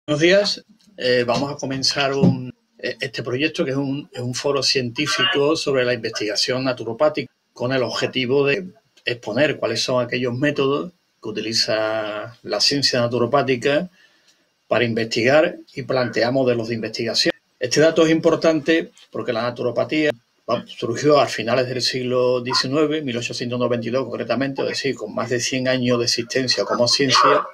Buenos días. Vamos a comenzar este proyecto, que es un foro científico sobre la investigación naturopática, con el objetivo de exponer cuáles son aquellos métodos que utiliza la ciencia naturopática para investigar y plantear modelos de investigación. Este dato es importante porque la naturopatía surgió a finales del siglo XIX, 1892 concretamente, es decir, con más de 100 años de existencia como ciencia.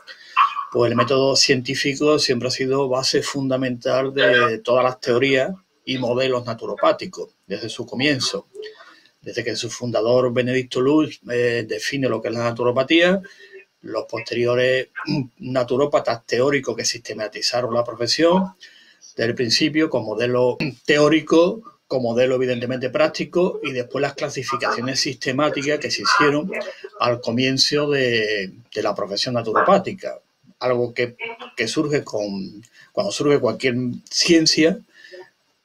Pues el método científico siempre ha sido base fundamental de todas las teorías y modelos naturopáticos, desde su comienzo. Desde que su fundador, Benedicto Luz, define lo que es la naturopatía, los posteriores naturópatas teóricos que sistematizaron la profesión, desde el principio con modelo teórico, con modelo evidentemente práctico, y después las clasificaciones sistemáticas que se hicieron al comienzo de la profesión naturopática. Algo que surge cuando surge cualquier ciencia,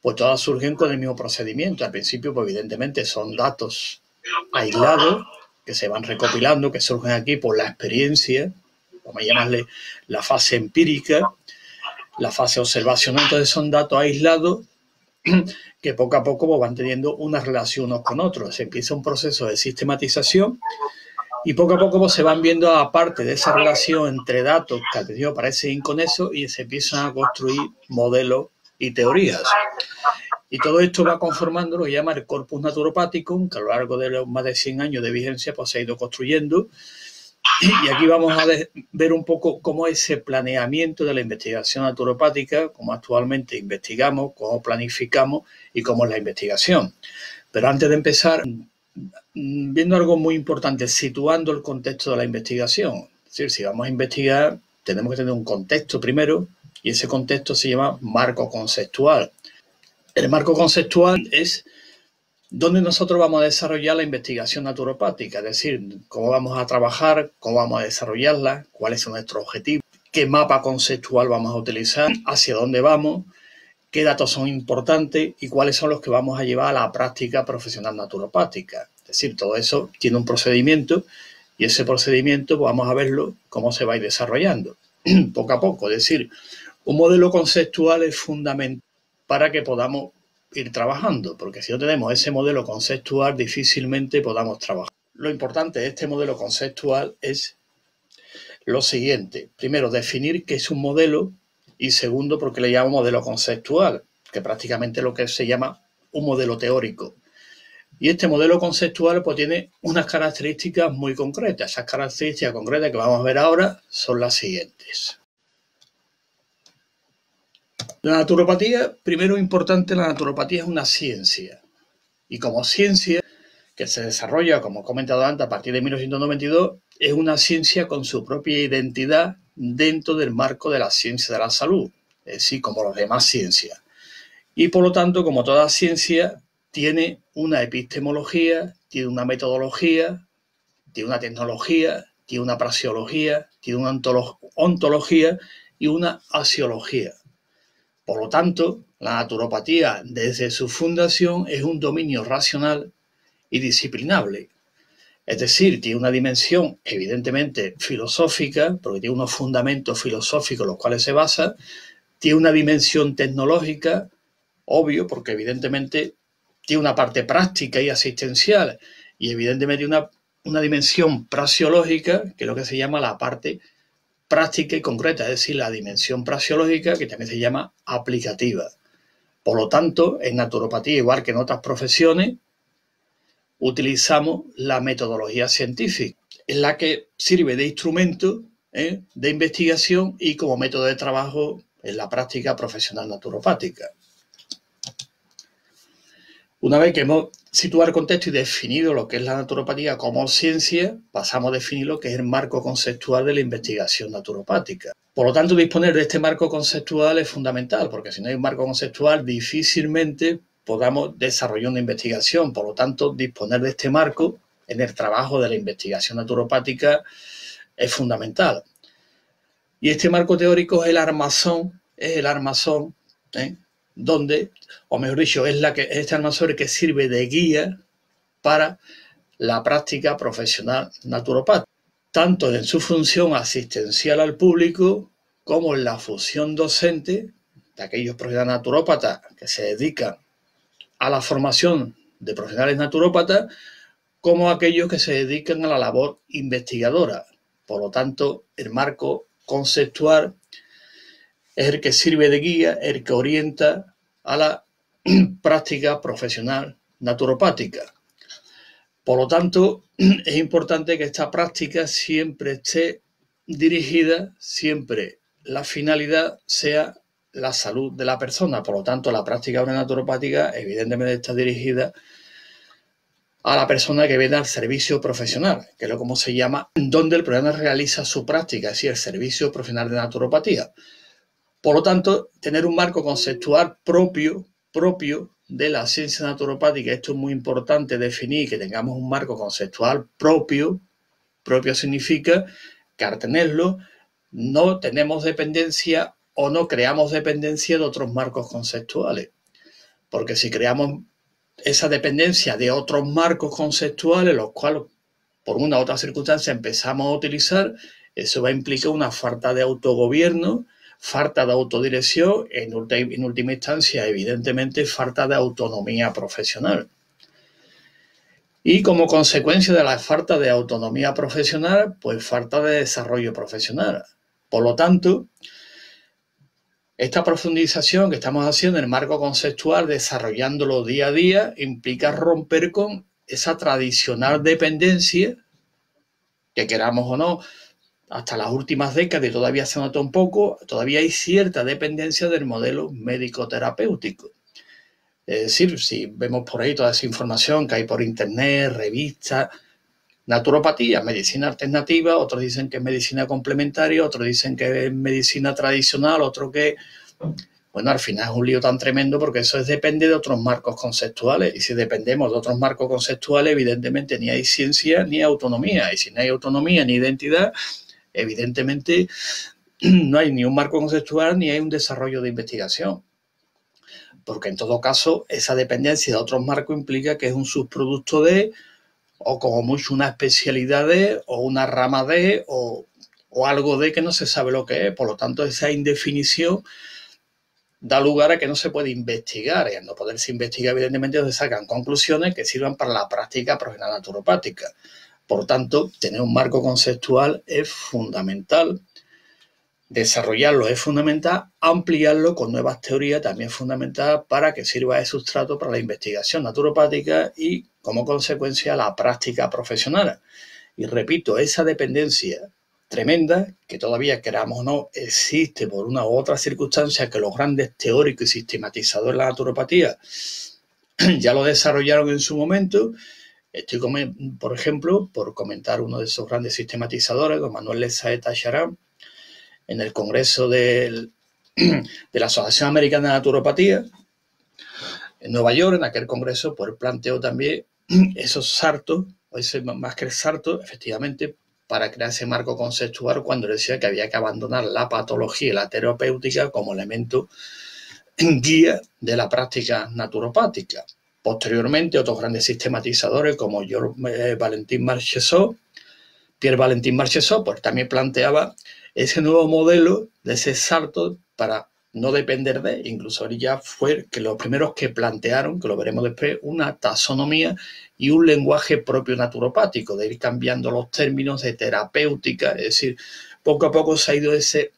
pues todas surgen con el mismo procedimiento. Al principio, pues evidentemente son datos aislados que se van recopilando, que surgen aquí por la experiencia, vamos a llamarle la fase empírica, la fase observacional. Entonces son datos aislados que poco a poco pues, van teniendo una relación unos con otros. Se empieza un proceso de sistematización y poco a poco pues, se van viendo, aparte de esa relación entre datos que al principio parecen inconexos, y se empiezan a construir modelos y teorías. Y todo esto va conformando lo que llama el corpus naturopático, que a lo largo de los más de 100 años de vigencia pues, se ha ido construyendo. Y aquí vamos a ver un poco cómo es ese planeamiento de la investigación naturopática, cómo actualmente investigamos, cómo planificamos y cómo es la investigación. Pero antes de empezar, viendo algo muy importante, situando el contexto de la investigación. Es decir, si vamos a investigar, tenemos que tener un contexto primero, y ese contexto se llama marco conceptual. El marco conceptual es donde nosotros vamos a desarrollar la investigación naturopática, es decir, cómo vamos a trabajar, cómo vamos a desarrollarla, cuáles son nuestros objetivos, qué mapa conceptual vamos a utilizar, hacia dónde vamos, qué datos son importantes y cuáles son los que vamos a llevar a la práctica profesional naturopática. Es decir, todo eso tiene un procedimiento, y ese procedimiento pues vamos a verlo cómo se va a ir desarrollando poco a poco. Es decir, un modelo conceptual es fundamental para que podamos ir trabajando, porque si no tenemos ese modelo conceptual difícilmente podamos trabajar. Lo importante de este modelo conceptual es lo siguiente: primero, definir qué es un modelo, y segundo, porque le llamo modelo conceptual, que prácticamente es lo que se llama un modelo teórico. Y este modelo conceptual pues tiene unas características muy concretas. Esas características concretas que vamos a ver ahora son las siguientes. La naturopatía, primero importante, la naturopatía es una ciencia. Y como ciencia que se desarrolla, como he comentado antes, a partir de 1992, es una ciencia con su propia identidad dentro del marco de la ciencia de la salud, es decir, como las demás ciencias. Y por lo tanto, como toda ciencia, tiene una epistemología, tiene una metodología, tiene una tecnología, tiene una praxeología, tiene una ontología y una axiología. Por lo tanto, la naturopatía, desde su fundación, es un dominio racional y disciplinable. Es decir, tiene una dimensión evidentemente filosófica, porque tiene unos fundamentos filosóficos en los cuales se basa, tiene una dimensión tecnológica, obvio, porque evidentemente tiene una parte práctica y asistencial, y evidentemente una dimensión praxeológica, que es lo que se llama la parte práctica y concreta, es decir, la dimensión praxeológica, que también se llama aplicativa. Por lo tanto, en naturopatía, igual que en otras profesiones, utilizamos la metodología científica, en la que sirve de instrumento de investigación y como método de trabajo en la práctica profesional naturopática. Una vez que hemos situado el contexto y definido lo que es la naturopatía como ciencia, pasamos a definir lo que es el marco conceptual de la investigación naturopática. Por lo tanto, disponer de este marco conceptual es fundamental, porque si no hay un marco conceptual, difícilmente podamos desarrollar una investigación. Por lo tanto, disponer de este marco en el trabajo de la investigación naturopática es fundamental. Y este marco teórico es el armazón, donde, o mejor dicho, es este armazón que sirve de guía para la práctica profesional naturopática, tanto en su función asistencial al público como en la función docente de aquellos profesionales naturópatas que se dedican a la formación de profesionales naturópatas, como aquellos que se dedican a la labor investigadora. Por lo tanto, el marco conceptual es el que sirve de guía, el que orienta a la práctica profesional naturopática. Por lo tanto, es importante que esta práctica siempre esté dirigida, siempre la finalidad sea la salud de la persona. Por lo tanto, la práctica naturopática evidentemente está dirigida a la persona que viene al servicio profesional, que es lo como se llama, donde el profesional realiza su práctica, es decir, el servicio profesional de naturopatía. Por lo tanto, tener un marco conceptual propio de la ciencia naturopática, esto es muy importante definir, que tengamos un marco conceptual propio significa que al tenerlo no tenemos dependencia o no creamos dependencia de otros marcos conceptuales, porque si creamos esa dependencia de otros marcos conceptuales, los cuales por una u otra circunstancia empezamos a utilizar, eso va a implicar una falta de autogobierno, falta de autodirección, en última instancia, evidentemente, falta de autonomía profesional. Y como consecuencia de la falta de autonomía profesional, pues falta de desarrollo profesional. Por lo tanto, esta profundización que estamos haciendo en el marco conceptual, desarrollándolo día a día, implica romper con esa tradicional dependencia, que queramos o no, hasta las últimas décadas, y todavía se nota un poco, todavía hay cierta dependencia del modelo médico-terapéutico. Es decir, si vemos por ahí toda esa información que hay por internet, revistas, naturopatía, medicina alternativa, otros dicen que es medicina complementaria, otros dicen que es medicina tradicional, otros que... Bueno, al final es un lío tan tremendo porque eso depende de otros marcos conceptuales, y si dependemos de otros marcos conceptuales, evidentemente ni hay ciencia ni autonomía, y si no hay autonomía ni identidad, evidentemente no hay ni un marco conceptual ni hay un desarrollo de investigación, porque en todo caso esa dependencia de otros marcos implica que es un subproducto de, o como mucho una especialidad de, o una rama de, o algo de que no se sabe lo que es. Por lo tanto, esa indefinición da lugar a que no se puede investigar, y al no poderse investigar, evidentemente se sacan conclusiones que sirvan para la práctica profesional naturopática. Por tanto, tener un marco conceptual es fundamental, desarrollarlo es fundamental, ampliarlo con nuevas teorías también es fundamental para que sirva de sustrato para la investigación naturopática y, como consecuencia, la práctica profesional. Y repito, esa dependencia tremenda, que todavía, queramos o no, existe por una u otra circunstancia, que los grandes teóricos y sistematizadores de la naturopatía ya lo desarrollaron en su momento. Estoy, por ejemplo, por comentar uno de esos grandes sistematizadores, don Manuel Lesaeta Charán, en el Congreso de la Asociación Americana de Naturopatía, en Nueva York. En aquel congreso, pues planteó también esos saltos, o ese, más que el salto, efectivamente, para crear ese marco conceptual, cuando decía que había que abandonar la patología y la terapéutica como elemento guía de la práctica naturopática. Posteriormente, otros grandes sistematizadores como Pierre Valentin Marchesot, pues también planteaba ese nuevo modelo de ese salto para no depender de, incluso él ya fue que los primeros que plantearon, que lo veremos después, una taxonomía y un lenguaje propio naturopático, de ir cambiando los términos de terapéutica. Es decir, poco a poco se ha ido ese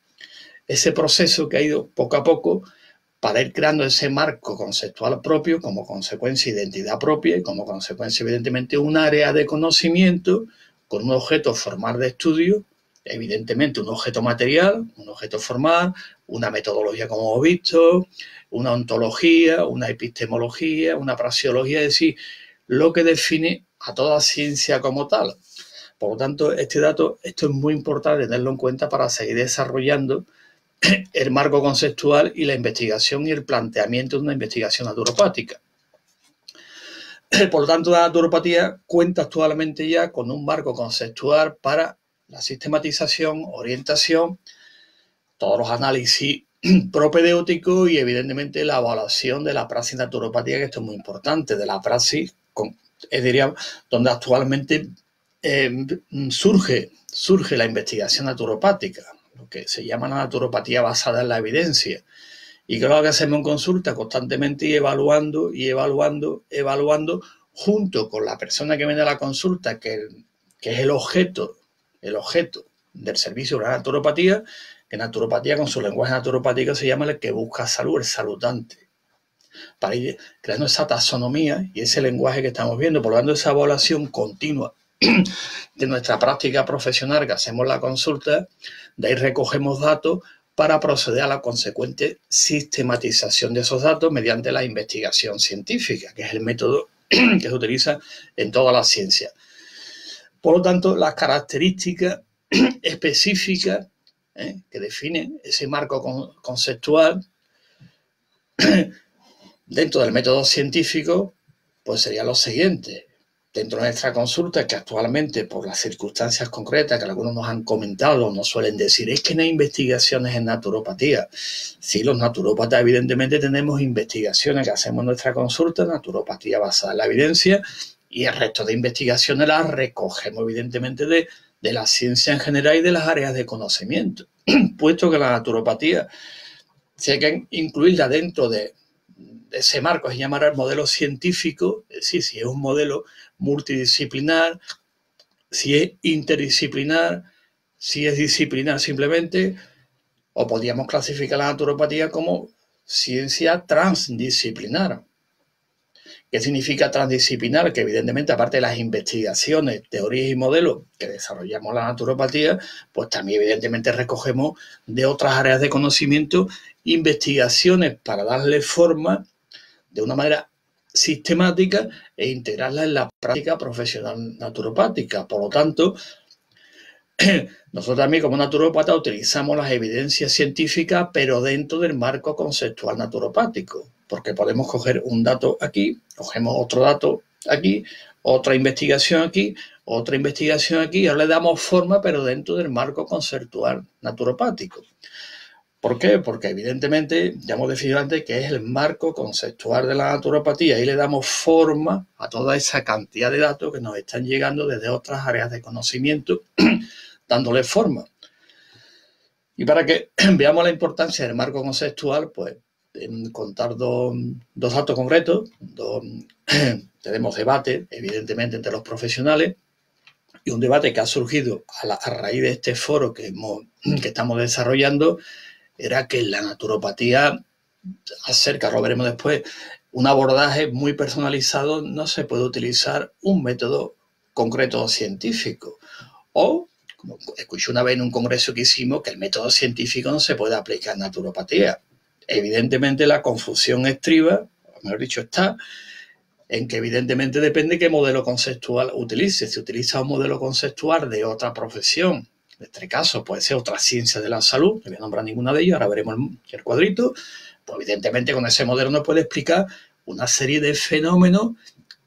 proceso que ha ido poco a poco para ir creando ese marco conceptual propio, como consecuencia identidad propia, y como consecuencia evidentemente un área de conocimiento con un objeto formal de estudio, evidentemente un objeto material, un objeto formal, una metodología como hemos visto, una ontología, una epistemología, una praxeología, es decir, lo que define a toda ciencia como tal. Por lo tanto, esto es muy importante tenerlo en cuenta para seguir desarrollando el marco conceptual y la investigación y el planteamiento de una investigación naturopática. Por lo tanto, la naturopatía cuenta actualmente ya con un marco conceptual para la sistematización, orientación, todos los análisis propedéuticos y, evidentemente, la evaluación de la praxis naturopática, que esto es muy importante, de la praxis, diríamos, donde actualmente surge la investigación naturopática. porque se llama la naturopatía basada en la evidencia. Y que lo que hacemos en consulta constantemente y evaluando, junto con la persona que viene a la consulta, que es el objeto del servicio de la naturopatía, que naturopatía con su lenguaje naturopático se llama el que busca salud, el saludante, para ir creando esa taxonomía y ese lenguaje que estamos viendo. Por lo tanto, esa evaluación continua de nuestra práctica profesional que hacemos en la consulta, de ahí recogemos datos para proceder a la consecuente sistematización de esos datos mediante la investigación científica, que es el método que se utiliza en toda la ciencia. Por lo tanto, las características específicas que definen ese marco conceptual dentro del método científico, pues serían los siguientes. Dentro de nuestra consulta, que actualmente por las circunstancias concretas que algunos nos han comentado, nos suelen decir, es que no hay investigaciones en naturopatía. Sí, los naturópatas evidentemente tenemos investigaciones que hacemos en nuestra consulta, naturopatía basada en la evidencia, y el resto de investigaciones las recogemos evidentemente de la ciencia en general y de las áreas de conocimiento. Puesto que la naturopatía, si hay que incluirla dentro de ese marco, se llamará el modelo científico, es decir, si es un modelo multidisciplinar, si es interdisciplinar, si es disciplinar simplemente, o podríamos clasificar la naturopatía como ciencia transdisciplinar. ¿Qué significa transdisciplinar? Que evidentemente, aparte de las investigaciones, teorías y modelos que desarrollamos la naturopatía, pues también evidentemente recogemos de otras áreas de conocimiento investigaciones para darle forma de una manera sistemática e integrarla en la práctica profesional naturopática. Por lo tanto, nosotros también como naturópatas utilizamos las evidencias científicas, pero dentro del marco conceptual naturopático, porque podemos coger un dato aquí, cogemos otro dato aquí, otra investigación aquí, y ahora le damos forma, pero dentro del marco conceptual naturopático. ¿Por qué? Porque evidentemente ya hemos definido antes que es el marco conceptual de la naturopatía y le damos forma a toda esa cantidad de datos que nos están llegando desde otras áreas de conocimiento, dándole forma. Y para que veamos la importancia del marco conceptual, pues contar dos datos concretos, tenemos debate, evidentemente, entre los profesionales, y un debate que ha surgido a raíz de este foro que estamos desarrollando, era que la naturopatía acerca, lo veremos después, un abordaje muy personalizado, no se puede utilizar un método concreto científico. O, como escuché una vez en un congreso que hicimos, que el método científico no se puede aplicar en naturopatía. Evidentemente la confusión estriba, o mejor dicho, está en que evidentemente depende qué modelo conceptual utilice. Si utiliza un modelo conceptual de otra profesión, en este caso puede ser otra ciencia de la salud, no voy a nombrar ninguna de ellas, ahora veremos el cuadrito, pues evidentemente con ese modelo nos puede explicar una serie de fenómenos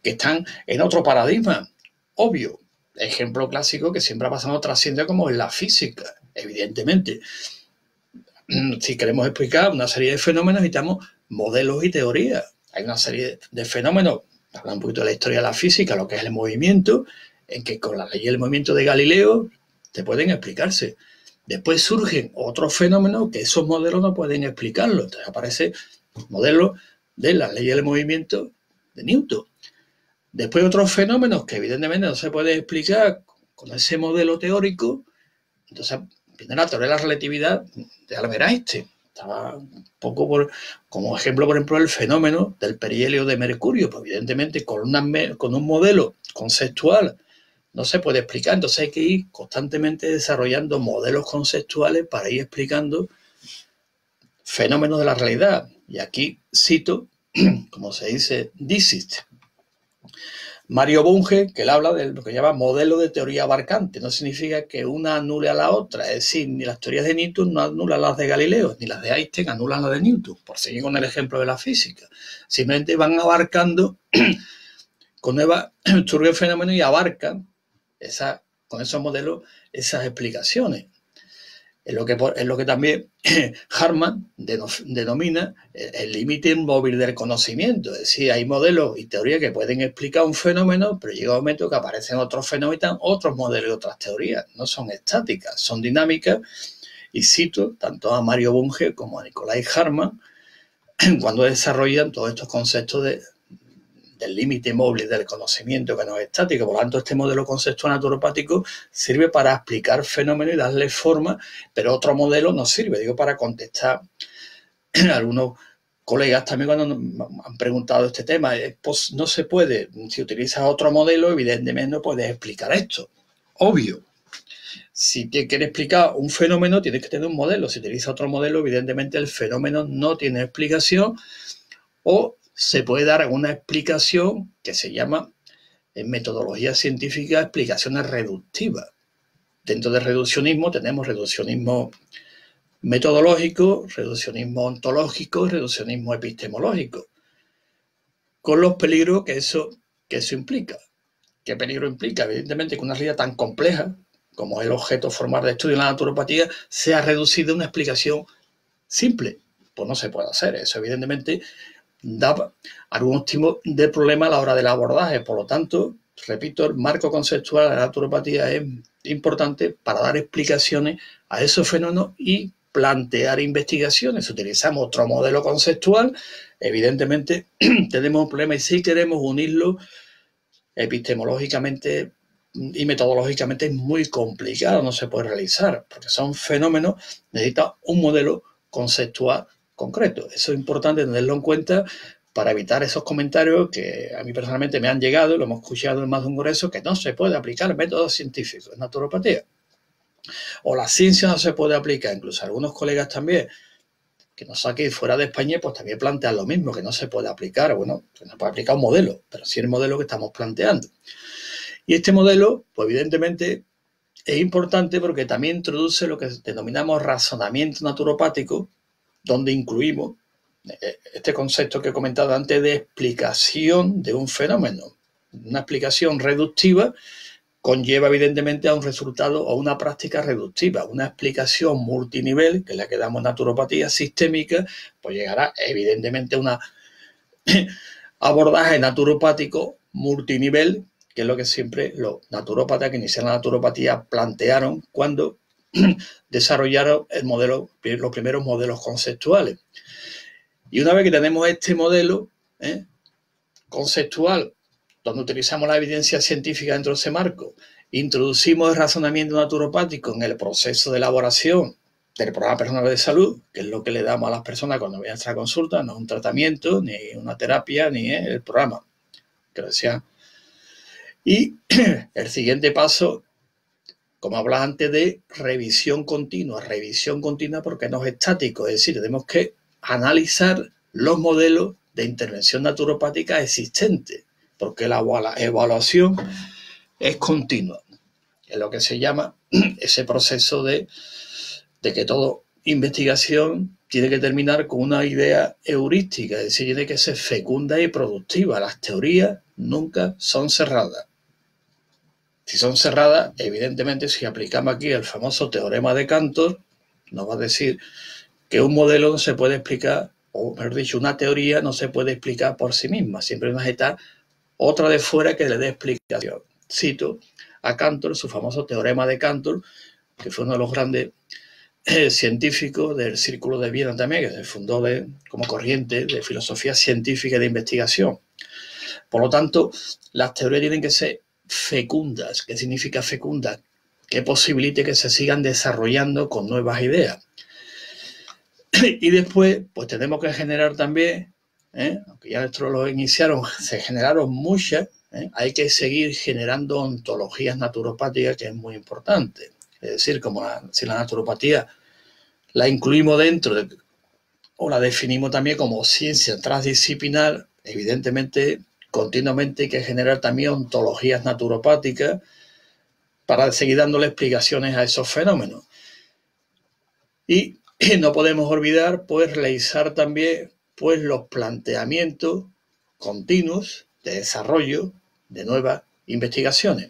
que están en otro paradigma. Obvio, ejemplo clásico que siempre ha pasado en otra ciencia como en la física, evidentemente. Si queremos explicar una serie de fenómenos, necesitamos modelos y teorías. Hay una serie de fenómenos, hablando un poquito de la historia de la física, lo que es el movimiento, en que con la ley del movimiento de Galileo te pueden explicarse. Después surgen otros fenómenos que esos modelos no pueden explicarlo. Entonces aparece el modelo de la ley del movimiento de Newton. Después otros fenómenos que evidentemente no se pueden explicar con ese modelo teórico. Entonces viene la teoría de la relatividad de Albert Einstein. Estaba un poco como ejemplo, por ejemplo, el fenómeno del perihelio de mercurio. Pues evidentemente con un modelo conceptual no se puede explicar, entonces hay que ir constantemente desarrollando modelos conceptuales para ir explicando fenómenos de la realidad. Y aquí cito, como se dice, Dixit, Mario Bunge, que él habla de lo que llama modelo de teoría abarcante. No significa que una anule a la otra, es decir, ni las teorías de Newton no anulan las de Galileo, ni las de Einstein anulan las de Newton, por seguir con el ejemplo de la física. Simplemente van abarcando con nuevas surgen fenómenos y abarcan con esos modelos esas explicaciones. Es lo que también Hartmann denomina el límite móvil del conocimiento. Es decir, hay modelos y teorías que pueden explicar un fenómeno, pero llega un momento que aparecen otros fenómenos, otros modelos y otras teorías. No son estáticas, son dinámicas Y cito tanto a Mario Bunge como a Nicolai Hartmann cuando desarrollan todos estos conceptos del límite móvil del conocimiento que no es estático. Por lo tanto, este modelo conceptual naturopático sirve para explicar fenómenos y darle forma, pero otro modelo no sirve. Digo, para contestar a algunos colegas también cuando me han preguntado este tema. Pues no se puede. Si utilizas otro modelo, evidentemente no puedes explicar esto. Obvio. Si te quiere explicar un fenómeno, tienes que tener un modelo. Si utilizas otro modelo, evidentemente el fenómeno no tiene explicación, o se puede dar una explicación que se llama, en metodología científica, explicaciones reductivas. Dentro del reduccionismo tenemos reduccionismo metodológico, reduccionismo ontológico y reduccionismo epistemológico, con los peligros que eso implica. ¿Qué peligro implica? Evidentemente que una realidad tan compleja como el objeto formal de estudio en la naturopatía sea reducida a una explicación simple. Pues no se puede hacer. Eso evidentemente da algún tipo de problema a la hora del abordaje. Por lo tanto, repito, el marco conceptual de la naturopatía es importante para dar explicaciones a esos fenómenos y plantear investigaciones. Si utilizamos otro modelo conceptual, evidentemente tenemos un problema, y si queremos unirlo epistemológicamente y metodológicamente es muy complicado, no se puede realizar, porque son fenómenos, necesita un modelo conceptual concreto. Eso es importante tenerlo en cuenta para evitar esos comentarios que a mí personalmente me han llegado, y lo hemos escuchado en más de un congreso, que no se puede aplicar métodos científicos en naturopatía. O la ciencia no se puede aplicar. Incluso algunos colegas también, que nos aquí fuera de España, pues también plantean lo mismo, que no se puede aplicar. Bueno, se no puede aplicar un modelo, pero sí el modelo que estamos planteando. Y este modelo, pues evidentemente, es importante porque también introduce lo que denominamos razonamiento naturopático, donde incluimos este concepto que he comentado antes de explicación de un fenómeno. Una explicación reductiva conlleva evidentemente a un resultado o una práctica reductiva. Una explicación multinivel, que es la que damos naturopatía sistémica, pues llegará evidentemente a un abordaje naturopático multinivel, que es lo que siempre los naturópatas que iniciaron la naturopatía plantearon cuando desarrollaron los primeros modelos conceptuales. Y una vez que tenemos este modelo conceptual, donde utilizamos la evidencia científica dentro de ese marco, introducimos el razonamiento naturopático en el proceso de elaboración del programa personal de salud, que es lo que le damos a las personas cuando vienen a nuestra consulta, no es un tratamiento, ni una terapia, ni el programa, que decía. Y el siguiente paso, como hablaba antes, de revisión continua porque no es estático, es decir, tenemos que analizar los modelos de intervención naturopática existentes, porque la evaluación es continua. Es lo que se llama ese proceso de que toda investigación tiene que terminar con una idea heurística, es decir, tiene que ser fecunda y productiva. Las teorías nunca son cerradas. Si son cerradas, evidentemente, si aplicamos aquí el famoso teorema de Cantor, nos va a decir que un modelo no se puede explicar, o mejor dicho, una teoría no se puede explicar por sí misma. Siempre necesita otra de fuera que le dé explicación. Cito a Cantor, su famoso teorema de Cantor, que fue uno de los grandes científicos del Círculo de Viena también, que se fundó como corriente de filosofía científica y de investigación. Por lo tanto, las teorías tienen que ser fecundas. ¿Qué significa fecunda? Que posibilite que se sigan desarrollando con nuevas ideas. Y después, pues tenemos que generar también, aunque ya estos lo iniciaron, se generaron muchas, hay que seguir generando ontologías naturopáticas, que es muy importante. Es decir, si la naturopatía la incluimos dentro o la definimos también como ciencia transdisciplinar, evidentemente continuamente hay que generar también ontologías naturopáticas para seguir dándole explicaciones a esos fenómenos. Y no podemos olvidar, pues, realizar también, pues, los planteamientos continuos de desarrollo de nuevas investigaciones.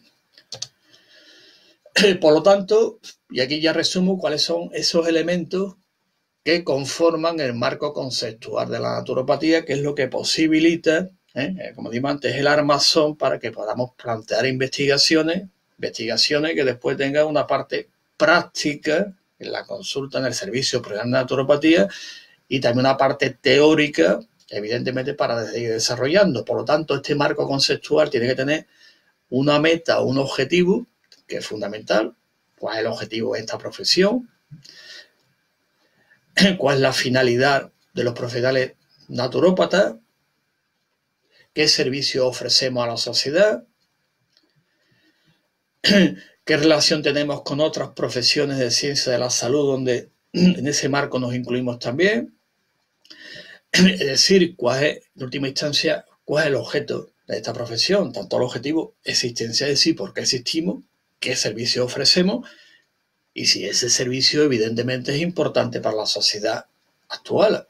Por lo tanto, y aquí ya resumo cuáles son esos elementos que conforman el marco conceptual de la naturopatía, que es lo que posibilita, como digo antes, el armazón para que podamos plantear investigaciones que después tengan una parte práctica en la consulta, en el servicio profesional de naturopatía, y también una parte teórica, evidentemente, para seguir desarrollando. Por lo tanto, este marco conceptual tiene que tener una meta o un objetivo, que es fundamental. ¿Cuál es el objetivo de esta profesión? ¿Cuál es la finalidad de los profesionales naturópatas? ¿Qué servicio ofrecemos a la sociedad? ¿Qué relación tenemos con otras profesiones de ciencia de la salud donde en ese marco nos incluimos también? Es decir, ¿cuál es, en última instancia, cuál es el objeto de esta profesión? Tanto el objetivo, existencia de sí, por qué existimos, qué servicio ofrecemos y si ese servicio evidentemente es importante para la sociedad actual.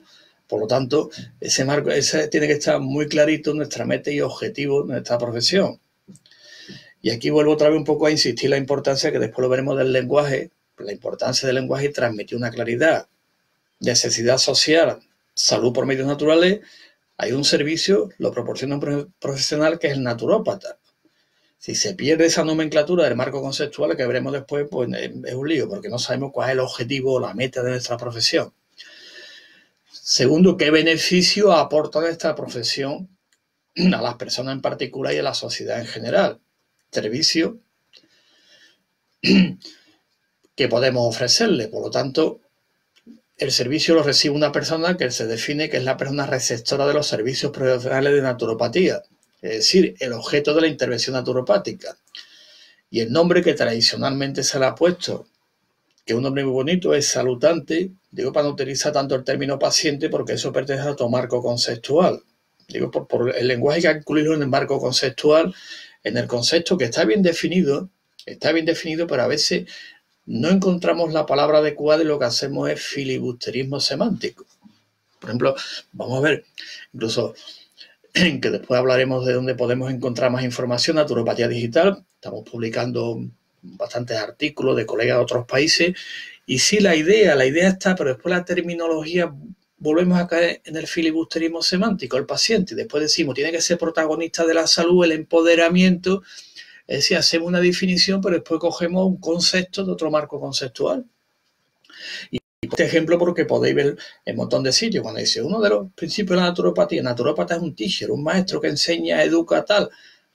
Por lo tanto, ese marco tiene que estar muy clarito en nuestra meta y objetivo de nuestra profesión. Y aquí vuelvo otra vez un poco a insistir en la importancia, que después lo veremos, del lenguaje, la importancia del lenguaje y transmitir una claridad. Necesidad social, salud por medios naturales, hay un servicio, lo proporciona un profesional que es el naturópata. Si se pierde esa nomenclatura del marco conceptual, que veremos después, pues es un lío, porque no sabemos cuál es el objetivo o la meta de nuestra profesión. Segundo, ¿qué beneficio aporta nuestra profesión a las personas en particular y a la sociedad en general? Servicio que podemos ofrecerle. Por lo tanto, el servicio lo recibe una persona que se define que es la persona receptora de los servicios profesionales de naturopatía, es decir, el objeto de la intervención naturopática. Y el nombre que tradicionalmente se le ha puesto, que es un nombre muy bonito, es salutante, digo para no utilizar tanto el término paciente, porque eso pertenece a otro marco conceptual. Digo por el lenguaje que hay que incluirlo en el marco conceptual, en el concepto que está bien definido, pero a veces no encontramos la palabra adecuada y lo que hacemos es filibusterismo semántico. Por ejemplo, vamos a ver, incluso que después hablaremos de dónde podemos encontrar más información, Naturopatía Digital. Estamos publicando bastantes artículos de colegas de otros países. Y sí, la idea está, pero después la terminología, volvemos a caer en el filibusterismo semántico, el paciente. Y después decimos, tiene que ser protagonista de la salud, el empoderamiento. Es decir, hacemos una definición, pero después cogemos un concepto de otro marco conceptual. Y este ejemplo, porque podéis ver en un montón de sitios, cuando dice uno de los principios de la naturopatía, naturópata es un teacher, un maestro que enseña, educa, tal.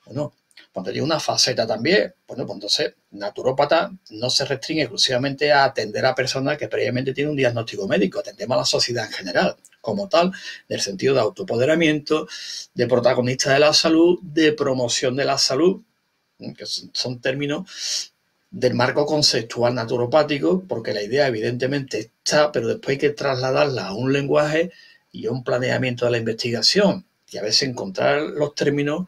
Bueno, cuando tiene una faceta también, bueno, pues entonces naturópata no se restringe exclusivamente a atender a personas que previamente tienen un diagnóstico médico, atendemos a la sociedad en general, como tal, en el sentido de autopoderamiento, de protagonista de la salud, de promoción de la salud, que son términos del marco conceptual naturopático, porque la idea evidentemente está, pero después hay que trasladarla a un lenguaje y a un planeamiento de la investigación, y a veces encontrar los términos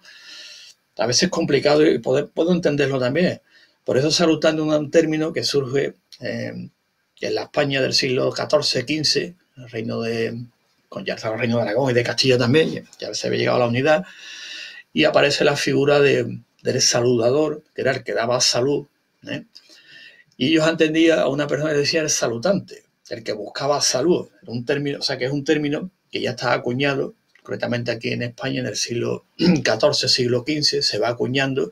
a veces es complicado y puedo entenderlo también. Por eso salutando un término que surge en la España del siglo XIV-XV, el reino ya estaba el reino de Aragón y de Castilla también, ya se había llegado a la unidad, y aparece la figura del saludador, que era el que daba salud, ¿eh? Y ellos entendían a una persona que decía el salutante, el que buscaba salud. Era un término, o sea que es un término que ya está acuñado, concretamente aquí en España en el siglo XIV, siglo XV, se va acuñando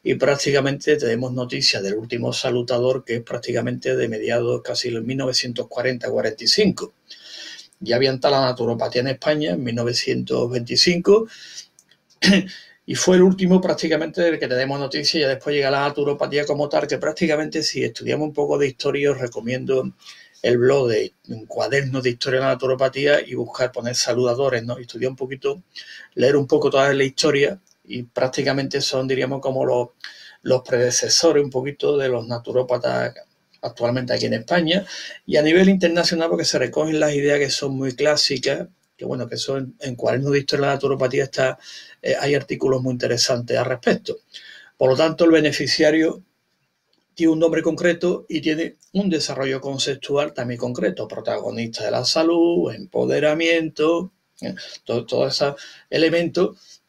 y prácticamente tenemos noticias del último salutador, que es prácticamente de mediados casi en 1940-45. Ya había entrado la naturopatía en España en 1925 y fue el último prácticamente del que tenemos noticias. Y ya después llega la naturopatía como tal, que prácticamente, si estudiamos un poco de historia, os recomiendo el blog de un cuaderno de historia de la naturopatía y poner saludadores, ¿no? Y estudiar un poquito, leer un poco toda la historia, y prácticamente son, diríamos, como los predecesores un poquito de los naturópatas actualmente aquí en España, y a nivel internacional, porque se recogen las ideas que son muy clásicas, que bueno, que son en cuadernos de historia de la naturopatía hay artículos muy interesantes al respecto. Por lo tanto, el beneficiario tiene un nombre concreto y tiene un desarrollo conceptual también concreto, protagonista de la salud, empoderamiento, todos esos elementos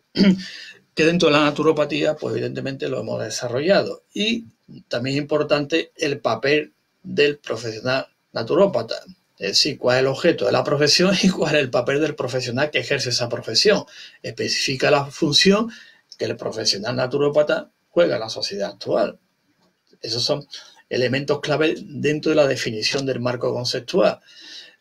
que dentro de la naturopatía, pues evidentemente lo hemos desarrollado. Y también es importante el papel del profesional naturópata, es decir, cuál es el objeto de la profesión y cuál es el papel del profesional que ejerce esa profesión. Especifica la función que el profesional naturópata juega en la sociedad actual. Esos son elementos clave dentro de la definición del marco conceptual.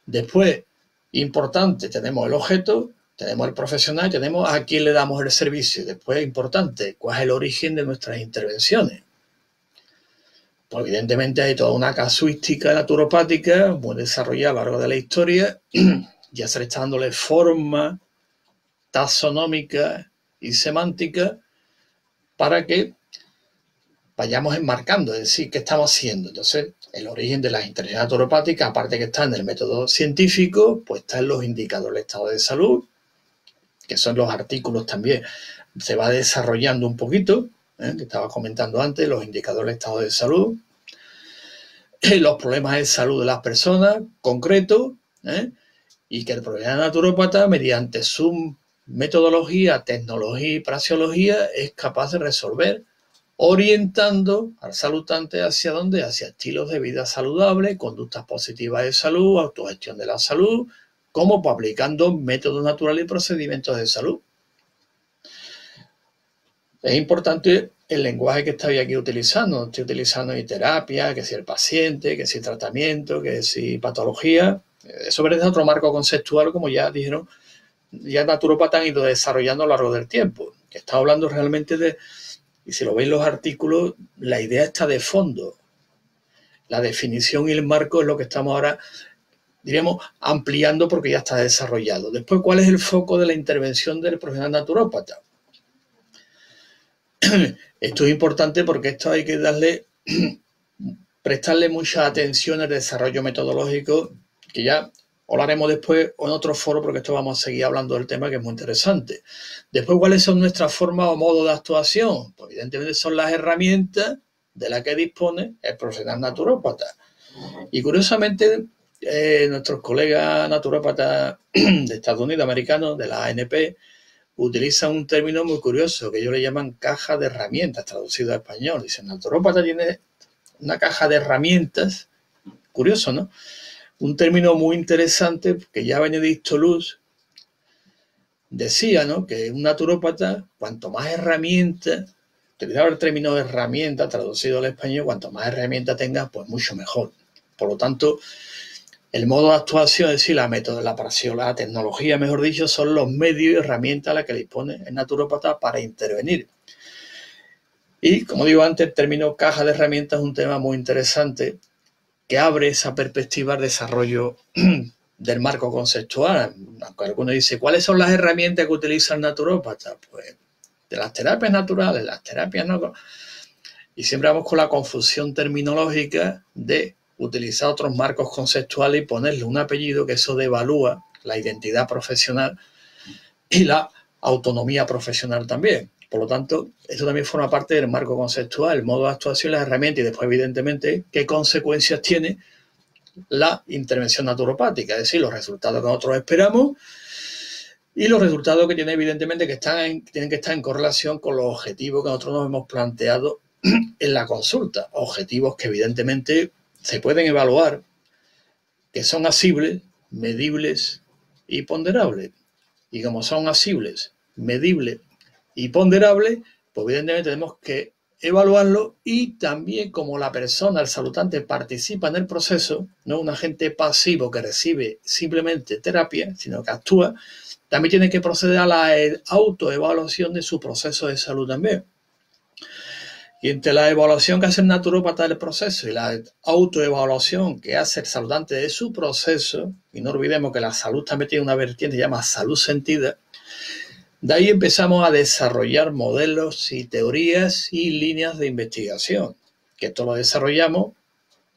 Después, importante, tenemos el objeto, tenemos el profesional, tenemos a quién le damos el servicio. Después, importante, cuál es el origen de nuestras intervenciones. Pues evidentemente hay toda una casuística naturopática muy desarrollada a lo largo de la historia. Ya se le está dándole forma taxonómica y semántica para que vayamos enmarcando, es decir, qué estamos haciendo. Entonces, el origen de las intervenciones naturopáticas, aparte que está en el método científico, pues está en los indicadores del estado de salud, que son los artículos también. Se va desarrollando un poquito, que estaba comentando antes, los indicadores del estado de salud, los problemas de salud de las personas concretos, y que el profesional naturópata, mediante su metodología, tecnología y praxeología, es capaz de resolver, orientando al saludante hacia dónde, hacia estilos de vida saludables, conductas positivas de salud, autogestión de la salud, como pues aplicando métodos naturales y procedimientos de salud. Es importante el lenguaje que estoy aquí utilizando. Estoy utilizando mi terapia, que si el paciente, que si tratamiento, que si patología. Eso merece otro marco conceptual, como ya dijeron, ya naturópatas han ido desarrollando a lo largo del tiempo. Que está hablando realmente de, y si lo veis los artículos, la idea está de fondo. La definición y el marco es lo que estamos ahora, diríamos, ampliando porque ya está desarrollado. Después, ¿cuál es el foco de la intervención del profesional naturópata? Esto es importante porque esto hay que prestarle mucha atención al desarrollo metodológico, que ya hablaremos después en otro foro, porque esto vamos a seguir hablando del tema, que es muy interesante. Después, ¿cuáles son nuestras formas o modos de actuación? Pues evidentemente son las herramientas de las que dispone el profesional naturópata. Y curiosamente, nuestros colegas naturópatas de Estados Unidos, americanos, de la ANP, utilizan un término muy curioso que ellos le llaman caja de herramientas, traducido a español. Dicen, el naturópata tiene una caja de herramientas, curioso, ¿no? Un término muy interesante que ya Benedicto Luz decía, ¿no? Que un naturópata, cuanto más herramientas, utilizaba el término herramienta traducido al español, cuanto más herramientas tengas, pues mucho mejor. Por lo tanto, el modo de actuación, es decir, la praxeología, la tecnología, mejor dicho, son los medios y herramientas a las que dispone el naturópata para intervenir. Y, como digo antes, el término caja de herramientas es un tema muy interesante que abre esa perspectiva de desarrollo del marco conceptual. Algunos dicen, ¿cuáles son las herramientas que utiliza el naturópata? Pues de las terapias naturales, las terapias no. Y siempre vamos con la confusión terminológica de utilizar otros marcos conceptuales y ponerle un apellido, que eso devalúa la identidad profesional y la autonomía profesional también. Por lo tanto, esto también forma parte del marco conceptual, el modo de actuación, las herramientas y después, evidentemente, qué consecuencias tiene la intervención naturopática, es decir, los resultados que nosotros esperamos y los resultados que tiene, evidentemente, que tienen que estar en correlación con los objetivos que nosotros nos hemos planteado en la consulta. Objetivos que, evidentemente, se pueden evaluar, que son asibles, medibles y ponderables. Y como son asibles, medibles y ponderables, pues evidentemente tenemos que evaluarlo, y también como la persona, el saludante, participa en el proceso, no es un agente pasivo que recibe simplemente terapia, sino que actúa, también tiene que proceder a la autoevaluación de su proceso de salud también. Y entre la evaluación que hace el naturópata del proceso y la autoevaluación que hace el saludante de su proceso, y no olvidemos que la salud también tiene una vertiente que se llama salud sentida, de ahí empezamos a desarrollar modelos y teorías y líneas de investigación, que esto lo desarrollamos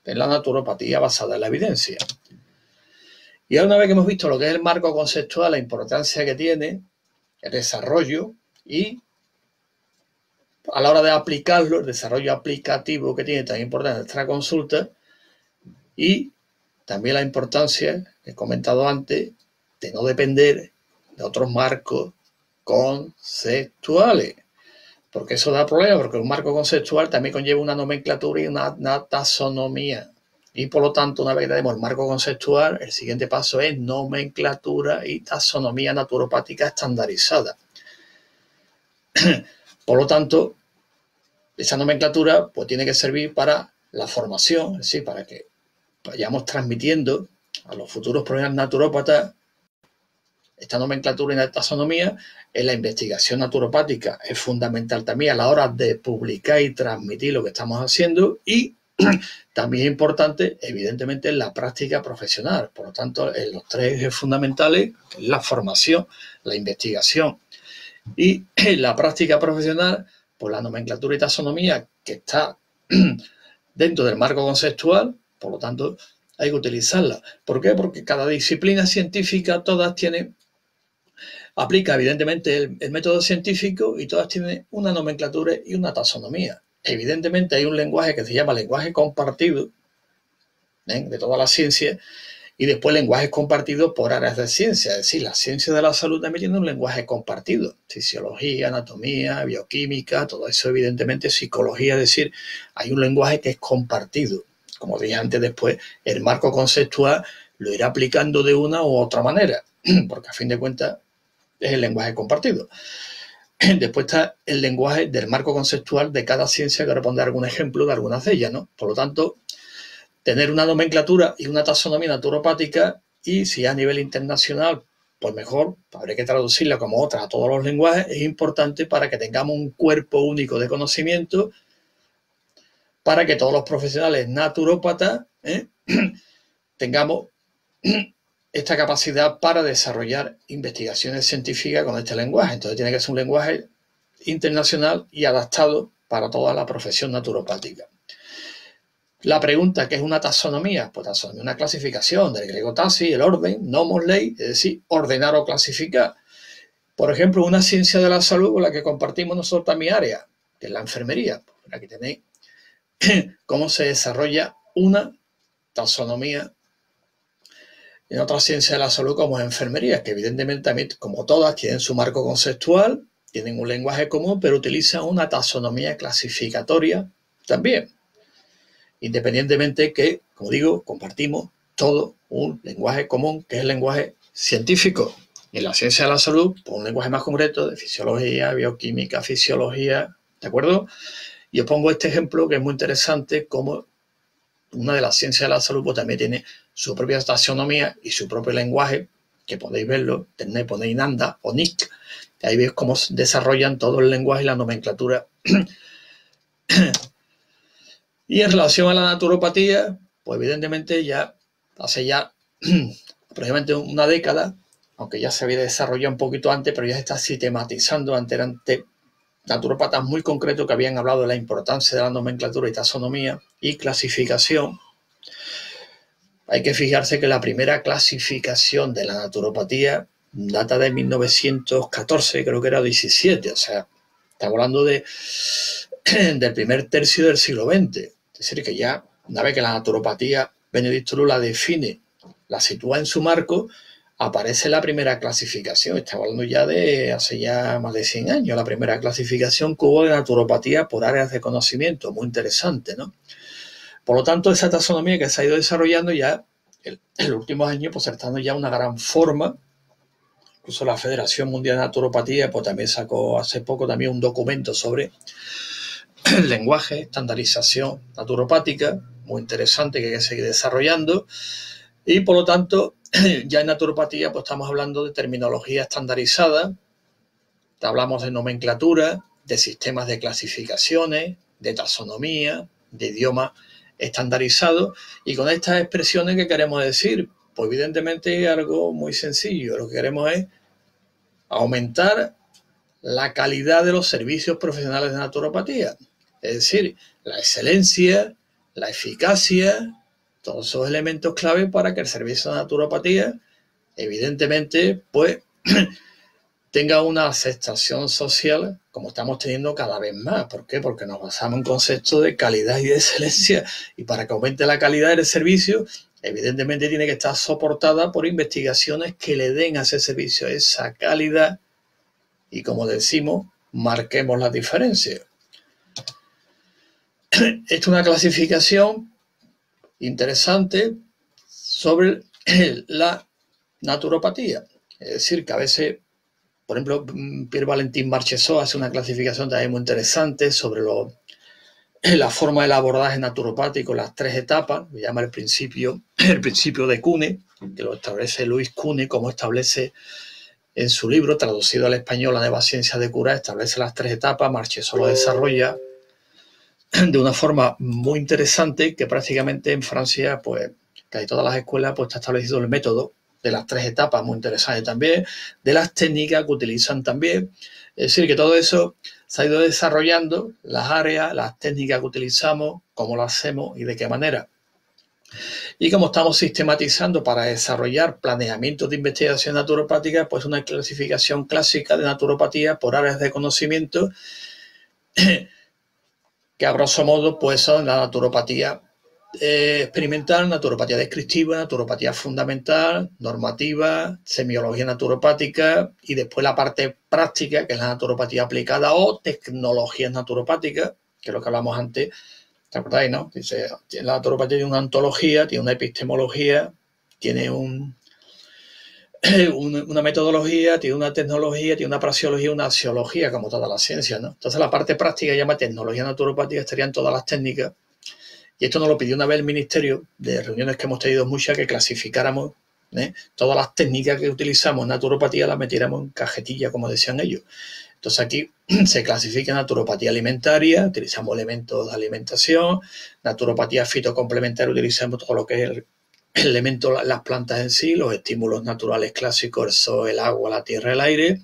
en la naturopatía basada en la evidencia. Y ahora, una vez que hemos visto lo que es el marco conceptual, la importancia que tiene, el desarrollo y a la hora de aplicarlo, el desarrollo aplicativo que tiene tan importante nuestra consulta, y también la importancia, que he comentado antes, de no depender de otros marcos conceptuales, porque eso da problemas, porque un marco conceptual también conlleva una nomenclatura y una taxonomía, y por lo tanto, una vez que tenemos el marco conceptual, el siguiente paso es nomenclatura y taxonomía naturopática estandarizada. Por lo tanto, esa nomenclatura pues tiene que servir para la formación, es decir, para que vayamos transmitiendo a los futuros profesionales naturópatas esta nomenclatura y la taxonomía. En la investigación naturopática es fundamental también a la hora de publicar y transmitir lo que estamos haciendo, y también es importante, evidentemente, en la práctica profesional. Por lo tanto, en los tres ejes fundamentales, la formación, la investigación y la práctica profesional, pues la nomenclatura y taxonomía, que está dentro del marco conceptual, por lo tanto, hay que utilizarla. ¿Por qué? Porque cada disciplina científica, todas tienen, aplica evidentemente el método científico, y todas tienen una nomenclatura y una taxonomía. Evidentemente hay un lenguaje que se llama lenguaje compartido, de toda la ciencia, y después lenguajes compartidos por áreas de ciencia. Es decir, la ciencia de la salud también tiene un lenguaje compartido. Fisiología, anatomía, bioquímica, todo eso evidentemente, psicología, es decir, hay un lenguaje que es compartido. Como dije antes, después el marco conceptual lo irá aplicando de una u otra manera, porque a fin de cuentas es el lenguaje compartido. Después está el lenguaje del marco conceptual de cada ciencia, que ahora pondré algún ejemplo de algunas de ellas, ¿no? Por lo tanto, tener una nomenclatura y una taxonomía naturopática, y si a nivel internacional, pues mejor, habría que traducirla como otras a todos los lenguajes, es importante para que tengamos un cuerpo único de conocimiento, para que todos los profesionales naturópatas tengamos esta capacidad para desarrollar investigaciones científicas con este lenguaje. Entonces tiene que ser un lenguaje internacional y adaptado para toda la profesión naturopática. La pregunta, ¿qué es una taxonomía? Pues taxonomía es una clasificación, del griego taxi, el orden, nomos, ley, es decir, ordenar o clasificar. Por ejemplo, una ciencia de la salud con la que compartimos nosotros también área, que es la enfermería. Aquí tenéis cómo se desarrolla una taxonomía en otra ciencia de la salud como es enfermería, que evidentemente también, como todas, tienen su marco conceptual, tienen un lenguaje común, pero utilizan una taxonomía clasificatoria también. Independientemente que, como digo, compartimos todo un lenguaje común, que es el lenguaje científico. En la ciencia de la salud, pues un lenguaje más concreto de fisiología, bioquímica, fisiología, ¿de acuerdo? Y os pongo este ejemplo que es muy interesante, como una de las ciencias de la salud pues también tiene su propia taxonomía y su propio lenguaje, que podéis verlo, ponéis NANDA o NIC, y ahí veis cómo desarrollan todo el lenguaje y la nomenclatura. Y en relación a la naturopatía, pues evidentemente ya hace ya aproximadamente una década, aunque ya se había desarrollado un poquito antes, pero ya se está sistematizando ante naturópatas muy concretos que habían hablado de la importancia de la nomenclatura y taxonomía y clasificación. Hay que fijarse que la primera clasificación de la naturopatía data de 1914, creo que era 17, o sea, estamos hablando del primer tercio del siglo XX. Es decir, que ya, una vez que la naturopatía Benedicto Luz la define, la sitúa en su marco, aparece la primera clasificación. Estamos hablando ya de hace ya más de 100 años, la primera clasificación que hubo de naturopatía por áreas de conocimiento, muy interesante, ¿no? Por lo tanto, esa taxonomía que se ha ido desarrollando ya en los últimos años, pues está dando ya una gran forma. Incluso la Federación Mundial de Naturopatía pues también sacó hace poco también un documento sobre el lenguaje, estandarización naturopática, muy interesante, que hay que seguir desarrollando. Y por lo tanto, ya en naturopatía pues estamos hablando de terminología estandarizada, hablamos de nomenclatura, de sistemas de clasificaciones, de taxonomía, de idioma estandarizado, y con estas expresiones, ¿qué queremos decir? Pues evidentemente algo muy sencillo. Lo que queremos es aumentar la calidad de los servicios profesionales de naturopatía. Es decir, la excelencia, la eficacia, todos esos elementos clave para que el servicio de naturopatía, evidentemente, pues tenga una aceptación social como estamos teniendo cada vez más. ¿Por qué? Porque nos basamos en conceptos de calidad y de excelencia, y para que aumente la calidad del servicio, evidentemente tiene que estar soportada por investigaciones que le den a ese servicio esa calidad, y como decimos, marquemos la diferencia. Esta es una clasificación interesante sobre la naturopatía. Es decir, que a veces, por ejemplo, Pierre Valentin Marchesot hace una clasificación también muy interesante sobre la forma del abordaje naturopático, las 3 etapas, que llama el principio de Kuhne, que lo establece Luis Kuhne, como establece en su libro, traducido al español, La nueva ciencia de curar, establece las 3 etapas. Marchesón lo desarrolla de una forma muy interesante, que prácticamente en Francia, pues casi todas las escuelas, pues está establecido el método de las 3 etapas, muy interesante también, de las técnicas que utilizan también. Es decir, que todo eso se ha ido desarrollando, las áreas, las técnicas que utilizamos, cómo lo hacemos y de qué manera. Y como estamos sistematizando para desarrollar planeamientos de investigación naturopática, pues una clasificación clásica de naturopatía por áreas de conocimiento que a grosso modo pues son la naturopatía experimental, naturopatía descriptiva, naturopatía fundamental, normativa, semiología naturopática y después la parte práctica, que es la naturopatía aplicada o tecnologías naturopáticas, que es lo que hablamos antes. ¿Te acordáis, no? Dice, la naturopatía tiene una ontología, tiene una epistemología, tiene una metodología, tiene una tecnología, tiene una praxeología, una axiología, como toda la ciencia, ¿no? Entonces la parte práctica, llama tecnología naturopática, estarían todas las técnicas. Y esto nos lo pidió una vez el Ministerio, de reuniones que hemos tenido muchas, que clasificáramos todas las técnicas que utilizamos en naturopatía, las metiéramos en cajetilla, como decían ellos. Entonces aquí se clasifica naturopatía alimentaria, utilizamos elementos de alimentación, naturopatía fitocomplementaria, utilizamos todo lo que es el elemento, las plantas en sí, los estímulos naturales clásicos, el sol, el agua, la tierra, el aire.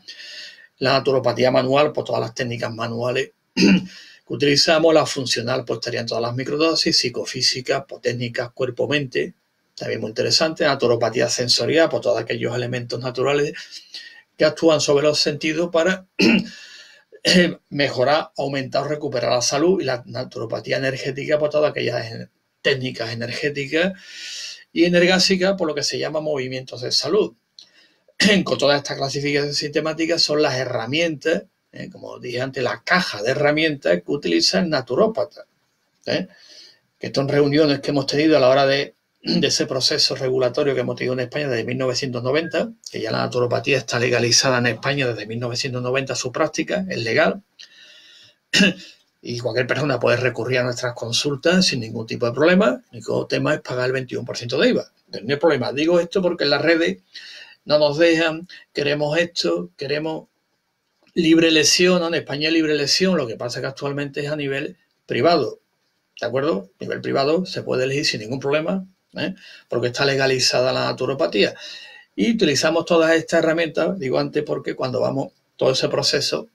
La naturopatía manual, pues todas las técnicas manuales que utilizamos. La funcional, pues estarían todas las microdosis, psicofísica, pues técnicas cuerpo-mente, también muy interesante. Naturopatía sensorial, pues todos aquellos elementos naturales que actúan sobre los sentidos para mejorar, aumentar o recuperar la salud. Y la naturopatía energética, pues todas aquellas técnicas energéticas y energásicas, por lo que se llama movimientos de salud. Con toda esta clasificación sistemática son las herramientas, como dije antes, la caja de herramientas que utiliza el naturópata. Que esto en reuniones que hemos tenido a la hora de ese proceso regulatorio que hemos tenido en España desde 1990, que ya la naturopatía está legalizada en España desde 1990, su práctica es legal, y cualquier persona puede recurrir a nuestras consultas sin ningún tipo de problema. El único tema es pagar el 21% de IVA. Pero no hay problema. Digo esto porque en las redes no nos dejan, queremos esto, queremos libre elección, ¿no? En España libre elección, lo que pasa es que actualmente es a nivel privado, ¿de acuerdo? A nivel privado se puede elegir sin ningún problema, porque está legalizada la naturopatía. Y utilizamos todas estas herramientas, digo antes, porque cuando vamos todo ese proceso,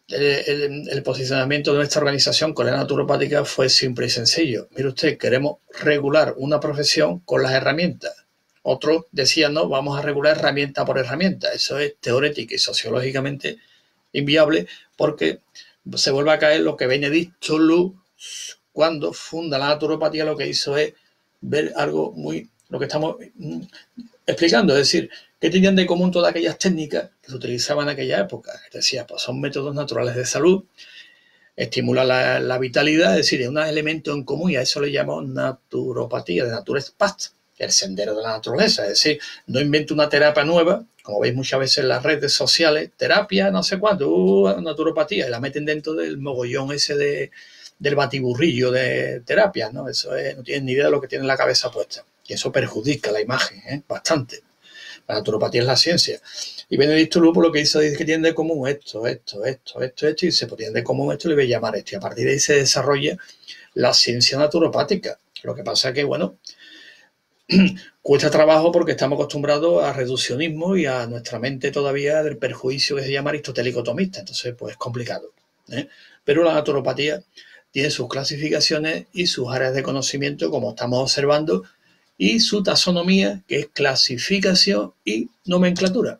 el posicionamiento de nuestra organización con la naturopática fue simple y sencillo. Mire usted, queremos regular una profesión con las herramientas. Otros decían, no, vamos a regular herramienta por herramienta. Eso es teórico y sociológicamente inviable, porque se vuelve a caer lo que Benedicto Luz, cuando funda la naturopatía, lo que hizo es ver algo muy, lo que estamos explicando, es decir, ¿qué tenían de común todas aquellas técnicas que se utilizaban en aquella época? Es decir, pues son métodos naturales de salud, estimula la vitalidad, es decir, es un elemento en común, y a eso le llamamos naturopatía, de Naturepath, el sendero de la naturaleza. Es decir, no invento una terapia nueva, como veis muchas veces en las redes sociales, terapia no sé cuánto, naturopatía, y la meten dentro del mogollón ese del batiburrillo de terapias, ¿no? Eso es, no tienen ni idea de lo que tienen la cabeza puesta, y eso perjudica la imagen, bastante. La naturopatía es la ciencia. Y Benedicto Lupo lo que hizo es que tiene de común esto, y se tiene de común esto, le voy a llamar esto. Y a partir de ahí se desarrolla la ciencia naturopática. Lo que pasa es que, bueno, cuesta trabajo porque estamos acostumbrados a reduccionismo y a nuestra mente todavía del perjuicio que se llama aristotélico tomista. Entonces, pues es complicado. Pero la naturopatía tiene sus clasificaciones y sus áreas de conocimiento, como estamos observando, y su taxonomía, que es clasificación y nomenclatura.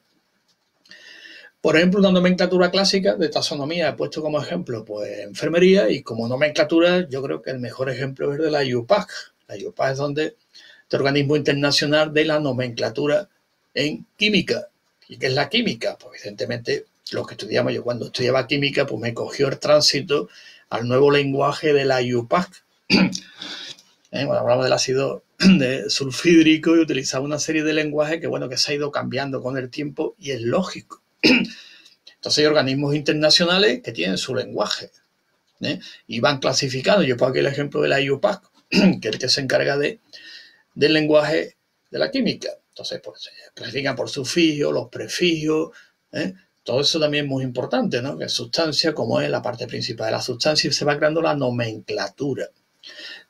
Por ejemplo, una nomenclatura clásica de taxonomía he puesto como ejemplo pues enfermería, y como nomenclatura yo creo que el mejor ejemplo es de la IUPAC. La IUPAC es donde este organismo internacional de la nomenclatura en química. ¿Y qué es la química? Pues evidentemente lo que estudiamos, yo cuando estudiaba química pues me cogió el tránsito al nuevo lenguaje de la IUPAC. Cuando hablamos del ácido sulfídrico, y utilizaba una serie de lenguajes que, bueno, que se ha ido cambiando con el tiempo, y es lógico. Entonces hay organismos internacionales que tienen su lenguaje. ¿eh? Y van clasificando. Yo pongo aquí el ejemplo de la IUPAC, que es el que se encarga del lenguaje de la química. Entonces, pues se clasifican por sufijos, los prefijos, ¿eh? Todo eso también es muy importante, ¿no? Que es sustancia, como es la parte principal de la sustancia, y se va creando la nomenclatura.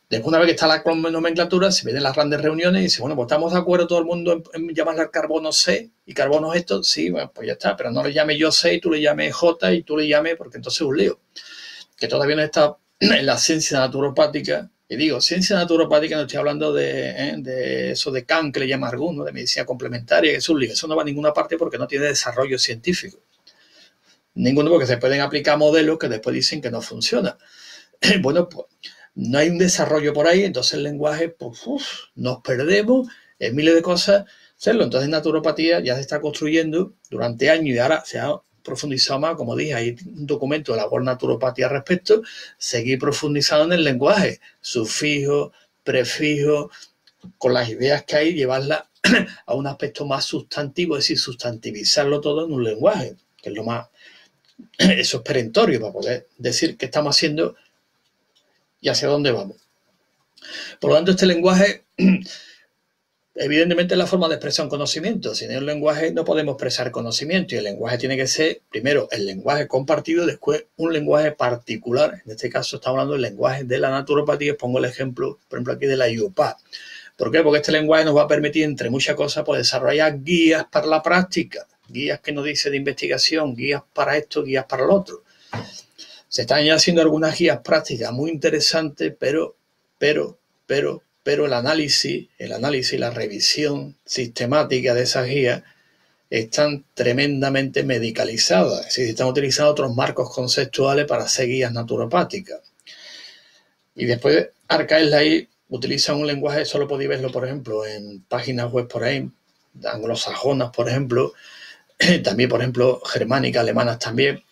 Después, una vez que está la nomenclatura, se vienen las grandes reuniones y dice, bueno, pues estamos de acuerdo todo el mundo en llamarle al carbono C y carbono esto, sí, bueno, pues ya está, pero no le llame yo C y tú le llames J y tú le llames, porque entonces es un lío. Que todavía no está en la ciencia naturopática. Y digo, ciencia naturopática no estoy hablando de eso de Kant, que le llama alguno, de medicina complementaria, que es un lío. Eso no va a ninguna parte porque no tiene desarrollo científico. Ninguno, porque se pueden aplicar modelos que después dicen que no funcionan. Bueno, pues no hay un desarrollo por ahí, entonces el lenguaje, pues nos perdemos en miles de cosas hacerlo. Entonces naturopatía ya se está construyendo durante años y ahora se ha profundizado más, como dije, hay un documento de la World Naturopatía al respecto, seguir profundizando en el lenguaje, sufijo, prefijo, con las ideas que hay, llevarlas a un aspecto más sustantivo, es decir, sustantivizarlo todo en un lenguaje, que es lo más, eso es perentorio para poder decir qué estamos haciendo y hacia dónde vamos. Por lo tanto, este lenguaje, evidentemente, es la forma de expresar conocimiento. Sin el lenguaje no podemos expresar conocimiento y el lenguaje tiene que ser, primero, el lenguaje compartido, después un lenguaje particular. En este caso estamos hablando del lenguaje de la naturopatía. Os pongo el ejemplo, por ejemplo, aquí de la IUPAC. ¿Por qué? Porque este lenguaje nos va a permitir, entre muchas cosas, pues, desarrollar guías para la práctica, guías que nos dice de investigación, guías para esto, guías para lo otro. Se están ya haciendo algunas guías prácticas muy interesantes, pero el análisis y la revisión sistemática de esas guías están tremendamente medicalizadas. Es decir, se están utilizando otros marcos conceptuales para hacer guías naturopáticas. Y después Arcaeslight utiliza un lenguaje, solo podéis verlo, por ejemplo, en páginas web por ahí, anglosajonas, por ejemplo, también, por ejemplo, germánicas, alemanas también.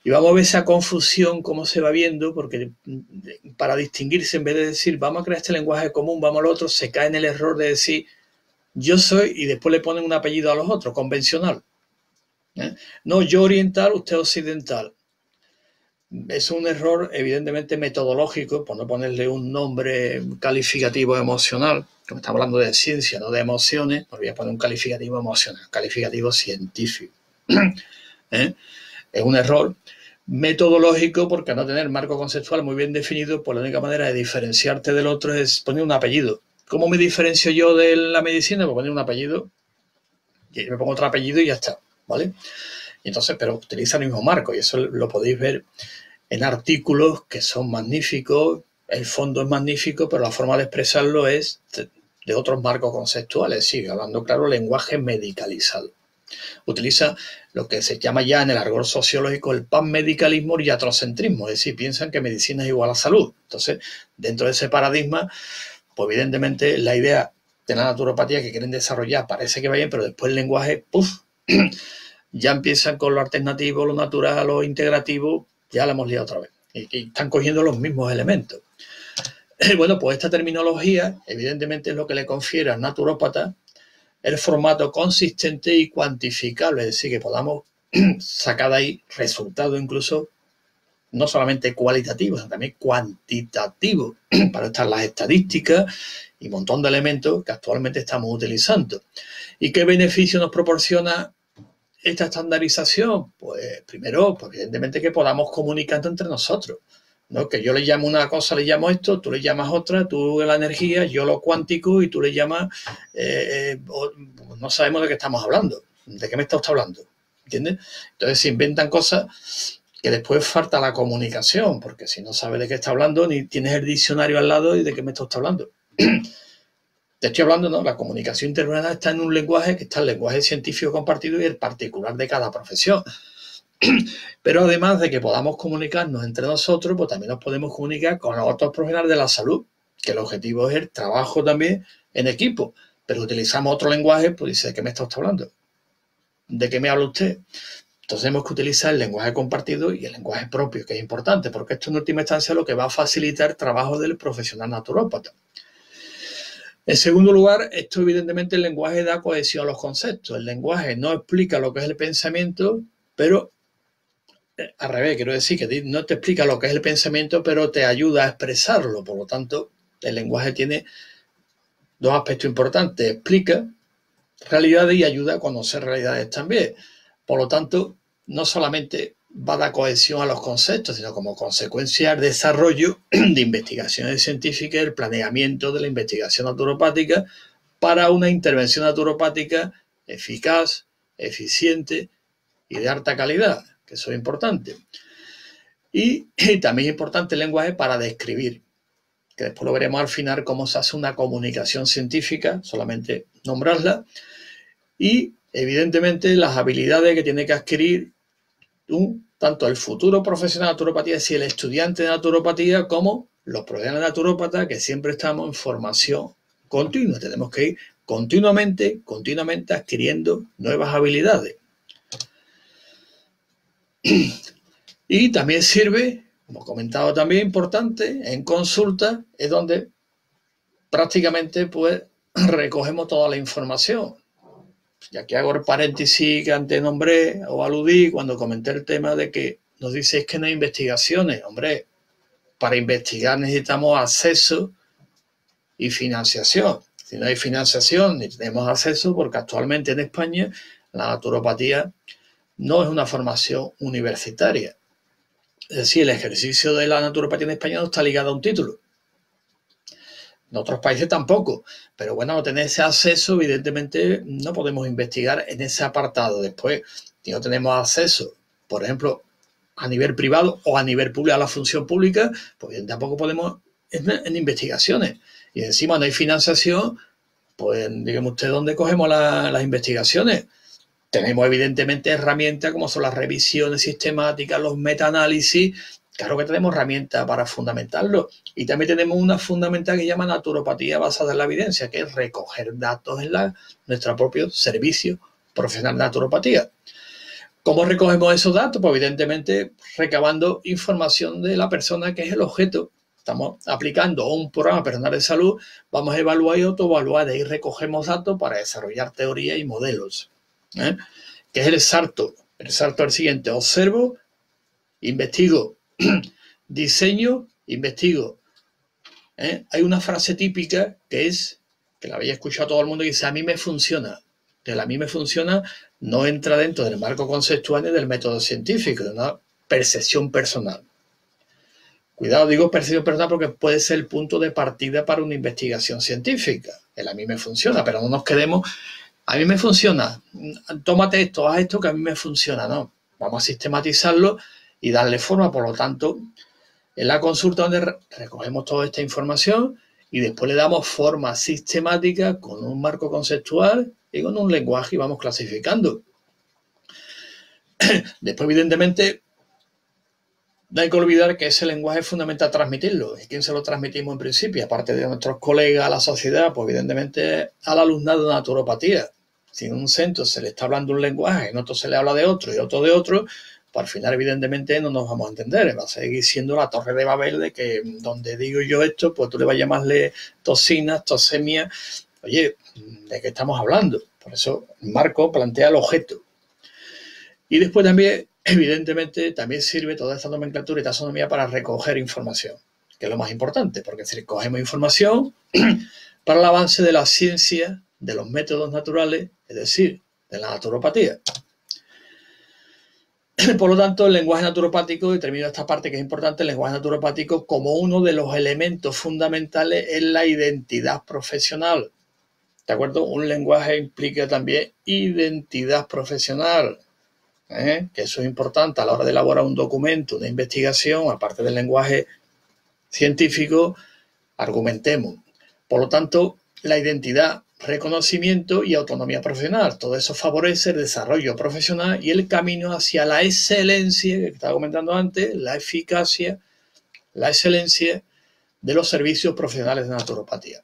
Y vamos a ver esa confusión, cómo se va viendo, porque para distinguirse, en vez de decir, vamos a crear este lenguaje común, vamos al otro, se cae en el error de decir, yo soy, y después le ponen un apellido a los otros, convencional. No, yo oriental, usted occidental. Es un error, evidentemente, metodológico, por no ponerle un nombre calificativo emocional, como estamos hablando de ciencia, no de emociones, no voy a poner un calificativo emocional, calificativo científico. Es un error metodológico porque al no tener marco conceptual muy bien definido, pues la única manera de diferenciarte del otro es poner un apellido. ¿Cómo me diferencio yo de la medicina? Pues poner un apellido, y me pongo otro apellido y ya está, ¿vale? Y entonces, pero utiliza el mismo marco y eso lo podéis ver en artículos que son magníficos, el fondo es magnífico, pero la forma de expresarlo es de otros marcos conceptuales, sigue hablando, claro, lenguaje medicalizado. Utiliza lo que se llama ya en el argot sociológico el panmedicalismo y iatrocentrismo, es decir, piensan que medicina es igual a salud. Entonces, dentro de ese paradigma, pues evidentemente la idea de la naturopatía que quieren desarrollar parece que va bien, pero después el lenguaje, ya empiezan con lo alternativo, lo natural, lo integrativo, ya la hemos liado otra vez. Y están cogiendo los mismos elementos. Bueno, pues esta terminología, evidentemente, es lo que le confiere al naturópata el formato consistente y cuantificable, es decir, que podamos sacar de ahí resultados incluso no solamente cualitativos, sino también cuantitativos, para estar las estadísticas y un montón de elementos que actualmente estamos utilizando. ¿Y qué beneficio nos proporciona esta estandarización? Pues primero, pues evidentemente que podamos comunicar entre nosotros, ¿no? Que yo le llamo una cosa, le llamo esto, tú le llamas otra, tú la energía, yo lo cuántico y tú le llamas, no sabemos de qué estamos hablando, de qué me está usted hablando, ¿entiendes? Entonces se inventan cosas que después falta la comunicación, porque si no sabes de qué está hablando, ni tienes el diccionario al lado y de qué me está usted hablando. Te estoy hablando, ¿no? La comunicación interpersonal está en un lenguaje que está el lenguaje científico compartido y el particular de cada profesión. Pero además de que podamos comunicarnos entre nosotros, pues también nos podemos comunicar con otros profesionales de la salud, que el objetivo es el trabajo también en equipo. Pero utilizamos otro lenguaje, pues dice, ¿de qué me está usted hablando? ¿De qué me habla usted? Entonces tenemos que utilizar el lenguaje compartido y el lenguaje propio, que es importante, porque esto en última instancia es lo que va a facilitar el trabajo del profesional naturópata. En segundo lugar, esto evidentemente el lenguaje da cohesión a los conceptos. El lenguaje no explica lo que es el pensamiento, pero al revés, quiero decir que no te explica lo que es el pensamiento, pero te ayuda a expresarlo. Por lo tanto, el lenguaje tiene dos aspectos importantes. Explica realidades y ayuda a conocer realidades también. Por lo tanto, no solamente va a dar cohesión a los conceptos, sino como consecuencia el desarrollo de investigaciones científicas, el planeamiento de la investigación naturopática para una intervención naturopática eficaz, eficiente y de alta calidad, que eso es importante. Y también es importante el lenguaje para describir, que después lo veremos al final cómo se hace una comunicación científica, solamente nombrarla, y evidentemente las habilidades que tiene que adquirir tanto el futuro profesional de naturopatía, si el estudiante de naturopatía, como los profesionales de naturópatas, que siempre estamos en formación continua. Tenemos que ir continuamente adquiriendo nuevas habilidades. Y también sirve, como he comentado también, importante, en consulta, es donde prácticamente pues recogemos toda la información. Y aquí hago el paréntesis que antes nombré o aludí cuando comenté el tema de que nos dice que no hay investigaciones. Hombre, para investigar necesitamos acceso y financiación. Si no hay financiación ni tenemos acceso, porque actualmente en España la naturopatía no es una formación universitaria. Es decir, el ejercicio de la naturopatía en España no está ligado a un título. En otros países tampoco, pero bueno, no tener ese acceso, evidentemente no podemos investigar en ese apartado. Después, si no tenemos acceso, por ejemplo, a nivel privado o a nivel público, a la función pública, pues tampoco podemos en investigaciones. Y encima no hay financiación, pues dígame usted dónde cogemos las investigaciones. Tenemos evidentemente herramientas como son las revisiones sistemáticas, los metaanálisis. Claro que tenemos herramientas para fundamentarlo. Y también tenemos una fundamental que se llama naturopatía basada en la evidencia, que es recoger datos en nuestro propio servicio profesional de naturopatía. ¿Cómo recogemos esos datos? Pues evidentemente recabando información de la persona que es el objeto. Estamos aplicando un programa personal de salud, vamos a evaluar y autoevaluar, de ahí recogemos datos para desarrollar teoría y modelos. Que es el salto. El salto al siguiente: observo, investigo, diseño, investigo. Hay una frase típica que la había escuchado todo el mundo, que dice: a mí me funciona. El a mí me funciona no entra dentro del marco conceptual ni del método científico, de una percepción personal. Cuidado, digo percepción personal porque puede ser el punto de partida para una investigación científica. El a mí me funciona, pero no nos quedemos: a mí me funciona, tómate esto, haz esto que a mí me funciona. No, vamos a sistematizarlo y darle forma. Por lo tanto, en la consulta donde recogemos toda esta información y después le damos forma sistemática con un marco conceptual y con un lenguaje y vamos clasificando. Después, evidentemente, no hay que olvidar que ese lenguaje es fundamental transmitirlo. ¿Y quién se lo transmitimos en principio? Aparte de nuestros colegas, a la sociedad, pues evidentemente al alumnado de naturopatía. Si en un centro se le está hablando un lenguaje, en otro se le habla de otro y otro de otro, pues al final evidentemente no nos vamos a entender. Va a seguir siendo la torre de Babel de que donde digo yo esto, pues tú le vas a llamarle toxinas, tosemia. Oye, ¿de qué estamos hablando? Por eso Marco plantea el objeto. Y después también, evidentemente, también sirve toda esta nomenclatura y taxonomía para recoger información, que es lo más importante, porque si recogemos información para el avance de la ciencia, de los métodos naturales, es decir, de la naturopatía. Por lo tanto, el lenguaje naturopático, y termino esta parte que es importante, el lenguaje naturopático como uno de los elementos fundamentales en la identidad profesional. ¿De acuerdo? Un lenguaje implica también identidad profesional. Que eso es importante a la hora de elaborar un documento, una investigación, aparte del lenguaje científico, argumentemos. Por lo tanto, la identidad, reconocimiento y autonomía profesional, todo eso favorece el desarrollo profesional y el camino hacia la excelencia, que estaba comentando antes, la eficacia, la excelencia de los servicios profesionales de naturopatía.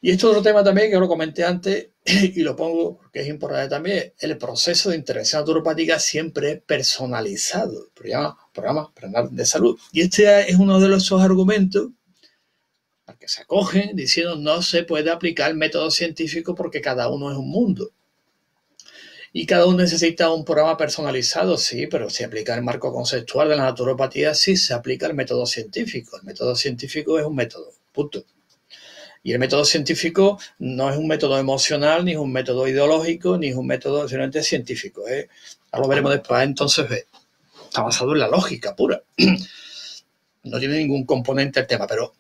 Y esto es otro tema también que lo comenté antes y lo pongo porque es importante también. El proceso de intervención naturopática siempre es personalizado. Programa de salud. Y este es uno de esos argumentos al que se acogen diciendo no se puede aplicar el método científico porque cada uno es un mundo. Y cada uno necesita un programa personalizado, sí, pero se aplica el marco conceptual de la naturopatía, sí se aplica el método científico. El método científico es un método, punto. Y el método científico no es un método emocional, ni es un método ideológico, ni es un método simplemente científico. Ahora lo veremos después. Entonces, está basado en la lógica pura. No tiene ningún componente el tema, pero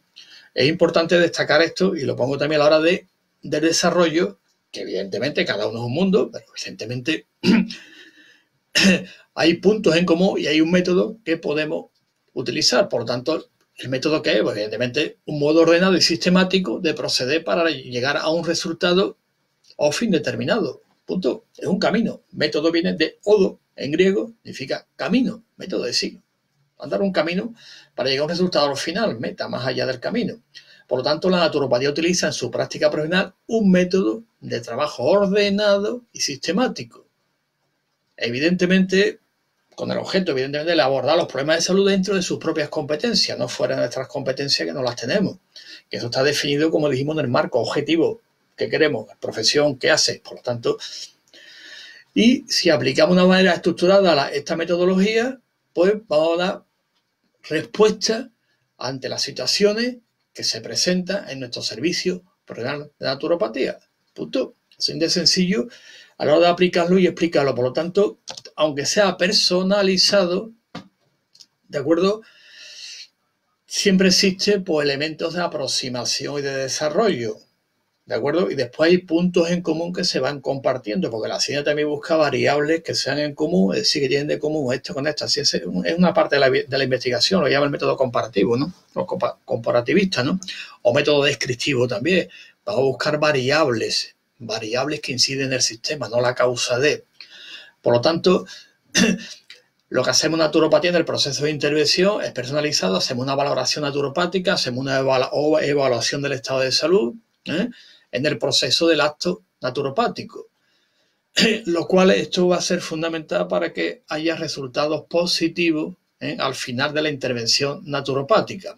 es importante destacar esto, y lo pongo también a la hora del desarrollo, que evidentemente cada uno es un mundo, pero evidentemente hay puntos en común y hay un método que podemos utilizar. Por lo tanto, ¿el método qué es? Pues evidentemente un modo ordenado y sistemático de proceder para llegar a un resultado o fin determinado. Punto. Es un camino. Método viene de odo, en griego, significa camino, método de sí. Andar un camino para llegar a un resultado final, meta, más allá del camino. Por lo tanto, la naturopatía utiliza en su práctica profesional un método de trabajo ordenado y sistemático. Evidentemente, con el objeto, evidentemente, de abordar los problemas de salud dentro de sus propias competencias, no fuera de nuestras competencias que no las tenemos. Que eso está definido, como dijimos, en el marco objetivo. ¿Qué queremos? Profesión, ¿qué hace? Por lo tanto, y si aplicamos de una manera estructurada esta metodología, pues vamos a dar respuesta ante las situaciones que se presentan en nuestro servicio profesional de naturopatía. Punto. Es de sencillo a la hora de aplicarlo y explicarlo. Por lo tanto, aunque sea personalizado, ¿de acuerdo? Siempre existe pues, elementos de aproximación y de desarrollo, ¿de acuerdo? Y después hay puntos en común que se van compartiendo, porque la ciencia también busca variables que sean en común, es decir, que tienen de común esto con esto. Así es una parte de la investigación, lo llama el método comparativo, ¿no? O comparativista, ¿no? O método descriptivo también. Vamos a buscar variables que inciden en el sistema, no la causa de. Por lo tanto, lo que hacemos en naturopatía en el proceso de intervención es personalizado, hacemos una valoración naturopática, hacemos una evaluación del estado de salud, en el proceso del acto naturopático, lo cual esto va a ser fundamental para que haya resultados positivos al final de la intervención naturopática.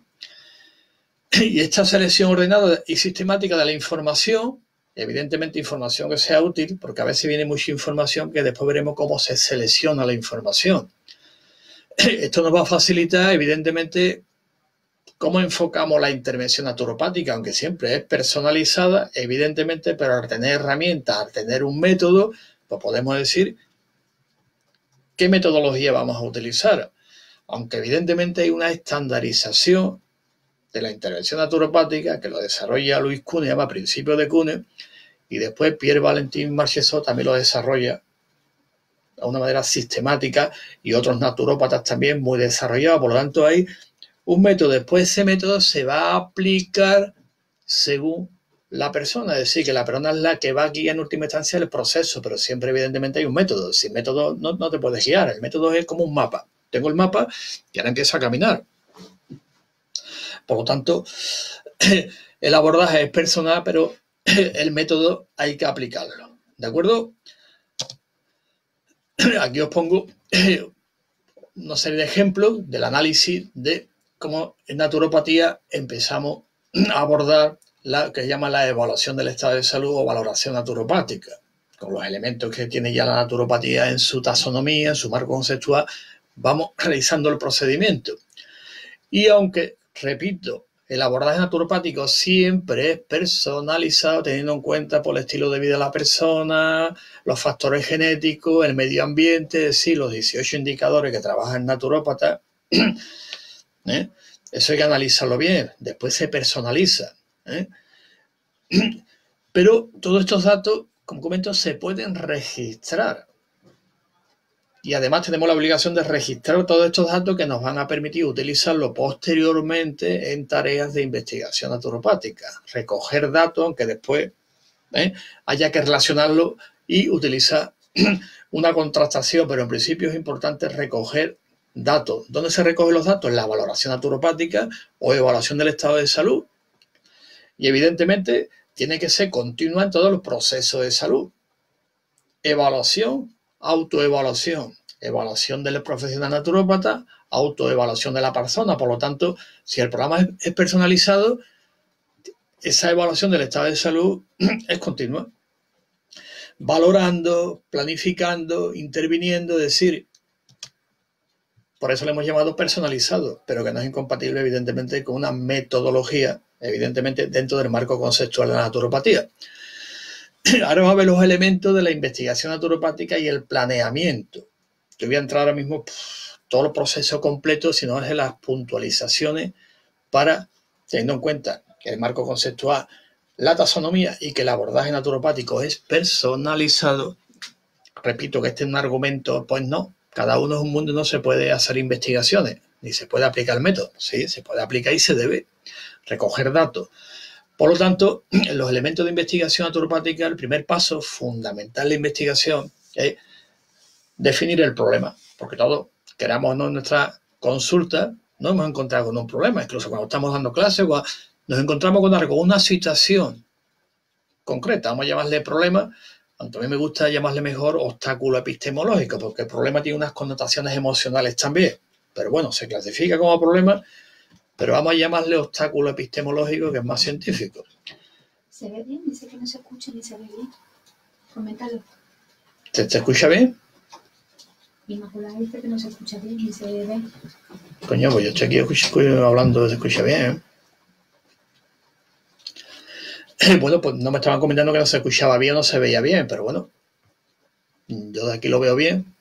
Y esta selección ordenada y sistemática de la información, evidentemente información que sea útil, porque a veces viene mucha información que después veremos cómo se selecciona la información. Esto nos va a facilitar, evidentemente, cómo enfocamos la intervención naturopática, aunque siempre es personalizada, evidentemente, pero al tener herramientas, al tener un método, pues podemos decir qué metodología vamos a utilizar. Aunque evidentemente hay una estandarización de la intervención naturopática que lo desarrolla Luis Cune, llama Principios de Cune, y después Pierre Valentin Marchesot también lo desarrolla de una manera sistemática y otros naturópatas también muy desarrollados. Por lo tanto, hay un método. Después ese método se va a aplicar según la persona, es decir, que la persona es la que va a guiar en última instancia el proceso, pero siempre evidentemente hay un método. Sin método no te puedes guiar. El método es como un mapa. Tengo el mapa y ahora empiezo a caminar. Por lo tanto, el abordaje es personal, pero el método hay que aplicarlo. ¿De acuerdo? Aquí os pongo una serie de ejemplos del análisis de cómo en naturopatía empezamos a abordar la que se llama la evaluación del estado de salud o valoración naturopática, con los elementos que tiene ya la naturopatía en su taxonomía, en su marco conceptual, vamos realizando el procedimiento. Y aunque, repito, el abordaje naturopático siempre es personalizado, teniendo en cuenta por el estilo de vida de la persona, los factores genéticos, el medio ambiente, es decir, los 18 indicadores que trabaja el naturópata. Eso hay que analizarlo bien. Después se personaliza. Pero todos estos datos, como comento, se pueden registrar. Y además tenemos la obligación de registrar todos estos datos que nos van a permitir utilizarlo posteriormente en tareas de investigación naturopática. Recoger datos, aunque después haya que relacionarlo y utilizar una contrastación, pero en principio es importante recoger datos. ¿Dónde se recogen los datos? En la valoración naturopática o evaluación del estado de salud. Y evidentemente tiene que ser continua en todos los procesos de salud. Evaluación, autoevaluación, evaluación del profesional naturópata, autoevaluación de la persona. Por lo tanto, si el programa es personalizado, esa evaluación del estado de salud es continua. valorando, planificando, interviniendo, es decir, por eso le hemos llamado personalizado, pero que no es incompatible, evidentemente, con una metodología, evidentemente, dentro del marco conceptual de la naturopatía. Ahora vamos a ver los elementos de la investigación naturopática y el planeamiento. Yo voy a entrar ahora mismo todo el proceso completo, sino es de las puntualizaciones para, teniendo en cuenta que el marco conceptual, la taxonomía y que el abordaje naturopático es personalizado. Repito que este es un argumento, pues no, cada uno es un mundo, no se puede hacer investigaciones, ni se puede aplicar el método. Sí, se puede aplicar y se debe recoger datos. Por lo tanto, en los elementos de investigación naturopática, el primer paso fundamental de la investigación es definir el problema, porque todos, queramos o no, en nuestra consulta nos hemos encontrado con un problema, incluso cuando estamos dando clases, nos encontramos con algo, una situación concreta, vamos a llamarle problema, aunque a mí me gusta llamarle mejor obstáculo epistemológico, porque el problema tiene unas connotaciones emocionales también, pero bueno, se clasifica como problema, pero vamos a llamarle obstáculo epistemológico, que es más científico. ¿Se ve bien? Dice que no se escucha ni se ve bien. Coméntalo. ¿Te escucha bien? Inmaculada dice que no se escucha bien ni se ve bien. Coño, pues yo estoy aquí hablando, se escucha bien, Bueno, pues no me estaban comentando que no se escuchaba bien, no se veía bien, pero bueno, yo de aquí lo veo bien.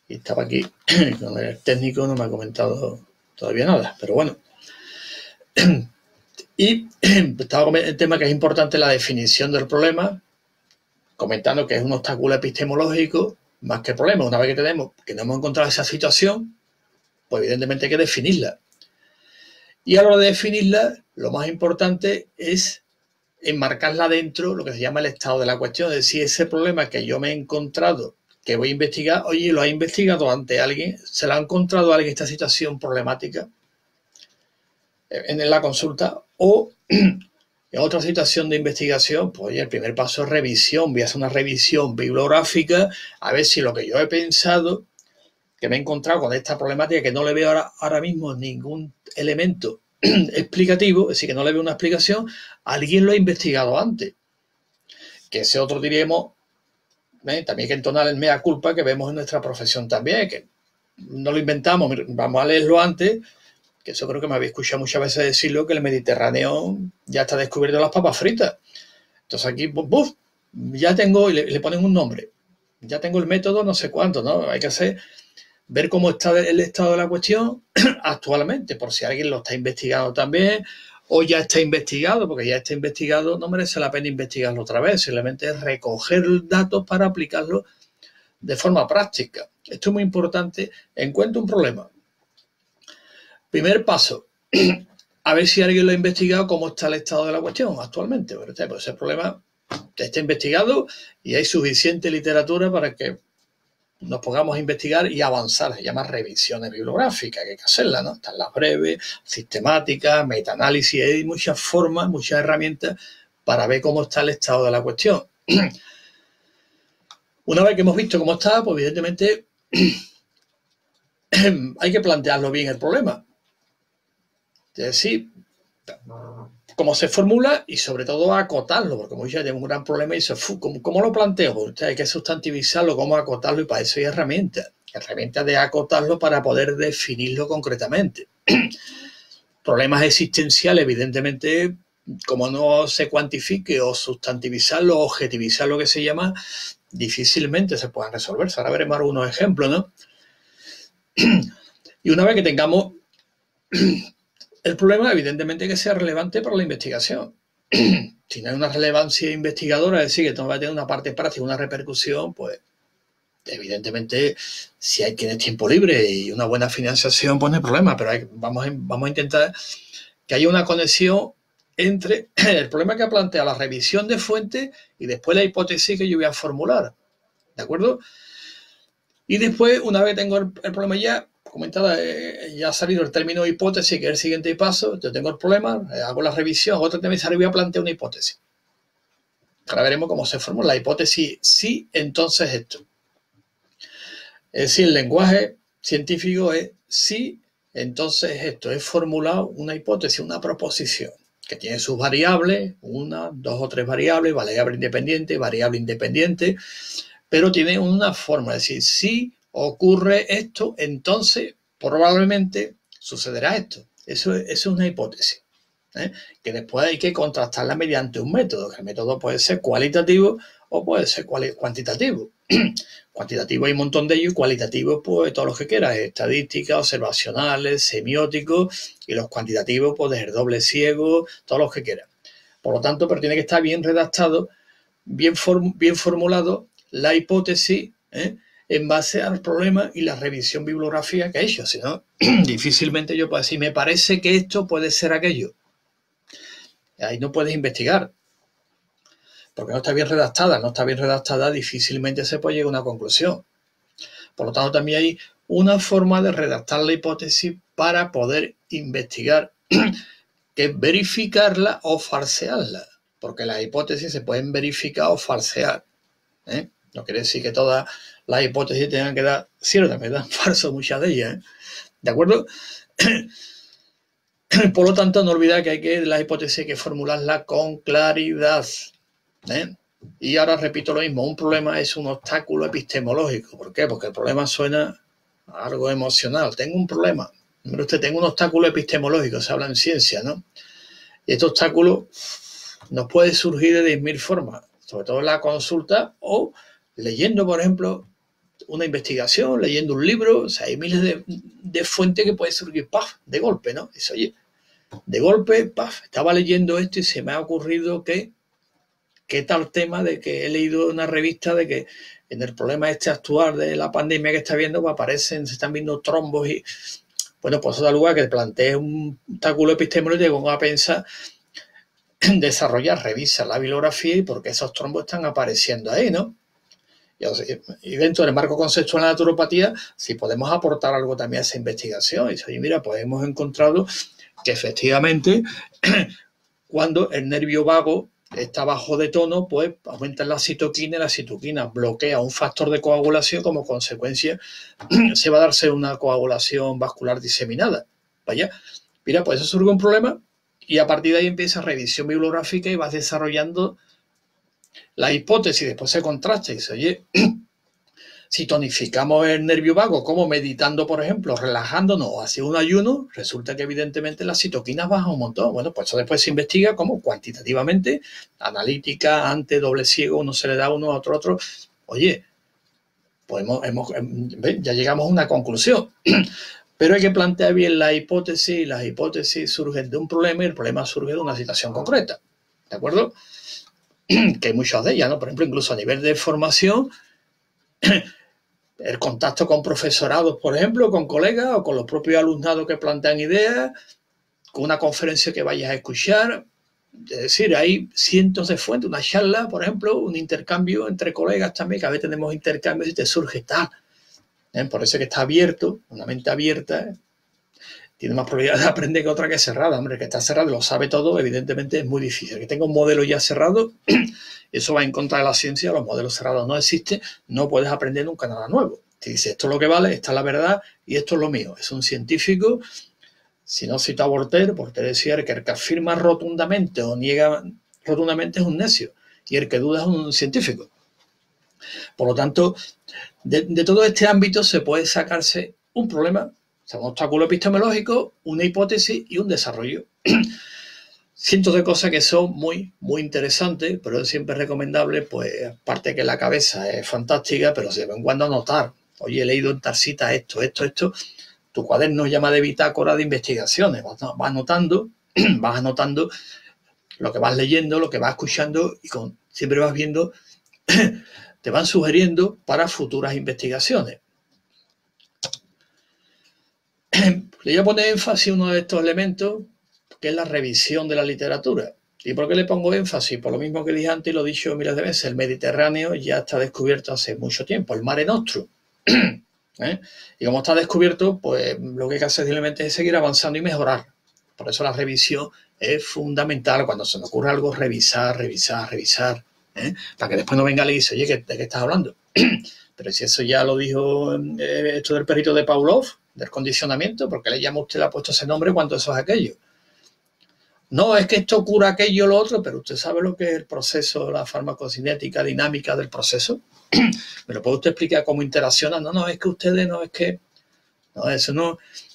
Y estaba aquí con el técnico, no me ha comentado todavía nada, pero bueno. Y estaba con el tema que es importante, la definición del problema, comentando que es un obstáculo epistemológico más que problema. Una vez que tenemos, que no hemos encontrado esa situación, pues evidentemente hay que definirla. Y a la hora de definirla, lo más importante es enmarcarla dentro lo que se llama el estado de la cuestión. Es decir, ese problema que yo me he encontrado, que voy a investigar, oye, lo ha investigado ante alguien, se lo ha encontrado a alguien esta situación problemática en la consulta, o en otra situación de investigación, pues oye, el primer paso es revisión, voy a hacer una revisión bibliográfica, a ver si lo que yo he pensado, que me he encontrado con esta problemática, que no le veo ahora mismo ningún elemento explicativo, es decir, que no le veo una explicación, alguien lo ha investigado antes. Que ese otro diríamos, también hay que entonar el mea culpa que vemos en nuestra profesión también, que no lo inventamos, vamos a leerlo antes, que eso creo que me habéis escuchado muchas veces decirlo, que el Mediterráneo ya está descubierto las papas fritas. Entonces aquí, ¡buf! Ya tengo, y le ponen un nombre, ya tengo el método no sé cuánto, ¿no? Hay que ver cómo está el estado de la cuestión actualmente, por si alguien lo está investigando también, o ya está investigado, porque ya está investigado, no merece la pena investigarlo otra vez, simplemente es recoger datos para aplicarlo de forma práctica. Esto es muy importante. Encuentro un problema. Primer paso, a ver si alguien lo ha investigado, cómo está el estado de la cuestión actualmente. Pues ese problema está investigado y hay suficiente literatura para que nos pongamos a investigar y avanzar. Se llama revisiones bibliográficas, que hay que hacerlas, ¿no? Están las breves, sistemáticas, metaanálisis, hay muchas formas, muchas herramientas para ver cómo está el estado de la cuestión. Una vez que hemos visto cómo está, pues evidentemente hay que plantearlo bien el problema. Es decir, cómo se formula y sobre todo acotarlo, porque muchas veces tenemos un gran problema y dice, ¿cómo lo planteo? Pues hay que sustantivizarlo, cómo acotarlo, y para eso hay herramientas de acotarlo para poder definirlo concretamente. Problemas existenciales, evidentemente, como no se cuantifique o sustantivizarlo, objetivizar lo que se llama, difícilmente se puedan resolver. Ahora veremos algunos ejemplos, ¿no? Y una vez que tengamos el problema, evidentemente, que sea relevante para la investigación. Si no hay una relevancia investigadora, es decir, que no va a tener una parte práctica, una repercusión, pues evidentemente, si hay tienes tiempo libre y una buena financiación, pues no hay problema, pero vamos a intentar que haya una conexión entre el problema que plantea la revisión de fuentes y después la hipótesis que yo voy a formular, ¿de acuerdo? Y después, una vez que tengo el problema ya comentada, ya ha salido el término hipótesis, que es el siguiente paso, yo tengo el problema, hago la revisión, hago otra y voy a plantear una hipótesis. Ahora veremos cómo se formula la hipótesis, sí, entonces esto. Es decir, el lenguaje científico es sí, entonces esto, es formular una hipótesis, una proposición. que tiene sus variables, una, dos o tres variables, variable independiente, pero tiene una forma, es decir, si ocurre esto, entonces probablemente sucederá esto. Eso es una hipótesis, ¿eh? Que después hay que contrastarla mediante un método, que el método puede ser cualitativo o puede ser cuantitativo. Cuantitativo hay un montón de ellos, y cualitativo pues todos los que quieras, estadísticas, observacionales, semióticos, y los cuantitativos pues de doble ciego, todos los que quieras. Por lo tanto, pero tiene que estar bien redactado, bien formulado la hipótesis, en base al problema y la revisión bibliográfica que he hecho. Si no, difícilmente yo puedo decir, me parece que esto puede ser aquello. Ahí no puedes investigar, porque no está bien redactada. No está bien redactada, difícilmente se puede llegar a una conclusión. Por lo tanto, también hay una forma de redactar la hipótesis para poder investigar, que es verificarla o falsearla, porque las hipótesis se pueden verificar o falsear, ¿eh? No quiere decir que todas las hipótesis tengan que dar cierto, me dan falso muchas de ellas, ¿eh? ¿De acuerdo? Por lo tanto, no olvidar que las hipótesis hay que formularlas con claridad, ¿eh? Y ahora repito lo mismo, un problema es un obstáculo epistemológico. ¿Por qué? Porque el problema suena a algo emocional. Tengo un problema. Mire usted, tengo un obstáculo epistemológico, se habla en ciencia, ¿no? Y este obstáculo nos puede surgir de 10.000 formas, sobre todo en la consulta o leyendo, por ejemplo, una investigación, leyendo un libro. O sea, hay miles de fuentes que puede surgir, ¡paf!, de golpe, ¿no? Dice, oye, de golpe, ¡paf!, estaba leyendo esto y se me ha ocurrido que tal tema de que he leído una revista de que en el problema este actual de la pandemia que está viendo, pues se están viendo trombos y, bueno, pues eso da lugar a que plantees un obstáculo epistemológico y te pongas a pensar, desarrollar, revisa la bibliografía y por qué esos trombos están apareciendo ahí, ¿no? Y dentro del marco conceptual de la naturopatía, si podemos aportar algo también a esa investigación. Y dice, oye, mira, pues hemos encontrado que efectivamente cuando el nervio vago está bajo de tono, pues aumenta la citoquina y la citoquina bloquea un factor de coagulación, como consecuencia se va a darse una coagulación vascular diseminada. Vaya, mira, pues eso surge un problema y a partir de ahí empieza revisión bibliográfica y vas desarrollando la hipótesis. Después se contrasta y dice, oye, si tonificamos el nervio vago, como meditando, por ejemplo, relajándonos o haciendo un ayuno, resulta que evidentemente las citoquinas bajan un montón. Bueno, pues eso después se investiga como cuantitativamente, analítica, ante doble ciego, uno se le da uno a otro. Oye, pues ya llegamos a una conclusión. Pero hay que plantear bien la hipótesis, y las hipótesis surgen de un problema y el problema surge de una situación concreta. ¿De acuerdo? Que hay muchas de ellas, ¿no? Por ejemplo, incluso a nivel de formación, el contacto con profesorados, por ejemplo, con colegas o con los propios alumnados que plantean ideas, con una conferencia que vayas a escuchar. Es decir, hay cientos de fuentes, una charla, por ejemplo, un intercambio entre colegas también, que a veces tenemos intercambios y te surge tal. Por eso es que está abierto, una mente abierta, tiene más probabilidad de aprender que otra que cerrada. Hombre, el que está cerrado lo sabe todo, evidentemente es muy difícil. El que tenga un modelo ya cerrado, eso va en contra de la ciencia, los modelos cerrados no existen, no puedes aprender nunca nada nuevo. Te dice, esto es lo que vale, esta es la verdad y esto es lo mío. Es un científico. Si no cito a Voltaire decía que el que afirma rotundamente o niega rotundamente es un necio y el que duda es un científico. Por lo tanto, de todo este ámbito se puede sacarse un problema, o sea, un obstáculo epistemológico, una hipótesis y un desarrollo. Cientos de cosas que son muy, muy interesantes, pero es siempre recomendable, pues, aparte que la cabeza es fantástica, pero de vez en cuando anotar. Oye, he leído en tal cita esto. Tu cuaderno llama de bitácora de investigaciones. Vas anotando lo que vas leyendo, lo que vas escuchando y siempre vas viendo, te van sugiriendo para futuras investigaciones. Le voy a poner énfasis a uno de estos elementos, que es la revisión de la literatura. ¿Y por qué le pongo énfasis? Por lo mismo que dije antes y lo he dicho miles de veces, el Mediterráneo ya está descubierto hace mucho tiempo, el Mare Nostrum. Y como está descubierto, pues lo que hay que hacer simplemente es seguir avanzando y mejorar. Por eso la revisión es fundamental. Cuando se me ocurre algo, revisar, para que después no venga y dice, oye, ¿de qué estás hablando? Pero si eso ya lo dijo esto del perrito de Pavlov, del condicionamiento, ¿por qué le llama usted, le ha puesto ese nombre cuando eso es aquello? No, es que esto cura aquello o lo otro, pero usted sabe lo que es el proceso, la farmacocinética dinámica del proceso. ¿Me lo puede usted explicar cómo interacciona? No, es que ustedes no, es que... No, eso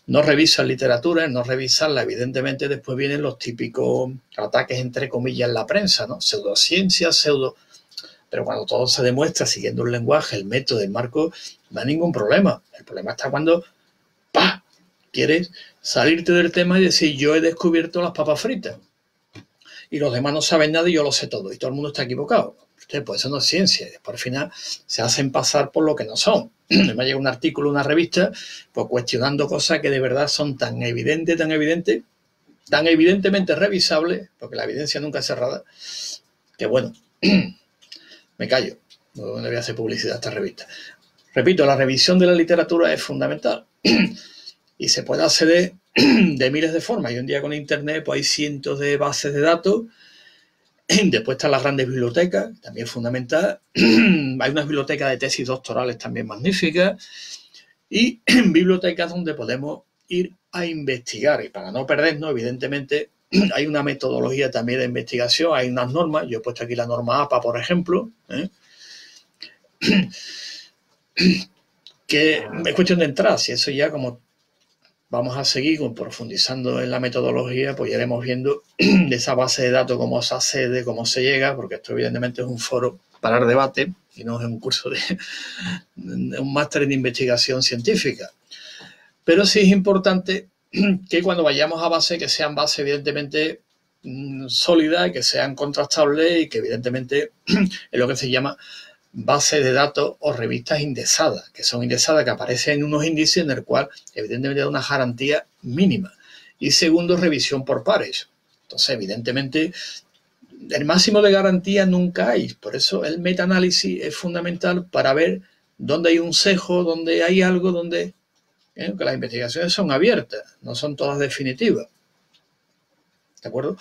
no revisan literatura, no revisarla, evidentemente después vienen los típicos ataques entre comillas en la prensa, ¿no? Pseudociencia, pero cuando todo se demuestra siguiendo el lenguaje, el método, el marco, no hay ningún problema. El problema está cuando ¡pah! Quieres salirte del tema y decir yo he descubierto las papas fritas y los demás no saben nada y yo lo sé todo y todo el mundo está equivocado. Pues eso no es ciencia. Por al final se hacen pasar por lo que no son. Me ha llegado un artículo, una revista, pues cuestionando cosas que de verdad son tan evidentemente revisables, porque la evidencia nunca es cerrada, que bueno, me callo. No le voy a hacer publicidad a esta revista. Repito, la revisión de la literatura es fundamental y se puede acceder de miles de formas. Y hoy en día con internet pues hay cientos de bases de datos. Después están las grandes bibliotecas, también fundamental. Hay unas bibliotecas de tesis doctorales también magníficas y bibliotecas donde podemos ir a investigar. Y para no perdernos, evidentemente, hay una metodología también de investigación, hay unas normas. Yo he puesto aquí la norma APA, por ejemplo, que es cuestión de entrar. Si eso ya como vamos a seguir profundizando en la metodología, pues ya iremos viendo de esa base de datos cómo se accede, cómo se llega, porque esto evidentemente es un foro para el debate y no es un curso de un máster en investigación científica. Pero sí es importante que cuando vayamos a base, que sean bases evidentemente sólidas, que sean contrastables y que evidentemente es lo que se llama bases de datos o revistas indexadas, que son indexadas, que aparecen en unos índices en el cual evidentemente da una garantía mínima. Y segundo, revisión por pares. Entonces, evidentemente, el máximo de garantía nunca hay. Por eso el metaanálisis es fundamental para ver dónde hay un sesgo, dónde hay algo, donde que las investigaciones son abiertas, no son todas definitivas. ¿De acuerdo?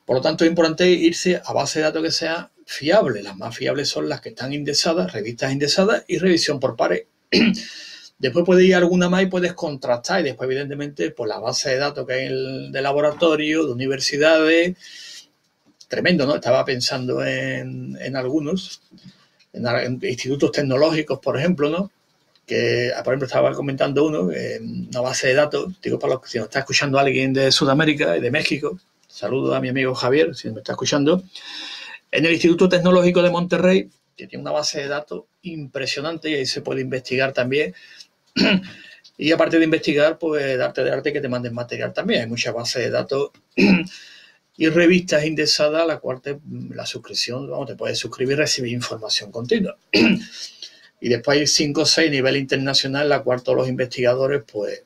Por lo tanto, es importante irse a base de datos que sea fiable. Las más fiables son las que están indexadas, revistas indexadas y revisión por pares. Después puede ir alguna más y puedes contrastar. Y después, evidentemente, pues la base de datos que hay de laboratorio, de universidades. Tremendo, ¿no? Estaba pensando en algunos, en institutos tecnológicos, por ejemplo, ¿no? Que, por ejemplo, estaba comentando uno, una base de datos, digo para los que si nos está escuchando alguien de Sudamérica y de México, saludo a mi amigo Javier, si me está escuchando, en el Instituto Tecnológico de Monterrey, que tiene una base de datos impresionante y ahí se puede investigar también. Y aparte de investigar, pues darte de arte que te manden material también. Hay muchas bases de datos y revistas indexadas a la cual la suscripción, vamos, te puedes suscribir y recibir información continua. Y después hay 5 o 6 a nivel internacional en la cual todos los investigadores pues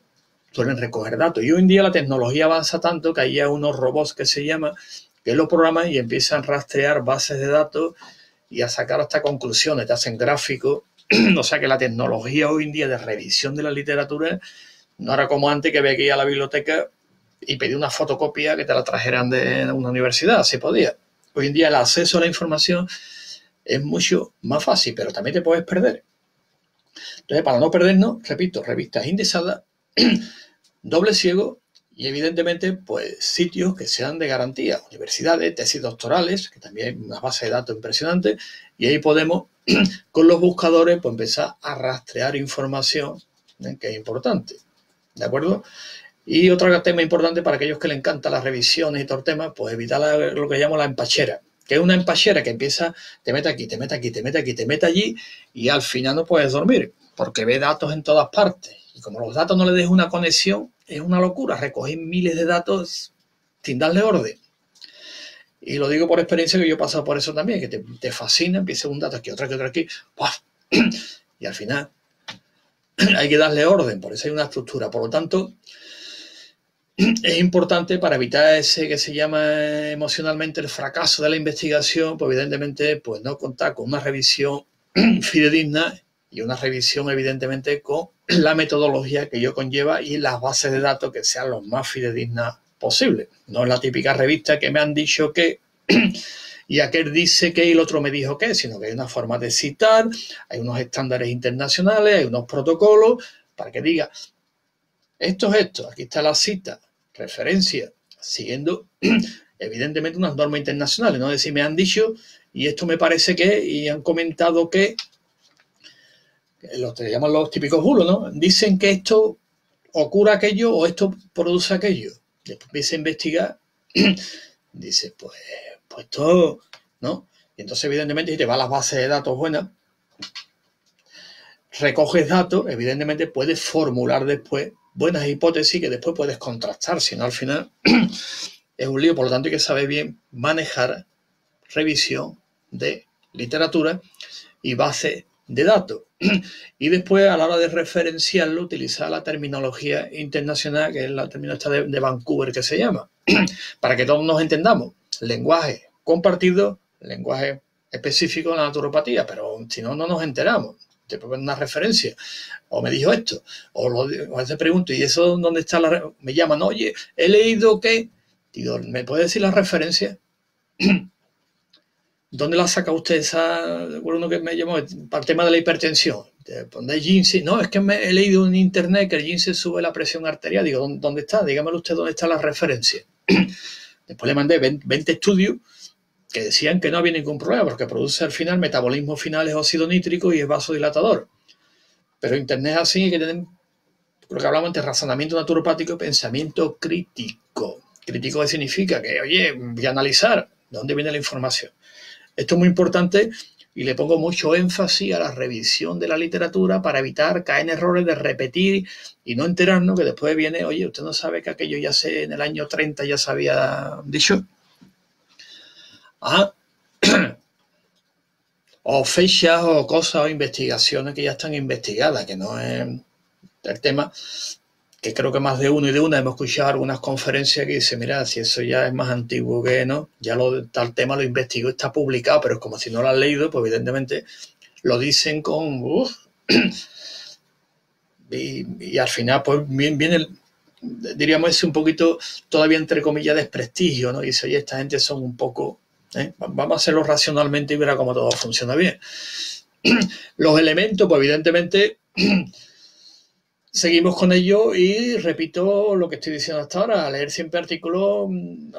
suelen recoger datos. Y hoy en día la tecnología avanza tanto que hay unos robots que se llaman, que lo programan y empiezan a rastrear bases de datos y a sacar hasta conclusiones, te hacen gráficos. O sea que la tecnología hoy en día de revisión de la literatura no era como antes, que veía que ir a la biblioteca y pedí una fotocopia que te la trajeran de una universidad, se podía. Hoy en día el acceso a la información es mucho más fácil, pero también te puedes perder. Entonces, para no perdernos, repito, revistas indexadas, doble ciego y evidentemente pues sitios que sean de garantía, universidades, tesis doctorales, que también hay una base de datos impresionante, y ahí podemos con los buscadores pues empezar a rastrear información, que es importante, ¿de acuerdo? Y otro tema importante para aquellos que les encantan las revisiones y todo el tema, pues evitar lo que llamo la empachera, que es una empachera que empieza, te mete aquí, te mete aquí, te mete aquí, te mete allí y al final no puedes dormir porque ve datos en todas partes. Y como los datos no le des una conexión, es una locura, recoger miles de datos sin darle orden. Y lo digo por experiencia, que yo he pasado por eso también, que te fascina, empieza un dato aquí, otro aquí, ¡puaf! Y al final hay que darle orden, por eso hay una estructura. Por lo tanto, es importante para evitar ese que se llama emocionalmente el fracaso de la investigación, pues evidentemente pues no contar con una revisión fidedigna y una revisión evidentemente con la metodología que ello conlleva y las bases de datos que sean lo más fidedignas posible. No es la típica revista que me han dicho que y aquel dice que y el otro me dijo que, sino que hay una forma de citar, hay unos estándares internacionales, hay unos protocolos para que diga esto es esto, aquí está la cita, referencia, siguiendo evidentemente unas normas internacionales, no decir me han dicho y esto me parece que, y han comentado que los que llaman los típicos bulos, ¿no? Dicen que esto ocurre aquello o esto produce aquello. Después empieza a investigar, dice, pues esto, ¿no? Y entonces, evidentemente, si te vas a las bases de datos buenas, recoges datos, evidentemente puedes formular después buenas hipótesis que después puedes contrastar, si no al final es un lío. Por lo tanto, hay que saber bien manejar revisión de literatura y bases de datos. Y después, a la hora de referenciarlo, utilizar la terminología internacional, que es la terminología de Vancouver, que se llama, para que todos nos entendamos. Lenguaje compartido, lenguaje específico de la naturopatía, pero si no, no nos enteramos. Te ponen una referencia, o me dijo esto, o a veces pregunto, ¿y eso dónde está la...? Me llaman, oye, he leído que... Digo, ¿me puede decir la referencia? ¿Dónde la saca usted esa? Uno que me llamó para el tema de la hipertensión. ¿Dónde ginseng? No, es que he leído en internet que el ginseng sube la presión arterial. Digo, ¿dónde está? Dígamelo usted dónde está la referencia. Después le mandé 20 estudios que decían que no había ningún problema porque produce al final, metabolismo final es óxido nítrico y es vasodilatador. Pero internet es así, hay que tener lo que hablamos de razonamiento naturopático y pensamiento crítico. Crítico significa que, oye, voy a analizar de dónde viene la información. Esto es muy importante y le pongo mucho énfasis a la revisión de la literatura para evitar caer en errores de repetir y no enterarnos que después viene, oye, usted no sabe que aquello ya en el año 30 ya se había dicho. O fechas o cosas o investigaciones que ya están investigadas, que no es el tema, que creo que más de uno y de una hemos escuchado algunas conferencias que dicen, mira, si eso ya es más antiguo que no, ya tal tema lo investigó, está publicado, pero es como si no lo has leído, pues evidentemente lo dicen con... Y al final pues viene, diríamos, ese un poquito todavía entre comillas desprestigio, ¿no? Y dice, oye, esta gente son un poco... Vamos a hacerlo racionalmente y verá cómo todo funciona bien. Los elementos, pues evidentemente... Seguimos con ello y repito lo que estoy diciendo hasta ahora, leer siempre artículos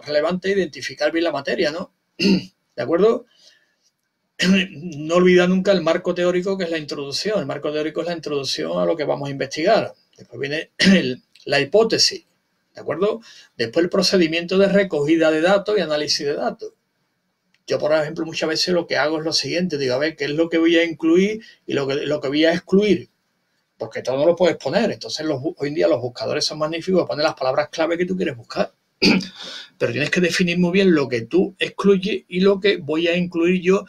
relevantes, identificar bien la materia, ¿no? ¿De acuerdo? No olvidar nunca el marco teórico, que es la introducción. El marco teórico es la introducción a lo que vamos a investigar. Después viene la hipótesis, ¿de acuerdo? Después el procedimiento de recogida de datos y análisis de datos. Yo, por ejemplo, muchas veces lo que hago es lo siguiente, digo, a ver, ¿qué es lo que voy a incluir y lo que voy a excluir? Porque todo no lo puedes poner. Entonces, hoy en día los buscadores son magníficos, ponen las palabras clave que tú quieres buscar. Pero tienes que definir muy bien lo que tú excluyes y lo que voy a incluir yo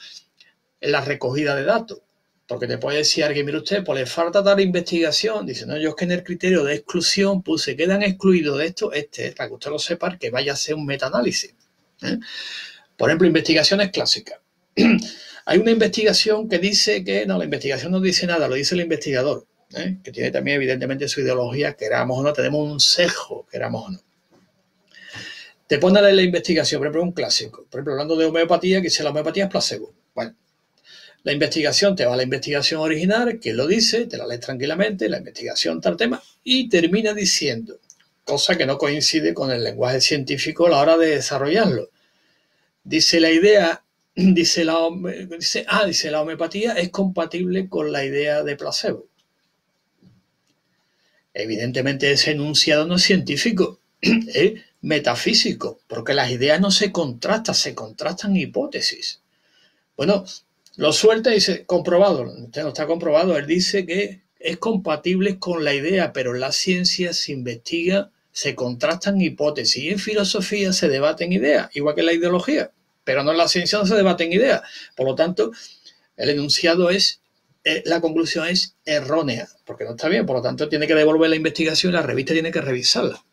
en la recogida de datos. Porque te puede decir alguien, mire usted, pues le falta tal investigación. Dice, no, yo es que en el criterio de exclusión puse, quedan excluidos de esto, para que usted lo sepa, que vaya a hacer un metaanálisis. Por ejemplo, investigaciones clásicas. Hay una investigación que dice que, no, la investigación no dice nada, lo dice el investigador. Que tiene también evidentemente su ideología, queramos o no, tenemos un sesgo, queramos o no. Te pone a leer la investigación, por ejemplo, un clásico, por ejemplo, hablando de homeopatía, que dice la homeopatía es placebo. Bueno, la investigación, te va a la investigación original, que lo dice, te la lees tranquilamente, la investigación tal tema, y termina diciendo, cosa que no coincide con el lenguaje científico a la hora de desarrollarlo. Dice la idea, dice la homeopatía es compatible con la idea de placebo. Evidentemente ese enunciado no es científico, es metafísico, porque las ideas no se contrastan hipótesis. Bueno, lo suelta y dice, comprobado, no está comprobado, él dice que es compatible con la idea, pero en la ciencia se investiga, se contrastan hipótesis, y en filosofía se debaten ideas, igual que en la ideología, pero no en la ciencia no se debaten ideas. Por lo tanto, el enunciado la conclusión es errónea, porque no está bien, por lo tanto tiene que devolver la investigación y la revista tiene que revisarla.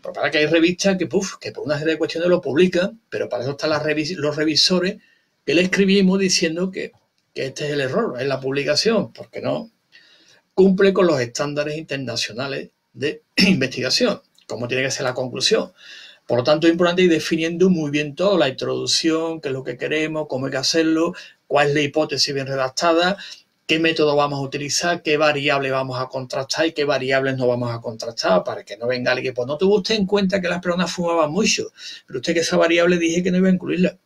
Pero para que hay revistas que por una serie de cuestiones lo publican, pero para eso están los revisores que le escribimos diciendo que este es el error en la publicación, porque no cumple con los estándares internacionales de investigación, como tiene que ser la conclusión. Por lo tanto, es importante ir definiendo muy bien todo, la introducción, qué es lo que queremos, cómo hay que hacerlo, cuál es la hipótesis bien redactada, qué método vamos a utilizar, qué variable vamos a contrastar y qué variables no vamos a contrastar, para que no venga alguien, pues no tuvo usted en cuenta que las personas fumaban mucho, pero usted que esa variable dije que no iba a incluirla.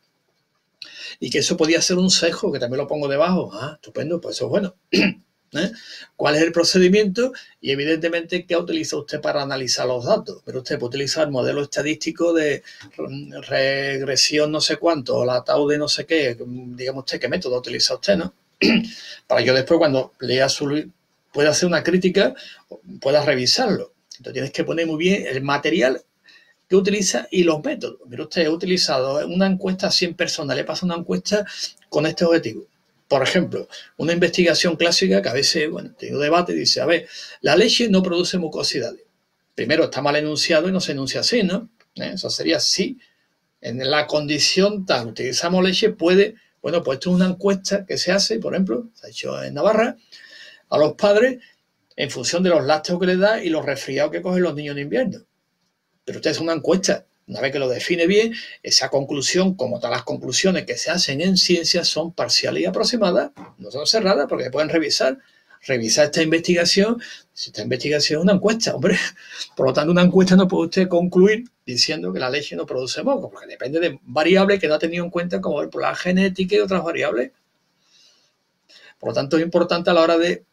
Y que eso podía ser un sesgo, que también lo pongo debajo. Ah, estupendo, pues eso es bueno. ¿Eh? ¿Cuál es el procedimiento? Y evidentemente, ¿qué utiliza usted para analizar los datos? Pero usted puede utilizar el modelo estadístico de regresión no sé cuánto, o la tau de no sé qué, digamos usted qué método utiliza usted, ¿no? Para yo después cuando lea pueda hacer una crítica, pueda revisarlo. Entonces tienes que poner muy bien el material que utiliza y los métodos. Mira usted, he utilizado una encuesta a 100 personas, le pasa una encuesta con este objetivo. Por ejemplo, una investigación clásica que a veces, bueno, tengo debate, dice, a ver, la leche no produce mucosidades. Primero, está mal enunciado y no se enuncia así, ¿no? Eso sería sí. En la condición tal, utilizamos leche, puede, bueno, pues esto es una encuesta que se hace, por ejemplo, se ha hecho en Navarra, a los padres en función de los lácteos que les da y los resfriados que cogen los niños en invierno. Pero usted es una encuesta. Una vez que lo define bien, esa conclusión, como todas las conclusiones que se hacen en ciencia, son parciales y aproximadas, no son cerradas, porque pueden revisar esta investigación. Si esta investigación es una encuesta, hombre, por lo tanto, una encuesta no puede usted concluir diciendo que la leche no produce moco, porque depende de variables que no ha tenido en cuenta, como la genética y otras variables. Por lo tanto, es importante a la hora de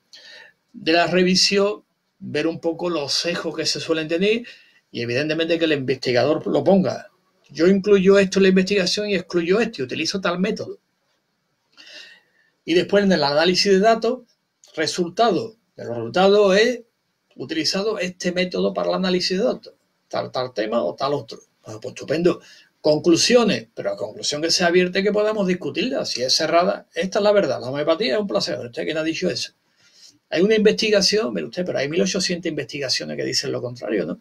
la revisión ver un poco los sesgos que se suelen tener. Y evidentemente que el investigador lo ponga. Yo incluyo esto en la investigación y excluyo esto y utilizo tal método. Y después en el análisis de datos, de los resultados es utilizado este método para el análisis de datos. Tal tema o tal otro. Bueno, pues estupendo. Conclusiones, pero a conclusión que sea abierta y que podamos discutirla. Si es cerrada, esta es la verdad. La homeopatía es un placebo. ¿Usted quién ha dicho eso? Hay una investigación, mire usted, pero hay 1800 investigaciones que dicen lo contrario, ¿no?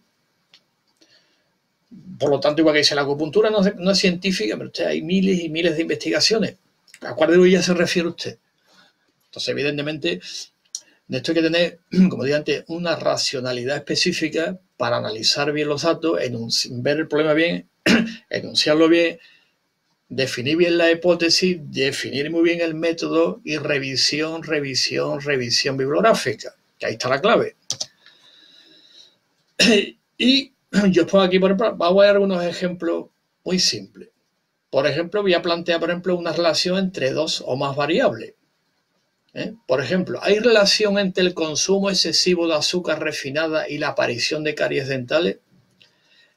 Por lo tanto, igual que dice, la acupuntura no es científica, pero usted hay miles y miles de investigaciones. ¿A cuál de ellas se refiere usted? Entonces, evidentemente, de esto hay que tener, como dije antes, una racionalidad específica para analizar bien los datos, ver el problema bien, enunciarlo bien, definir bien la hipótesis, definir muy bien el método y revisión bibliográfica, que ahí está la clave. Y yo pongo aquí, por ejemplo, voy a dar algunos ejemplos muy simples. Por ejemplo, voy a plantear, por ejemplo, una relación entre dos o más variables. Por ejemplo, ¿hay relación entre el consumo excesivo de azúcar refinada y la aparición de caries dentales?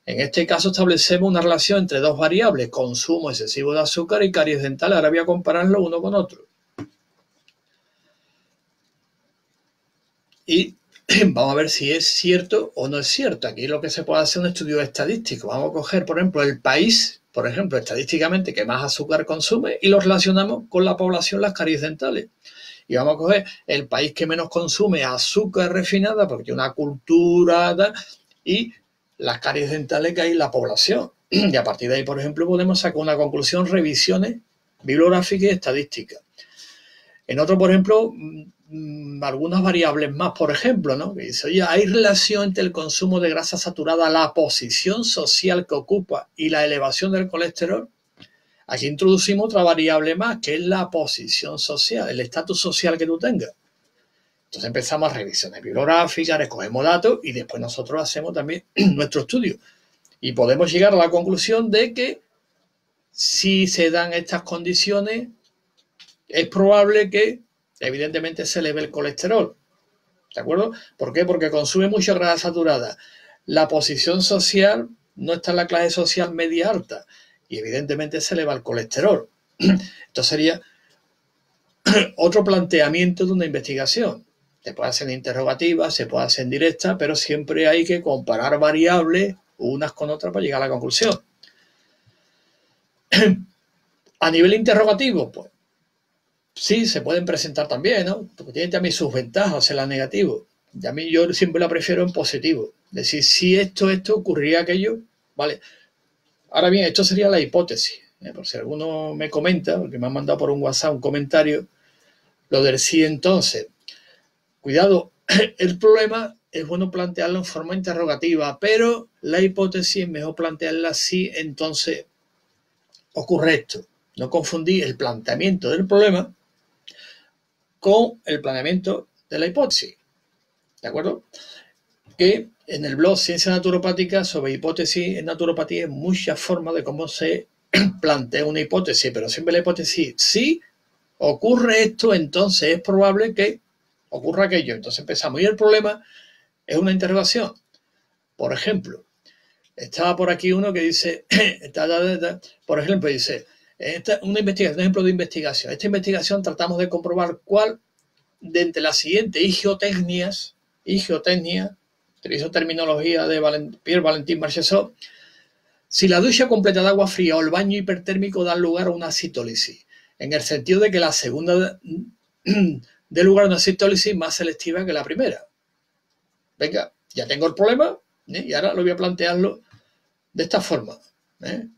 En este caso establecemos una relación entre dos variables, consumo excesivo de azúcar y caries dentales. Ahora voy a compararlo uno con otro. Y vamos a ver si es cierto o no es cierto. Aquí lo que se puede hacer es un estudio estadístico. Vamos a coger, por ejemplo, el país, por ejemplo, estadísticamente que más azúcar consume y lo relacionamos con la población, las caries dentales. Y vamos a coger el país que menos consume azúcar refinada, porque tiene una cultura, y las caries dentales que hay en la población. Y a partir de ahí, por ejemplo, podemos sacar una conclusión, revisiones bibliográficas y estadísticas. En otro, por ejemplo, algunas variables más, por ejemplo, ¿no? Que dice, oye, ¿hay relación entre el consumo de grasa saturada, la posición social que ocupa y la elevación del colesterol? Aquí introducimos otra variable más, que es la posición social, el estatus social que tú tengas. Entonces empezamos a revisiones bibliográficas, recogemos datos y después nosotros hacemos también nuestro estudio. Y podemos llegar a la conclusión de que si se dan estas condiciones, es probable que evidentemente se eleve el colesterol. ¿De acuerdo? ¿Por qué? Porque consume mucha grasa saturada. La posición social no está en la clase social media alta y evidentemente se eleva el colesterol. Esto sería otro planteamiento de una investigación. Se puede hacer en interrogativa, se puede hacer en directa, pero siempre hay que comparar variables unas con otras para llegar a la conclusión. A nivel interrogativo, pues sí, se pueden presentar también, ¿no? Porque tienen también sus ventajas en la negativo. Y a mí yo siempre la prefiero en positivo. Es decir, si esto ocurriría aquello, ¿vale? Ahora bien, esto sería la hipótesis. Por si alguno me comenta, porque me han mandado por un WhatsApp un comentario, lo del sí entonces. Cuidado, el problema es bueno plantearlo en forma interrogativa, pero la hipótesis es mejor plantearla así, entonces ocurre esto. No confundir el planteamiento del problema con el planeamiento de la hipótesis. ¿De acuerdo? Que en el blog Ciencia Naturopática sobre hipótesis en naturopatía hay muchas formas de cómo se plantea una hipótesis, pero siempre la hipótesis, si ocurre esto, entonces es probable que ocurra aquello. Entonces empezamos. Y el problema es una interrogación. Por ejemplo, estaba por aquí uno que dice, por ejemplo, dice, una investigación, un ejemplo de investigación. Esta investigación tratamos de comprobar cuál de entre las siguientes higiotecnias, utilizo terminología de Pierre Valentin Marchesot, si la ducha completa de agua fría o el baño hipertérmico dan lugar a una citólisis, en el sentido de que la segunda dé lugar a una citólisis más selectiva que la primera. Venga, ya tengo el problema, y ahora lo voy a plantearlo de esta forma.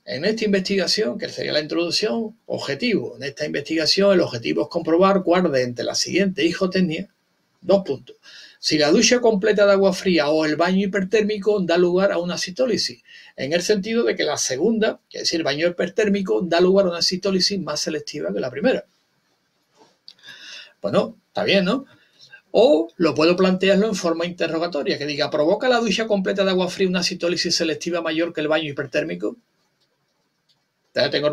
En esta investigación, que sería la introducción, objetivo. En esta investigación el objetivo es comprobar cuál de entre las siguientes higiotecnias, 2 puntos. Si la ducha completa de agua fría o el baño hipertérmico da lugar a una citólisis, en el sentido de que la segunda, que es decir, el baño hipertérmico, da lugar a una citólisis más selectiva que la primera. Bueno, está bien, ¿no? O lo puedo plantearlo en forma interrogatoria, que diga, ¿provoca la ducha completa de agua fría una citólisis selectiva mayor que el baño hipertérmico?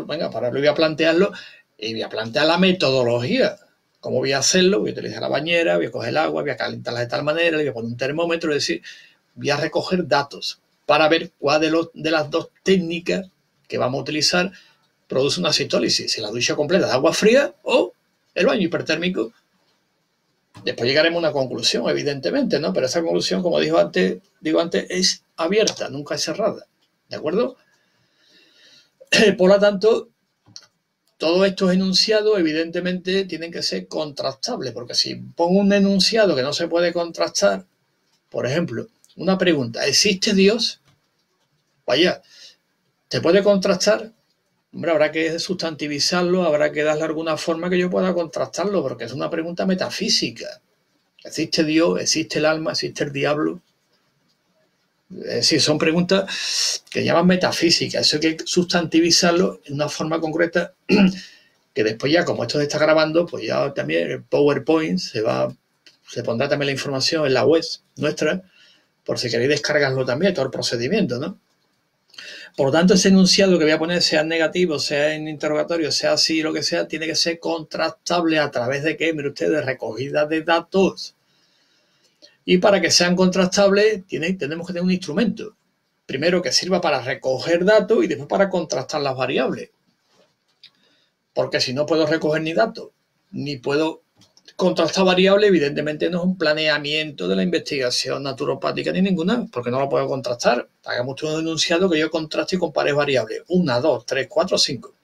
Venga, para lo voy a plantearlo y voy a plantear la metodología. ¿Cómo voy a hacerlo? Voy a utilizar la bañera, voy a coger el agua, voy a calentarla de tal manera, le voy a poner un termómetro, es decir, voy a recoger datos para ver cuál de las dos técnicas que vamos a utilizar produce una citólisis, si la ducha completa de agua fría o el baño hipertérmico. Después llegaremos a una conclusión, evidentemente, ¿no? Pero esa conclusión, como digo antes, es abierta, nunca es cerrada. ¿De acuerdo? Por lo tanto, todos estos enunciados, evidentemente, tienen que ser contrastables, porque si pongo un enunciado que no se puede contrastar, por ejemplo, una pregunta, ¿existe Dios? Vaya, ¿te puede contrastar? Hombre, habrá que sustantivizarlo, habrá que darle alguna forma que yo pueda contrastarlo, porque es una pregunta metafísica. ¿Existe Dios? ¿Existe el alma? ¿Existe el diablo? Es decir, son preguntas que llaman metafísicas. Eso hay que sustantivizarlo en una forma concreta que después ya, como esto se está grabando, pues ya también el PowerPoint se pondrá también la información en la web nuestra, por si queréis descargarlo también, todo el procedimiento, ¿no? Por lo tanto, ese enunciado que voy a poner, sea negativo, sea en interrogatorio, sea así, lo que sea, tiene que ser contrastable a través de, ¿qué? Mire usted, de recogida de datos. Y para que sean contrastables, tenemos que tener un instrumento. Primero que sirva para recoger datos y después para contrastar las variables. Porque si no puedo recoger ni datos, ni puedo contrastar variables, evidentemente no es un planeamiento de la investigación naturopática ni ninguna, porque no lo puedo contrastar. Hagamos un enunciado que yo contraste y compare variables. 1, 2, 3, 4, 5.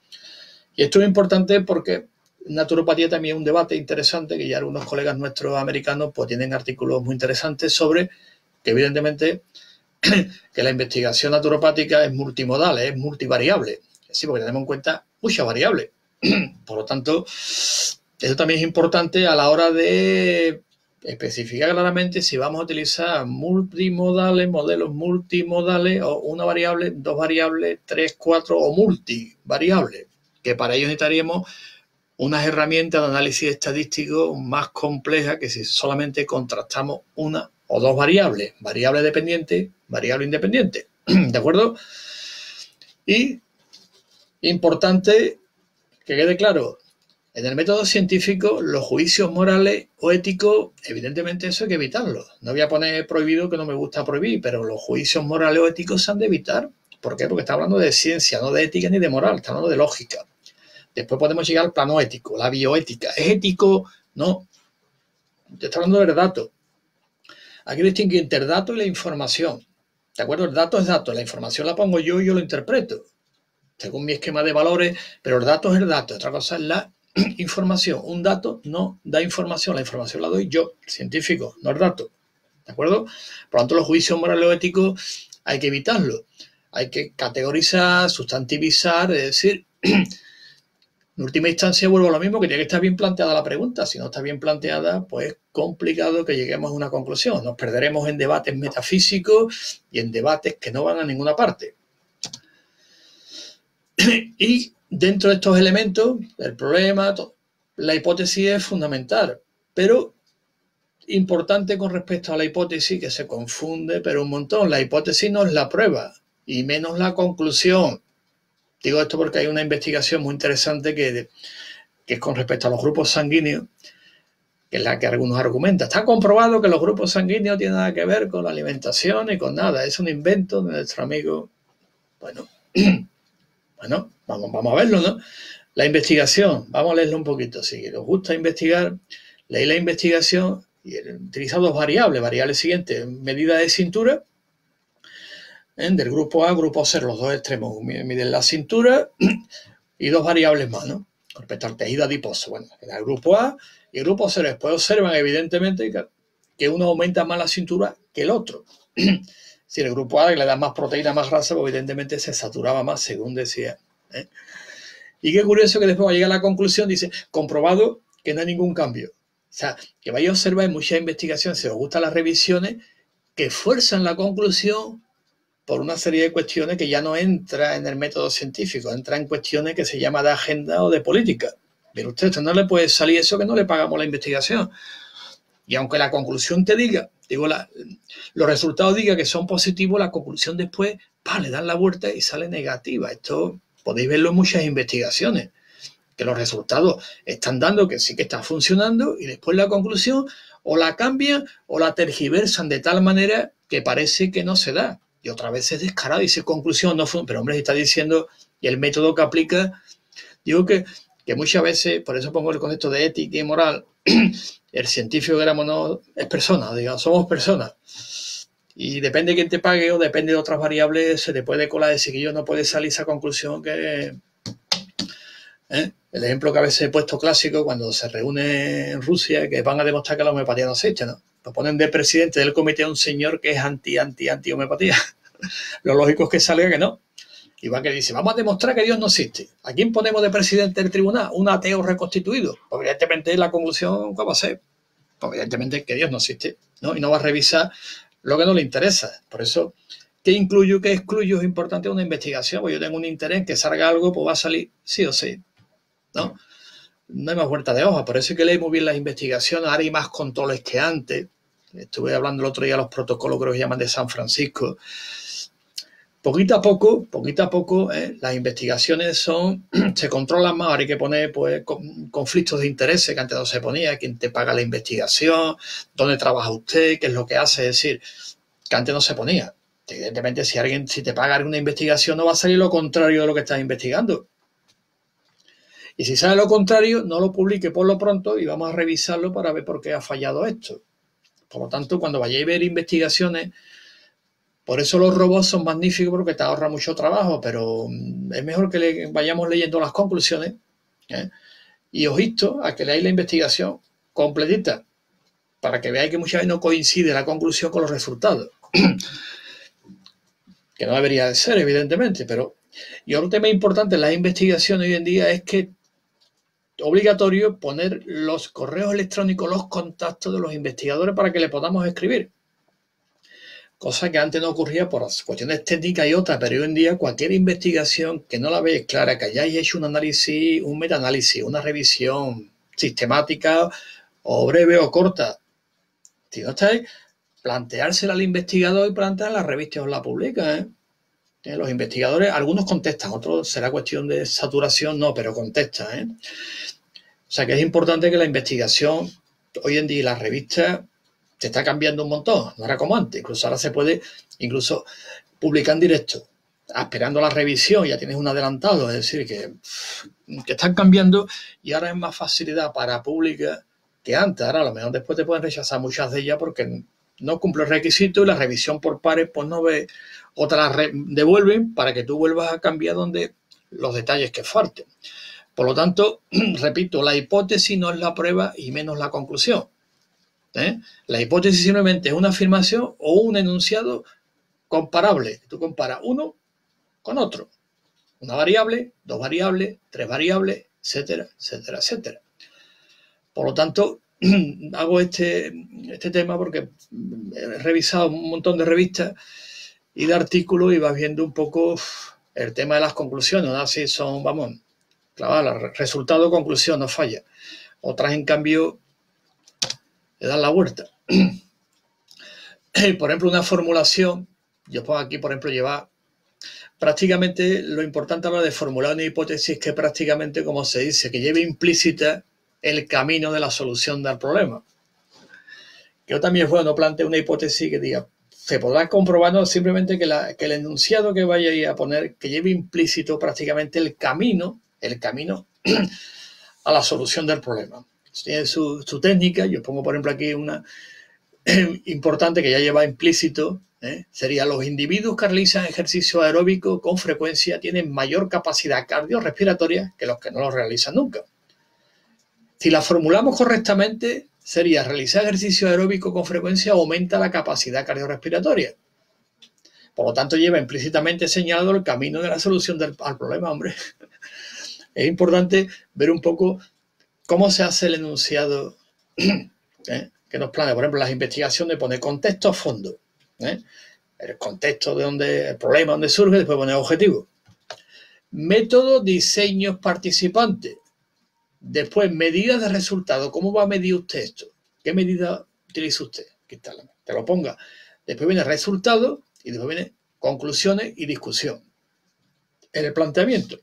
Y esto es importante porque en naturopatía también hay un debate interesante, que ya algunos colegas nuestros americanos pues tienen artículos muy interesantes sobre que evidentemente que la investigación naturopática es multimodal, es multivariable. Sí, porque tenemos en cuenta muchas variables. Por lo tanto, eso también es importante a la hora de especificar claramente si vamos a utilizar multimodales, modelos multimodales, o una variable, 2 variables, 3, 4 o multivariables, que para ello necesitaríamos unas herramientas de análisis estadístico más complejas que si solamente contrastamos una o 2 variables, variable dependiente, variable independiente. ¿De acuerdo? Y importante que quede claro, en el método científico, los juicios morales o éticos, evidentemente eso hay que evitarlo. No voy a poner prohibido, que no me gusta prohibir, pero los juicios morales o éticos se han de evitar. ¿Por qué? Porque está hablando de ciencia, no de ética ni de moral, está hablando de lógica. Después podemos llegar al plano ético, la bioética. ¿Es ético? No. Te está hablando del dato. Hay que distinguir entre el dato y la información. ¿De acuerdo? El dato es dato, la información la pongo yo y yo lo interpreto, según mi esquema de valores, pero el dato es el dato. Otra cosa es la información. Un dato no da información, la información la doy yo, el científico, no el dato. ¿De acuerdo? Por lo tanto, los juicios morales o éticos hay que evitarlos. Hay que categorizar, sustantivizar, es decir, en última instancia vuelvo a lo mismo, que tiene que estar bien planteada la pregunta. Si no está bien planteada, pues es complicado que lleguemos a una conclusión. Nos perderemos en debates metafísicos y en debates que no van a ninguna parte. Y dentro de estos elementos, el problema, la hipótesis es fundamental. Pero importante con respecto a la hipótesis, que se confunde, pero un montón. La hipótesis no es la prueba, y menos la conclusión. Digo esto porque hay una investigación muy interesante que es con respecto a los grupos sanguíneos, que es la que algunos argumentan. Está comprobado que los grupos sanguíneos no tienen nada que ver con la alimentación y con nada. Es un invento de nuestro amigo. Bueno, vamos a verlo, ¿no? La investigación, vamos a leerlo un poquito. Si os gusta investigar, leí la investigación y he utilizado dos variables. Variable siguiente, medida de cintura, del grupo A, grupo C, los dos extremos miden la cintura, y dos variables más, ¿no? Con respecto al tejido adiposo. Bueno, en el grupo A y el grupo C. Después observan, evidentemente, que uno aumenta más la cintura que el otro. Si el grupo A le da más proteína, más grasa, pues evidentemente se saturaba más, según decía. Y qué curioso que después va a llegar a la conclusión, dice, comprobado que no hay ningún cambio. O sea, que vais a observar en muchas investigaciones, si os gustan las revisiones, que fuerzan la conclusión por una serie de cuestiones que ya no entra en el método científico, entra en cuestiones que se llama de agenda o de política. Pero usted no le puede salir eso que no le pagamos la investigación. Y aunque la conclusión te diga, los resultados digan que son positivos, la conclusión después, le dan la vuelta y sale negativa. Esto podéis verlo en muchas investigaciones, que los resultados están dando que sí que está funcionando y después la conclusión o la cambian o la tergiversan de tal manera que parece que no se da. Y otra vez es descarado y dice conclusión no funciona. Pero hombre, está diciendo, y el método que aplica, digo que muchas veces, por eso pongo el concepto de ética y moral, el científico que éramos no es persona, digamos, somos personas. Y depende de quién te pague o depende de otras variables, se te puede colar ese que yo no puede salir esa conclusión que... El ejemplo que a veces he puesto clásico, cuando se reúne en Rusia, que van a demostrar que la homeopatía no existe, ¿no? Lo ponen de presidente del comité a un señor que es anti homeopatía. Lo lógico es que salga que no. Igual que dice, vamos a demostrar que Dios no existe. ¿A quién ponemos de presidente del tribunal? Un ateo reconstituido. Pues evidentemente la conclusión, ¿cuál va a ser? Pues evidentemente que Dios no existe, ¿no? Y no va a revisar lo que no le interesa. Por eso, ¿qué incluyo, qué excluyo? Es importante una investigación. Pues yo tengo un interés en que salga algo, pues va a salir sí o sí, ¿no? No hay más vuelta de hoja. Por eso hay que leer muy bien las investigaciones. Ahora hay más controles que antes. Estuve hablando el otro día de los protocolos que los llaman de San Francisco. Poquito a poco, las investigaciones se controlan más. Ahora hay que poner pues, conflictos de intereses que antes no se ponía, quién te paga la investigación, dónde trabaja usted, qué es lo que hace, es decir, que antes no se ponía. Evidentemente, si te paga alguna investigación, no va a salir lo contrario de lo que estás investigando. Y si sale lo contrario, no lo publique por lo pronto y vamos a revisarlo para ver por qué ha fallado esto. Por lo tanto, cuando vayáis a ver investigaciones, por eso los robots son magníficos porque te ahorra mucho trabajo, pero es mejor que vayamos leyendo las conclusiones, y ojito a que leáis la investigación completita para que veáis que muchas veces no coincide la conclusión con los resultados. Que no debería de ser, evidentemente, pero... Y otro tema importante en las investigaciones hoy en día es que obligatorio poner los correos electrónicos, los contactos de los investigadores para que le podamos escribir. Cosa que antes no ocurría por cuestiones técnicas y otras, pero hoy en día cualquier investigación que no la veáis clara, que hayáis hecho un análisis, un metaanálisis, una revisión sistemática o breve o corta, si no estáis, planteársela al investigador y plantear la revista os la publica, Los investigadores, algunos contestan, otros será cuestión de saturación, no, pero contestan, O sea que es importante que la investigación, hoy en día las revistas, se está cambiando un montón, no era como antes, incluso ahora se puede publicar en directo, esperando la revisión, ya tienes un adelantado, es decir, que están cambiando y ahora es más facilidad para publicar que antes. Ahora a lo mejor después te pueden rechazar muchas de ellas porque no cumple el requisito y la revisión por pares pues no ve, o te la devuelven para que tú vuelvas a cambiar donde los detalles que falten. Por lo tanto, repito, la hipótesis no es la prueba y menos la conclusión. La hipótesis simplemente es una afirmación o un enunciado comparable. Tú comparas uno con otro. Una variable, dos variables, tres variables, etcétera, etcétera, etcétera. Por lo tanto, hago este tema porque he revisado un montón de revistas y de artículos y vas viendo un poco el tema de las conclusiones. Así son, claro, resultado, conclusión, no falla. Otras, en cambio, le dan la vuelta. Por ejemplo, una formulación, yo pongo aquí, por ejemplo, llevar prácticamente lo importante a la hora de formular una hipótesis que prácticamente, como se dice, que lleve implícita el camino de la solución del problema. Yo también es bueno plantear una hipótesis que diga, se podrá comprobar no, simplemente que el enunciado que vaya a poner, que lleve implícito prácticamente el camino a la solución del problema. Tiene su técnica, yo pongo por ejemplo aquí una importante que ya lleva implícito, sería los individuos que realizan ejercicio aeróbico con frecuencia tienen mayor capacidad cardiorrespiratoria que los que no lo realizan nunca. Si la formulamos correctamente, sería realizar ejercicio aeróbico con frecuencia aumenta la capacidad cardiorrespiratoria. Por lo tanto, lleva implícitamente señalado el camino de la solución al problema, hombre. Es importante ver un poco cómo se hace el enunciado que nos plantea. Por ejemplo, las investigaciones pone contexto a fondo. El contexto de donde el problema, donde surge, después pone objetivo. Método, diseños, participantes. Después, medidas de resultado. ¿Cómo va a medir usted esto? ¿Qué medida utiliza usted? Aquí está, te lo ponga. Después viene resultado y después viene conclusiones y discusión. En el planteamiento.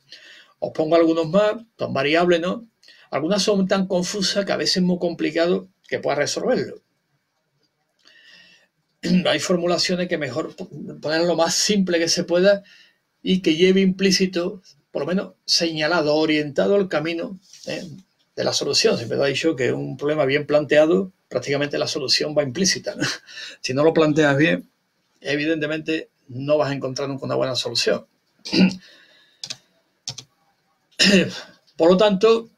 Os pongo algunos más, son variables, ¿no? Algunas son tan confusas que a veces es muy complicado que pueda resolverlo. Hay formulaciones que mejor poner lo más simple que se pueda y que lleve implícito, por lo menos señalado, orientado el camino de la solución. Siempre lo he dicho que un problema bien planteado, prácticamente la solución va implícita, ¿no? Si no lo planteas bien, evidentemente no vas a encontrar nunca una buena solución. Por lo tanto,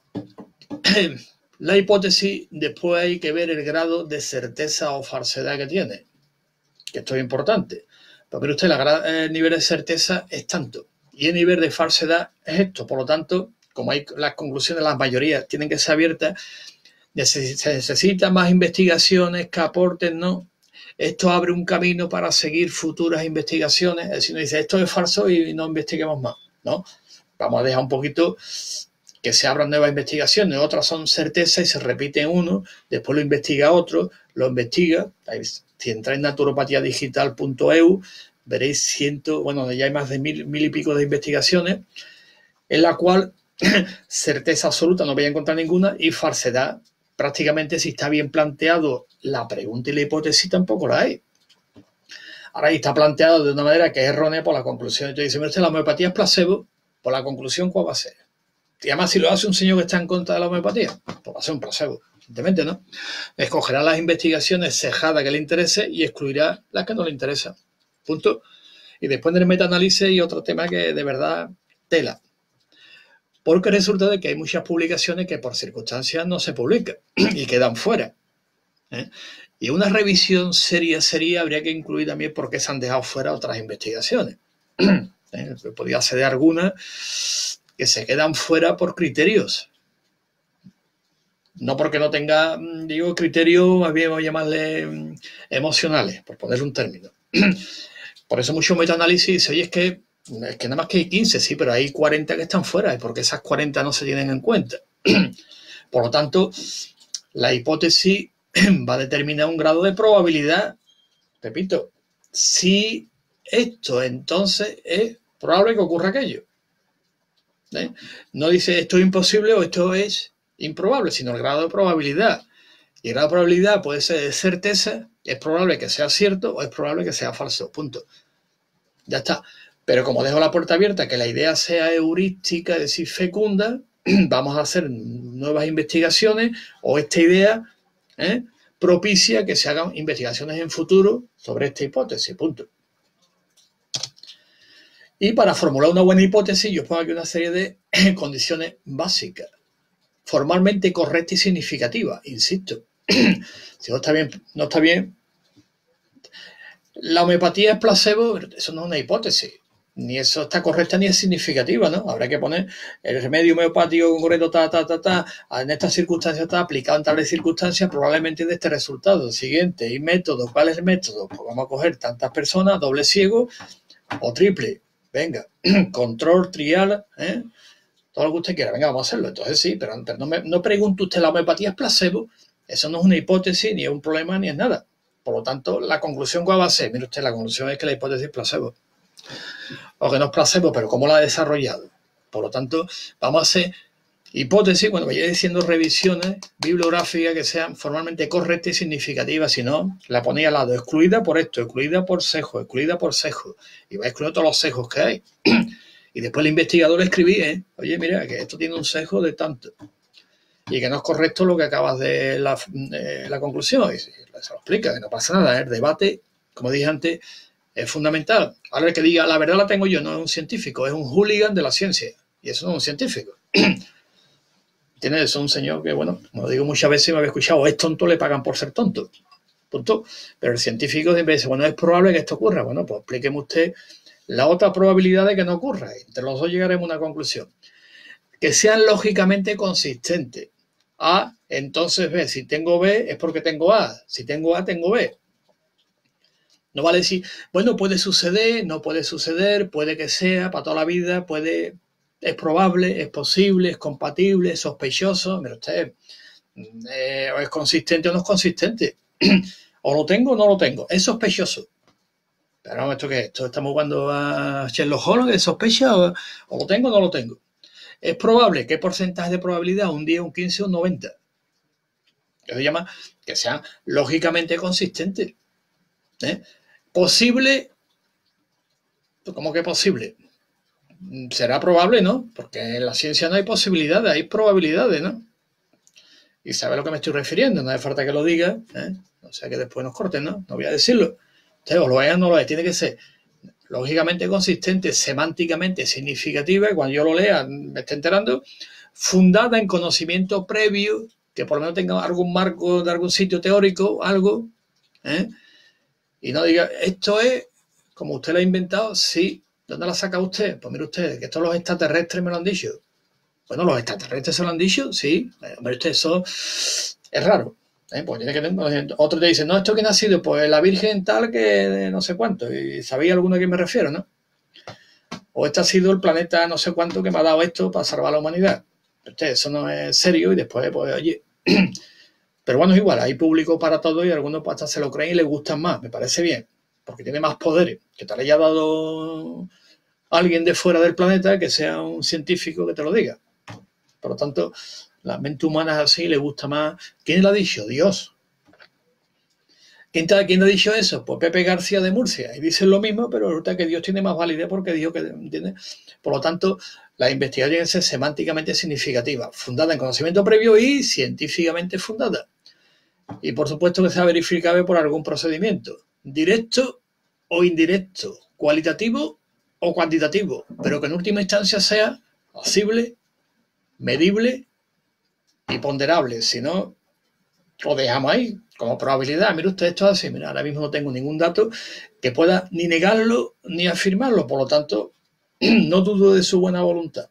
la hipótesis después hay que ver el grado de certeza o falsedad que tiene. Que esto es importante. Pero mire usted, el nivel de certeza es tanto y el nivel de falsedad es esto. Por lo tanto, como hay las conclusiones, las mayorías tienen que ser abiertas, se necesitan más investigaciones que aporten, ¿no? Esto abre un camino para seguir futuras investigaciones. Es decir, nos dice, esto es falso y no investiguemos más, ¿no? Vamos a dejar un poquito que se abran nuevas investigaciones, otras son certezas y se repiten uno, después lo investiga otro, lo investiga. Si entráis en naturopatiadigital.eu, veréis ya hay más de mil y pico de investigaciones, en la cual certeza absoluta no voy a encontrar ninguna y falsedad, prácticamente si está bien planteado la pregunta y la hipótesis tampoco la hay. Ahora ahí está planteado de una manera que es errónea por la conclusión. Entonces, si me dice la homeopatía es placebo, por la conclusión, ¿cuál va a ser? Y además, si lo hace un señor que está en contra de la homeopatía, pues va a ser un placebo, evidentemente, ¿no? Escogerá las investigaciones cejadas que le interese y excluirá las que no le interesan. Punto. Y después del metaanálisis y otro tema que de verdad tela. Porque resulta de que hay muchas publicaciones que por circunstancias no se publican y quedan fuera. Y una revisión seria habría que incluir también por qué se han dejado fuera otras investigaciones. Podría ser de algunas que se quedan fuera por criterios. No porque no tenga, criterios, más bien voy a llamarle emocionales, por ponerle un término. Por eso mucho metaanálisis dice, oye, es que nada más que hay 15, sí, pero hay 40 que están fuera, y porque esas 40 no se tienen en cuenta. Por lo tanto, la hipótesis va a determinar un grado de probabilidad. Repito, si esto entonces es probable que ocurra aquello. No dice esto es imposible o esto es improbable, sino el grado de probabilidad. Y el grado de probabilidad puede ser de certeza, es probable que sea cierto o es probable que sea falso. Punto. Ya está. Pero como dejo la puerta abierta, que la idea sea heurística, es decir, fecunda, vamos a hacer nuevas investigaciones o esta idea propicia que se hagan investigaciones en futuro sobre esta hipótesis. Punto. Y para formular una buena hipótesis, yo pongo aquí una serie de condiciones básicas. Formalmente correcta y significativa, insisto. Si no está bien, no está bien. La homeopatía es placebo, eso no es una hipótesis. Ni eso está correcta ni es significativa, ¿no? Habrá que poner el remedio homeopático concreto, en estas circunstancias está aplicado en tales circunstancias, probablemente de este resultado. Siguiente, ¿y método? ¿Cuál es el método? Pues vamos a coger tantas personas, doble ciego o triple. Venga, control, trial, todo lo que usted quiera. Venga, vamos a hacerlo. Entonces sí, pero antes no pregunte usted, ¿la homeopatía es placebo? Eso no es una hipótesis, ni es un problema, ni es nada. Por lo tanto, la conclusión, ¿cuál va a ser? Mire usted, la conclusión es que la hipótesis es placebo. O que no es placebo, pero ¿cómo la ha desarrollado? Por lo tanto, vamos a hacer hipótesis, cuando vaya diciendo revisiones bibliográficas que sean formalmente correctas y significativas, si no, la ponía al lado, excluida por esto, excluida por sesgo, excluida por sesgo, y va excluyendo todos los sesgos que hay. Y después el investigador escribía, oye, mira, que esto tiene un sesgo de tanto, y que no es correcto lo que acabas de la conclusión, y se lo explica, que no pasa nada, el debate, como dije antes, es fundamental. Ahora el que diga, la verdad la tengo yo, no es un científico, es un hooligan de la ciencia, y eso no es un científico. Tiene eso un señor que, bueno, como digo muchas veces, me había escuchado, es tonto, le pagan por ser tonto. Punto. Pero el científico siempre dice, bueno, es probable que esto ocurra. Bueno, pues explíqueme usted la otra probabilidad de que no ocurra. Entre los dos llegaremos a una conclusión. Que sean lógicamente consistentes. A, entonces B. Si tengo B es porque tengo A. Si tengo A, tengo B. No vale decir, bueno, puede suceder, no puede suceder, puede que sea, para toda la vida, puede... Es probable, es posible, es compatible, es sospechoso. Mire usted, o es consistente o no es consistente. O lo tengo o no lo tengo. Es sospechoso. Pero ¿esto qué es? ¿Esto estamos jugando a Sherlock Holmes? ¿Es sospecha o lo tengo o no lo tengo? Es probable. ¿Qué porcentaje de probabilidad? ¿Un 10, un 15, un 90? Que se llama que sean lógicamente consistentes. Posible. ¿Cómo que posible? Será probable, ¿no? Porque en la ciencia no hay posibilidades, hay probabilidades, ¿no? Y sabe a lo que me estoy refiriendo, no hace falta que lo diga, o sea que después nos corten, ¿no? No voy a decirlo. Ustedes o lo vean o no lo vean, tiene que ser lógicamente consistente, semánticamente significativa, y cuando yo lo lea me esté enterando, fundada en conocimiento previo, que por lo menos tenga algún marco de algún sitio teórico, algo, y no diga, esto es como usted lo ha inventado, sí. ¿Dónde la saca usted? Pues mire usted, que esto los extraterrestres me lo han dicho. Bueno, ¿los extraterrestres se lo han dicho? Sí. Hombre, usted, eso es raro. Pues tiene que tener... Otro te dice, no, ¿esto quién ha sido? Pues la Virgen tal que no sé cuánto. Y sabéis alguno a quién me refiero, ¿no? O este ha sido el planeta no sé cuánto que me ha dado esto para salvar a la humanidad. Usted, eso no es serio y después, pues, oye... Pero bueno, es igual, hay público para todo y algunos pues, hasta se lo creen y les gustan más. Me parece bien, porque tiene más poderes. Que te le haya dado alguien de fuera del planeta que sea un científico que te lo diga. Por lo tanto, la mente humana es así, le gusta más. ¿Quién lo ha dicho? Dios. ¿Quién ha dicho eso? Pues Pepe García de Murcia. Y dicen lo mismo, pero resulta que Dios tiene más validez porque dijo que... ¿entiendes? Por lo tanto, la investigación debe ser semánticamente significativa, fundada en conocimiento previo y científicamente fundada. Y por supuesto que sea verificable por algún procedimiento, directo o indirecto, cualitativo o cuantitativo, pero que en última instancia sea posible, medible y ponderable. Si no, lo dejamos ahí como probabilidad. Mire usted, esto es así. Mira, ahora mismo no tengo ningún dato que pueda ni negarlo ni afirmarlo. Por lo tanto, no dudo de su buena voluntad,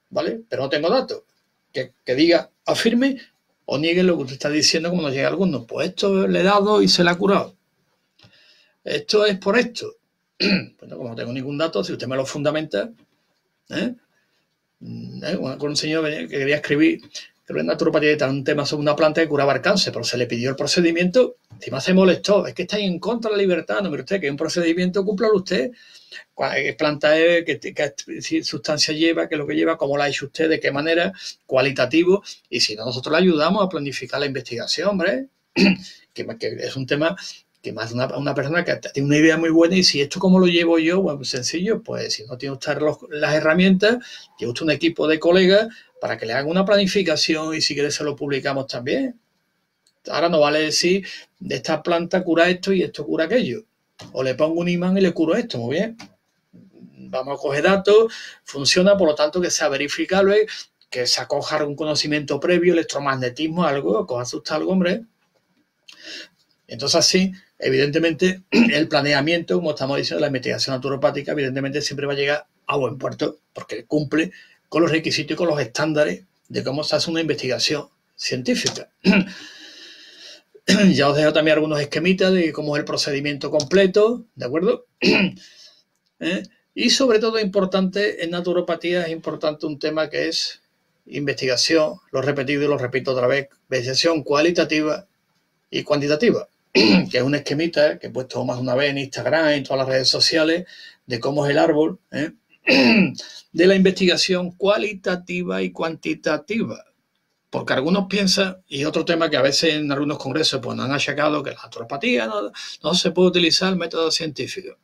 ¿vale? Pero no tengo datos que diga, afirme o niegue lo que usted está diciendo, como nos llega a algunos. Pues esto le he dado y se le ha curado. Esto es por esto. Bueno, como no tengo ningún dato, si usted me lo fundamenta, con un señor que quería escribir, creo que en naturopatía está un tema sobre una planta que curaba el cáncer, pero se le pidió el procedimiento, encima se molestó, es que está en contra de la libertad. No, mire usted, que es un procedimiento, cúmplalo usted, qué planta es, qué sustancia lleva, qué es lo que lleva, cómo la ha hecho usted, de qué manera, cualitativo, y si no, nosotros le ayudamos a planificar la investigación, hombre, que es un tema que más de una persona que tiene una idea muy buena, y si esto cómo lo llevo yo, bueno, sencillo, pues si no tiene usted las herramientas, tiene usted un equipo de colegas para que le hagan una planificación y si quiere se lo publicamos también. Ahora no vale decir, de esta planta cura esto y esto cura aquello. O le pongo un imán y le curo esto, muy bien. Vamos a coger datos, funciona, por lo tanto que sea verificable, que se acoja algún conocimiento previo, electromagnetismo, algo, coja usted algo, hombre. Entonces así, evidentemente, el planeamiento, como estamos diciendo, la investigación naturopática, evidentemente siempre va a llegar a buen puerto, porque cumple con los requisitos y con los estándares de cómo se hace una investigación científica. Ya os dejo también algunos esquemitas de cómo es el procedimiento completo, ¿de acuerdo? Y sobre todo importante, en naturopatía es importante un tema que es investigación, lo he repetido y lo repito otra vez, investigación cualitativa y cuantitativa, que es un esquemita que he puesto más de una vez en Instagram y en todas las redes sociales de cómo es el árbol de la investigación cualitativa y cuantitativa. Porque algunos piensan, y otro tema que a veces en algunos congresos pues, nos han achacado, que la naturopatía no se puede utilizar el método científico.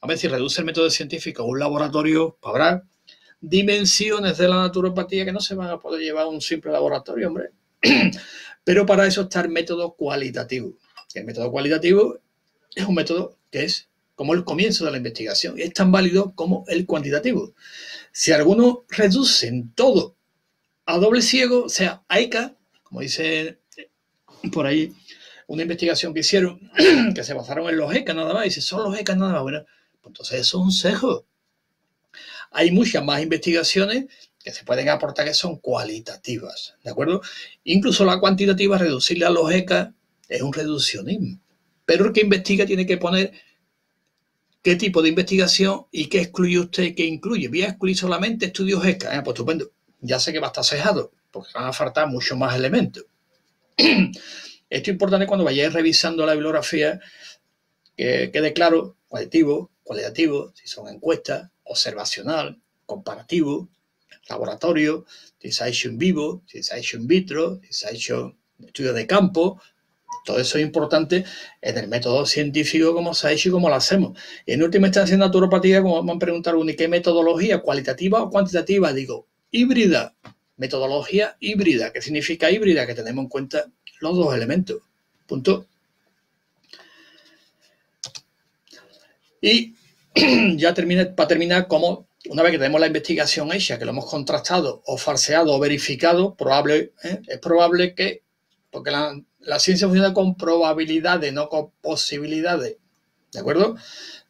A ver, si reduce el método científico a un laboratorio, pues habrá dimensiones de la naturopatía que no se van a poder llevar a un simple laboratorio, hombre. Pero para eso está el método cualitativo. El método cualitativo es un método que es como el comienzo de la investigación y es tan válido como el cuantitativo. Si algunos reducen todo a doble ciego, o sea, a ECA, como dice por ahí una investigación que hicieron, que se basaron en los ECA nada más, y si son los ECA nada más, bueno, pues entonces eso es un sesgo. Hay muchas más investigaciones que se pueden aportar que son cualitativas, ¿de acuerdo? Incluso la cuantitativa, reducirla a los ECA, es un reduccionismo. Pero el que investiga tiene que poner qué tipo de investigación y qué excluye usted y qué incluye. Voy a excluir solamente estudios ECA, pues estupendo. Ya sé que va a estar sesgado, porque van a faltar muchos más elementos. Esto es importante cuando vayáis revisando la bibliografía, que quede claro, cualitativo, si son encuestas, observacional, comparativo, laboratorio, si se ha hecho en vivo, si se ha hecho in vitro, si se ha hecho estudios de campo. Todo eso es importante en el método científico, cómo se ha hecho y cómo lo hacemos. Y en última instancia, en naturopatía, como me han preguntado, ¿qué metodología? ¿Cualitativa o cuantitativa? Digo, híbrida. Metodología híbrida. ¿Qué significa híbrida? Que tenemos en cuenta los dos elementos. Punto. Y ya para terminar, como una vez que tenemos la investigación hecha, que lo hemos contrastado o falseado o verificado, es probable que, porque la ciencia funciona con probabilidades, no con posibilidades, ¿de acuerdo?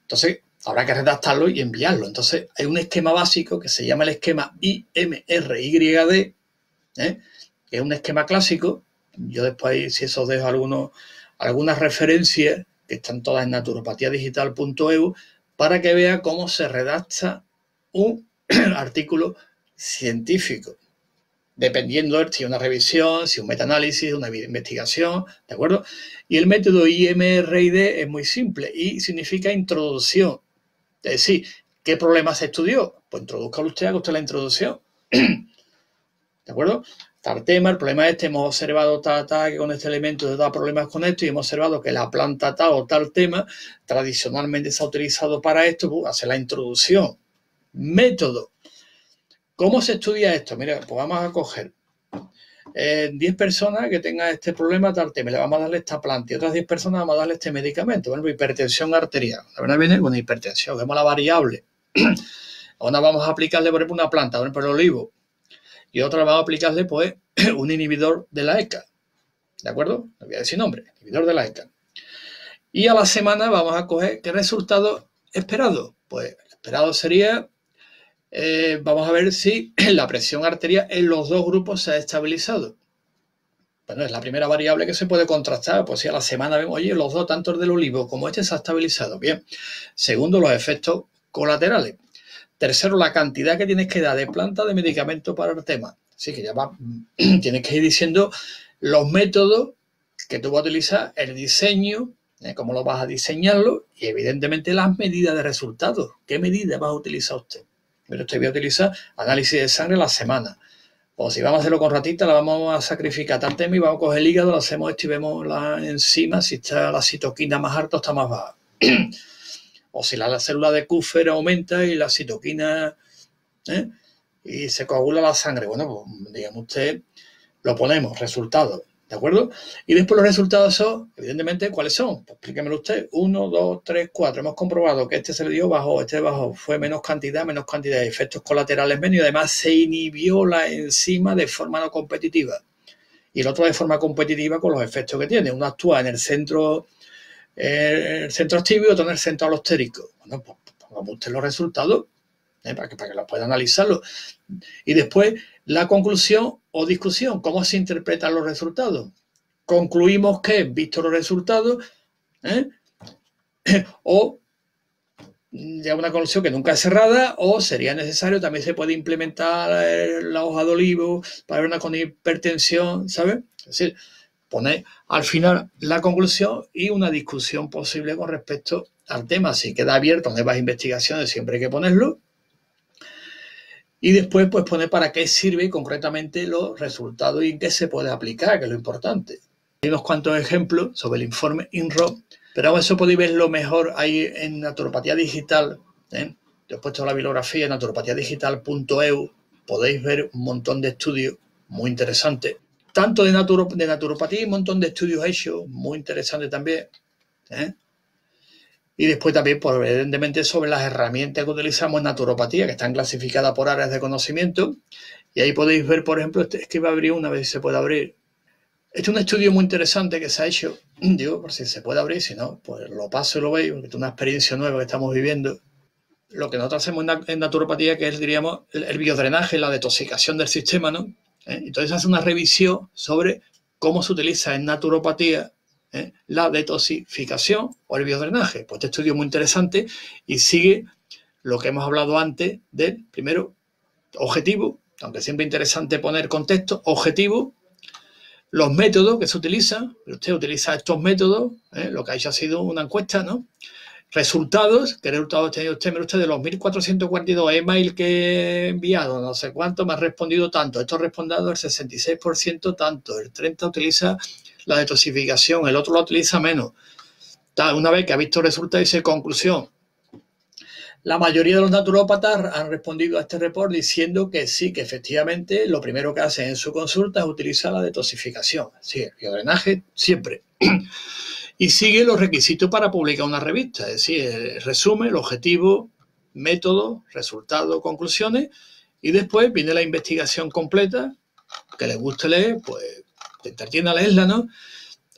Entonces, habrá que redactarlo y enviarlo. Entonces, hay un esquema básico que se llama el esquema IMRYD, que es un esquema clásico. Yo después, si eso os dejo algunas referencias, que están todas en naturopatiadigital.eu, para que vea cómo se redacta un artículo científico, dependiendo si una revisión, si un metaanálisis, una investigación, ¿de acuerdo? Y el método IMRID es muy simple y significa introducción. Es decir, ¿qué problema se estudió? Pues introduzca usted, haga usted la introducción. ¿De acuerdo? Tal tema, el problema este, hemos observado que con este elemento da problemas con esto y hemos observado que la planta tal o tal tema tradicionalmente se ha utilizado para esto, pues hace la introducción. Método. ¿Cómo se estudia esto? Mira, pues vamos a coger 10 personas que tengan este problema tal tema, le vamos a darle esta planta y otras 10 personas vamos a darle este medicamento. Bueno, hipertensión arterial. La verdad viene con hipertensión, vemos la variable. Ahora vamos a aplicarle, por ejemplo, una planta, por ejemplo, el olivo. Y otra vamos a aplicarle, pues, un inhibidor de la ECA. ¿De acuerdo? No voy a decir nombre. Inhibidor de la ECA. Y a la semana vamos a coger qué resultado esperado. Pues el esperado sería, vamos a ver si la presión arterial en los dos grupos se ha estabilizado. Bueno, es la primera variable que se puede contrastar. Pues si a la semana vemos, oye, los dos, tanto el del olivo como este, se ha estabilizado. Bien. Segundo, los efectos colaterales. Tercero, la cantidad que tienes que dar de planta de medicamento para el tema. Así que ya tienes que ir diciendo los métodos que tú vas a utilizar, el diseño, cómo lo vas a diseñarlo y evidentemente las medidas de resultados. ¿Qué medidas vas a utilizar usted? Pero usted va a utilizar análisis de sangre a la semana. O si vamos a hacerlo con ratita, la vamos a sacrificar tal tema y vamos a coger el hígado, lo hacemos esto y vemos la enzima, si está la citoquina más alta o está más baja. O si la célula de Kupffer aumenta y la citoquina y se coagula la sangre. Bueno, pues digamos usted, lo ponemos, resultados, ¿de acuerdo? Y después los resultados son, evidentemente, ¿cuáles son? Pues explíquemelo usted. 1, 2, 3, 4. Hemos comprobado que este se le dio bajo, este bajo. Fue menos cantidad, efectos colaterales menos y además se inhibió la enzima de forma no competitiva. Y el otro de forma competitiva con los efectos que tiene. Uno actúa en el centro activo y otro en el centro alostérico. Bueno, pues pongamos usted los resultados para que los pueda analizarlo. Y después la conclusión o discusión, ¿cómo se interpretan los resultados? Concluimos que, visto los resultados, o ya una conclusión que nunca es cerrada, o sería necesario, también se puede implementar la hoja de olivo para una con hipertensión, ¿sabes? Es decir, poner al final la conclusión y una discusión posible con respecto al tema. Si queda abierto nuevas investigaciones, siempre hay que ponerlo. Y después, pues poner para qué sirve concretamente los resultados y en qué se puede aplicar, que es lo importante. Hay unos cuantos ejemplos sobre el informe INRO, pero eso podéis verlo mejor ahí en Naturopatía Digital, ¿eh? Yo he puesto la bibliografía en naturopatiadigital.eu. Podéis ver un montón de estudios muy interesantes, tanto de naturopatía y un montón de estudios hechos, muy interesantes también, ¿eh? Y después también, pues, evidentemente, sobre las herramientas que utilizamos en naturopatía, que están clasificadas por áreas de conocimiento. Y ahí podéis ver, por ejemplo, es que va a abrir una vez si se puede abrir. Este es un estudio muy interesante que se ha hecho, digo, por si se puede abrir, si no, pues lo paso y lo veis, porque es una experiencia nueva que estamos viviendo. Lo que nosotros hacemos en naturopatía, que es, diríamos, el biodrenaje, la detoxicación del sistema, ¿no? Entonces hace una revisión sobre cómo se utiliza en naturopatía la detoxificación o el biodrenaje. Pues este estudio es muy interesante y sigue lo que hemos hablado antes del, primero, objetivo, aunque siempre es interesante poner contexto, objetivo, los métodos que se utilizan. Usted utiliza estos métodos, lo que ha hecho ha sido una encuesta, ¿no? Resultados, ¿qué resultados ha tenido usted? Mire usted, de los 1.442 emails que he enviado, no sé cuánto, me ha respondido tanto. Esto ha respondido el 66% tanto, el 30% utiliza la detoxificación, el otro lo utiliza menos. Una vez que ha visto resultados, dice conclusión. La mayoría de los naturópatas han respondido a este report diciendo que sí, que efectivamente lo primero que hacen en su consulta es utilizar la detoxificación. Sí, el biodrenaje siempre. Y sigue los requisitos para publicar una revista, es decir, el resumen, el objetivo, método, resultado, conclusiones, y después viene la investigación completa, que les guste leer, pues te entretiene a leerla, ¿no?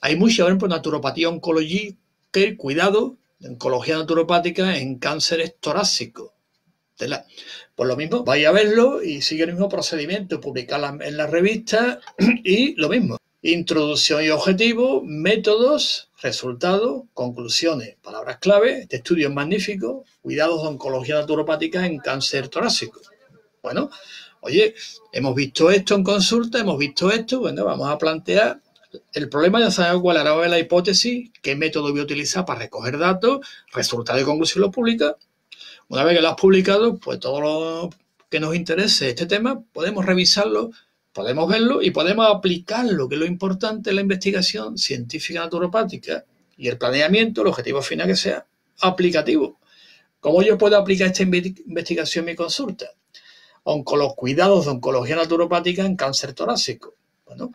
Hay mucha, por ejemplo, naturopatía, oncología, que cuidado, oncología naturopática en cánceres torácicos. Pues lo mismo, vaya a verlo y sigue el mismo procedimiento, publicarla en la revista y lo mismo. Introducción y objetivo, métodos, resultados, conclusiones, palabras clave. Este estudio es magnífico. Cuidados de oncología naturopática en cáncer torácico. Bueno, oye, hemos visto esto en consulta, hemos visto esto, bueno, vamos a plantear el problema, ya sabemos cuál era la hipótesis, qué método voy a utilizar para recoger datos, resultados y conclusión lo publica. Una vez que lo has publicado, pues todo lo que nos interese este tema, podemos revisarlo, podemos verlo y podemos aplicarlo, que es lo importante en la investigación científica naturopática y el planeamiento, el objetivo final que sea aplicativo. ¿Cómo yo puedo aplicar esta investigación en mi consulta? Con los cuidados de oncología naturopática en cáncer torácico. Bueno,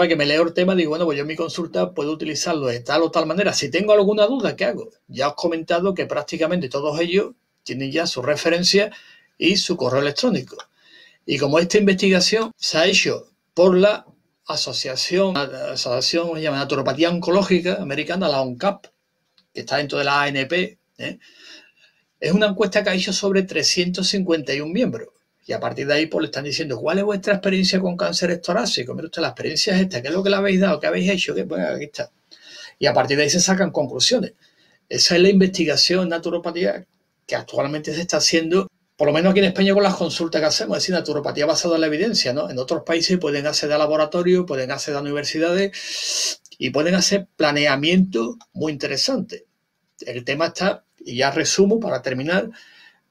que me leo el tema, digo, bueno, pues yo en mi consulta puedo utilizarlo de tal o tal manera. Si tengo alguna duda, ¿qué hago? Ya os he comentado que prácticamente todos ellos tienen ya su referencia y su correo electrónico. Y como esta investigación se ha hecho por la asociación se llama Naturopatía Oncológica Americana, la ONCAP, que está dentro de la ANP, es una encuesta que ha hecho sobre 351 miembros. Y a partir de ahí, pues le están diciendo, ¿cuál es vuestra experiencia con cánceres torácicos? Mira usted, la experiencia es esta, ¿qué es lo que le habéis dado? ¿Qué habéis hecho? Bueno, aquí está. Y a partir de ahí se sacan conclusiones. Esa es la investigación en naturopatía que actualmente se está haciendo, por lo menos aquí en España, con las consultas que hacemos, es decir, naturopatía basada en la evidencia, ¿no? En otros países pueden acceder a laboratorios, pueden acceder a universidades y pueden hacer planeamiento muy interesante. El tema está, y ya resumo para terminar,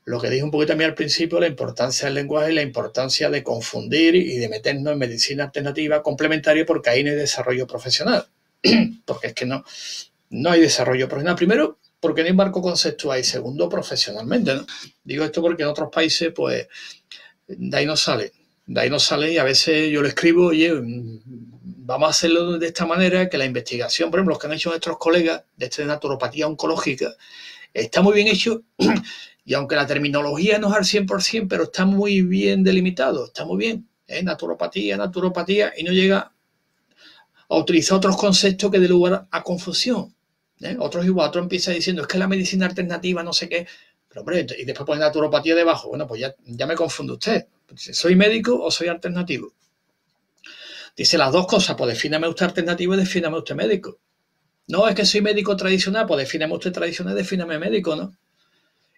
lo que dije un poquito también al principio, la importancia del lenguaje y la importancia de confundir y de meternos en medicina alternativa complementaria, porque ahí no hay desarrollo profesional. Porque es que no hay desarrollo profesional. Primero, porque no hay marco conceptual, y segundo, profesionalmente, ¿no? Digo esto porque en otros países, pues, de ahí no sale. De ahí no sale y a veces yo le escribo, oye, vamos a hacerlo de esta manera, que la investigación, por ejemplo, los que han hecho nuestros colegas de naturopatía oncológica, está muy bien hecho. Y aunque la terminología no es al 100%, pero está muy bien delimitado, está muy bien. Naturopatía, y no llega a utilizar otros conceptos que den lugar a confusión. Otros empiezan diciendo, es que la medicina alternativa no sé qué, pero hombre, y después pone naturopatía debajo. Bueno, pues ya me confunde usted. ¿Soy médico o soy alternativo? Dice las dos cosas, pues defíname usted alternativo y defíname usted médico. No, es que soy médico tradicional, pues defíname usted tradicional, defíname médico, ¿no?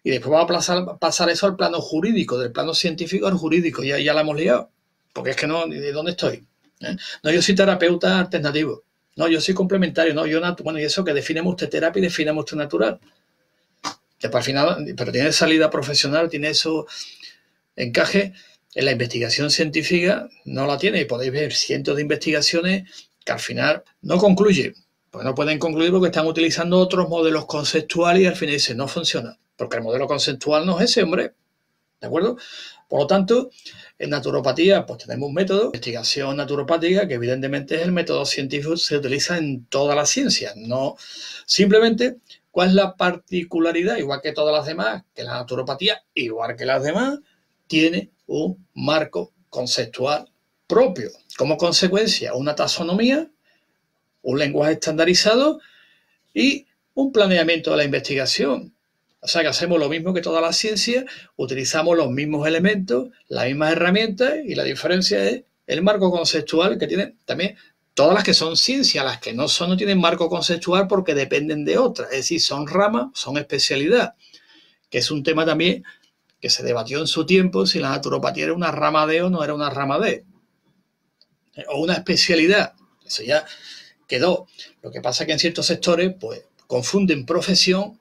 Y después vamos a pasar eso al plano jurídico, del plano científico al jurídico, ya la hemos liado. Porque es que no, ¿de dónde estoy? No, yo soy terapeuta alternativo. No, yo soy complementario. No, bueno, y eso que defíname usted terapia y defíname usted natural. Que para el final, pero tiene salida profesional, tiene eso encaje en la investigación científica, no la tiene. Y podéis ver cientos de investigaciones que al final no concluyen. Pues no pueden concluir porque están utilizando otros modelos conceptuales y al final dicen, no funciona. Porque el modelo conceptual no es ese, hombre. ¿De acuerdo? Por lo tanto, en naturopatía, pues tenemos un método de investigación naturopática que evidentemente es el método científico que se utiliza en toda la ciencia. No simplemente, ¿cuál es la particularidad? Igual que todas las demás, que la naturopatía, igual que las demás, tiene un marco conceptual propio. Como consecuencia, una taxonomía, un lenguaje estandarizado y un planeamiento de la investigación. O sea que hacemos lo mismo que toda la ciencia, utilizamos los mismos elementos, las mismas herramientas y la diferencia es el marco conceptual que tienen también todas las que son ciencia, las que no son no tienen marco conceptual porque dependen de otras, es decir, son ramas, son especialidad, que es un tema también que se debatió en su tiempo si la naturopatía era una rama de o no era una rama de, o una especialidad, eso ya quedó. Lo que pasa es que en ciertos sectores pues confunden profesión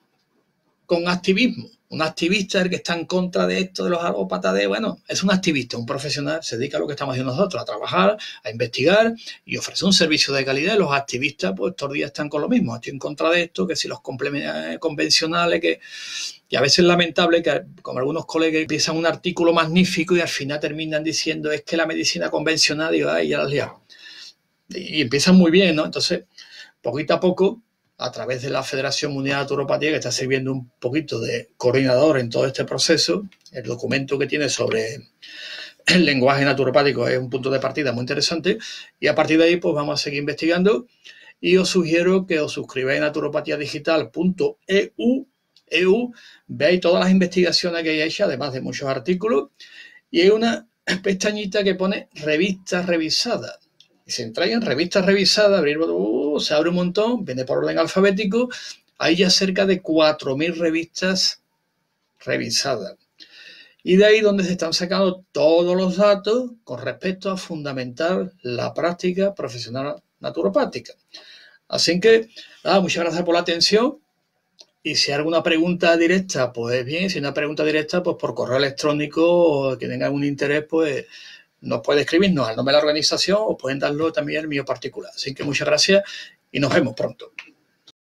con activismo. Un activista es el que está en contra de esto, de los alópatas, bueno, es un activista, un profesional, se dedica a lo que estamos haciendo nosotros, a trabajar, a investigar y ofrecer un servicio de calidad. Y los activistas, pues, todos los días están con lo mismo. Estoy en contra de esto, que si los convencionales, que... Y a veces es lamentable que, como algunos colegas empiezan un artículo magnífico y al final terminan diciendo es que la medicina convencional, digo, ay, ya las liado. Y empiezan muy bien, ¿no? Entonces, poquito a poco, a través de la Federación Mundial de Naturopatía, que está sirviendo un poquito de coordinador en todo este proceso, el documento que tiene sobre el lenguaje naturopático es un punto de partida muy interesante y a partir de ahí pues vamos a seguir investigando y os sugiero que os suscribáis a naturopatiadigital.eu, veáis todas las investigaciones que hay hechas, además de muchos artículos, y hay una pestañita que pone revistas revisadas. Y si entráis en revistas revisadas, se abre un montón, viene por orden alfabético, hay ya cerca de 4.000 revistas revisadas. Y de ahí donde se están sacando todos los datos con respecto a fundamentar la práctica profesional naturopática. Así que, nada, muchas gracias por la atención. Y si hay alguna pregunta directa, pues bien, si hay una pregunta directa, pues por correo electrónico o que tenga algún interés, pues nos puede escribirnos al nombre de la organización o pueden darlo también el mío particular. Así que muchas gracias y nos vemos pronto.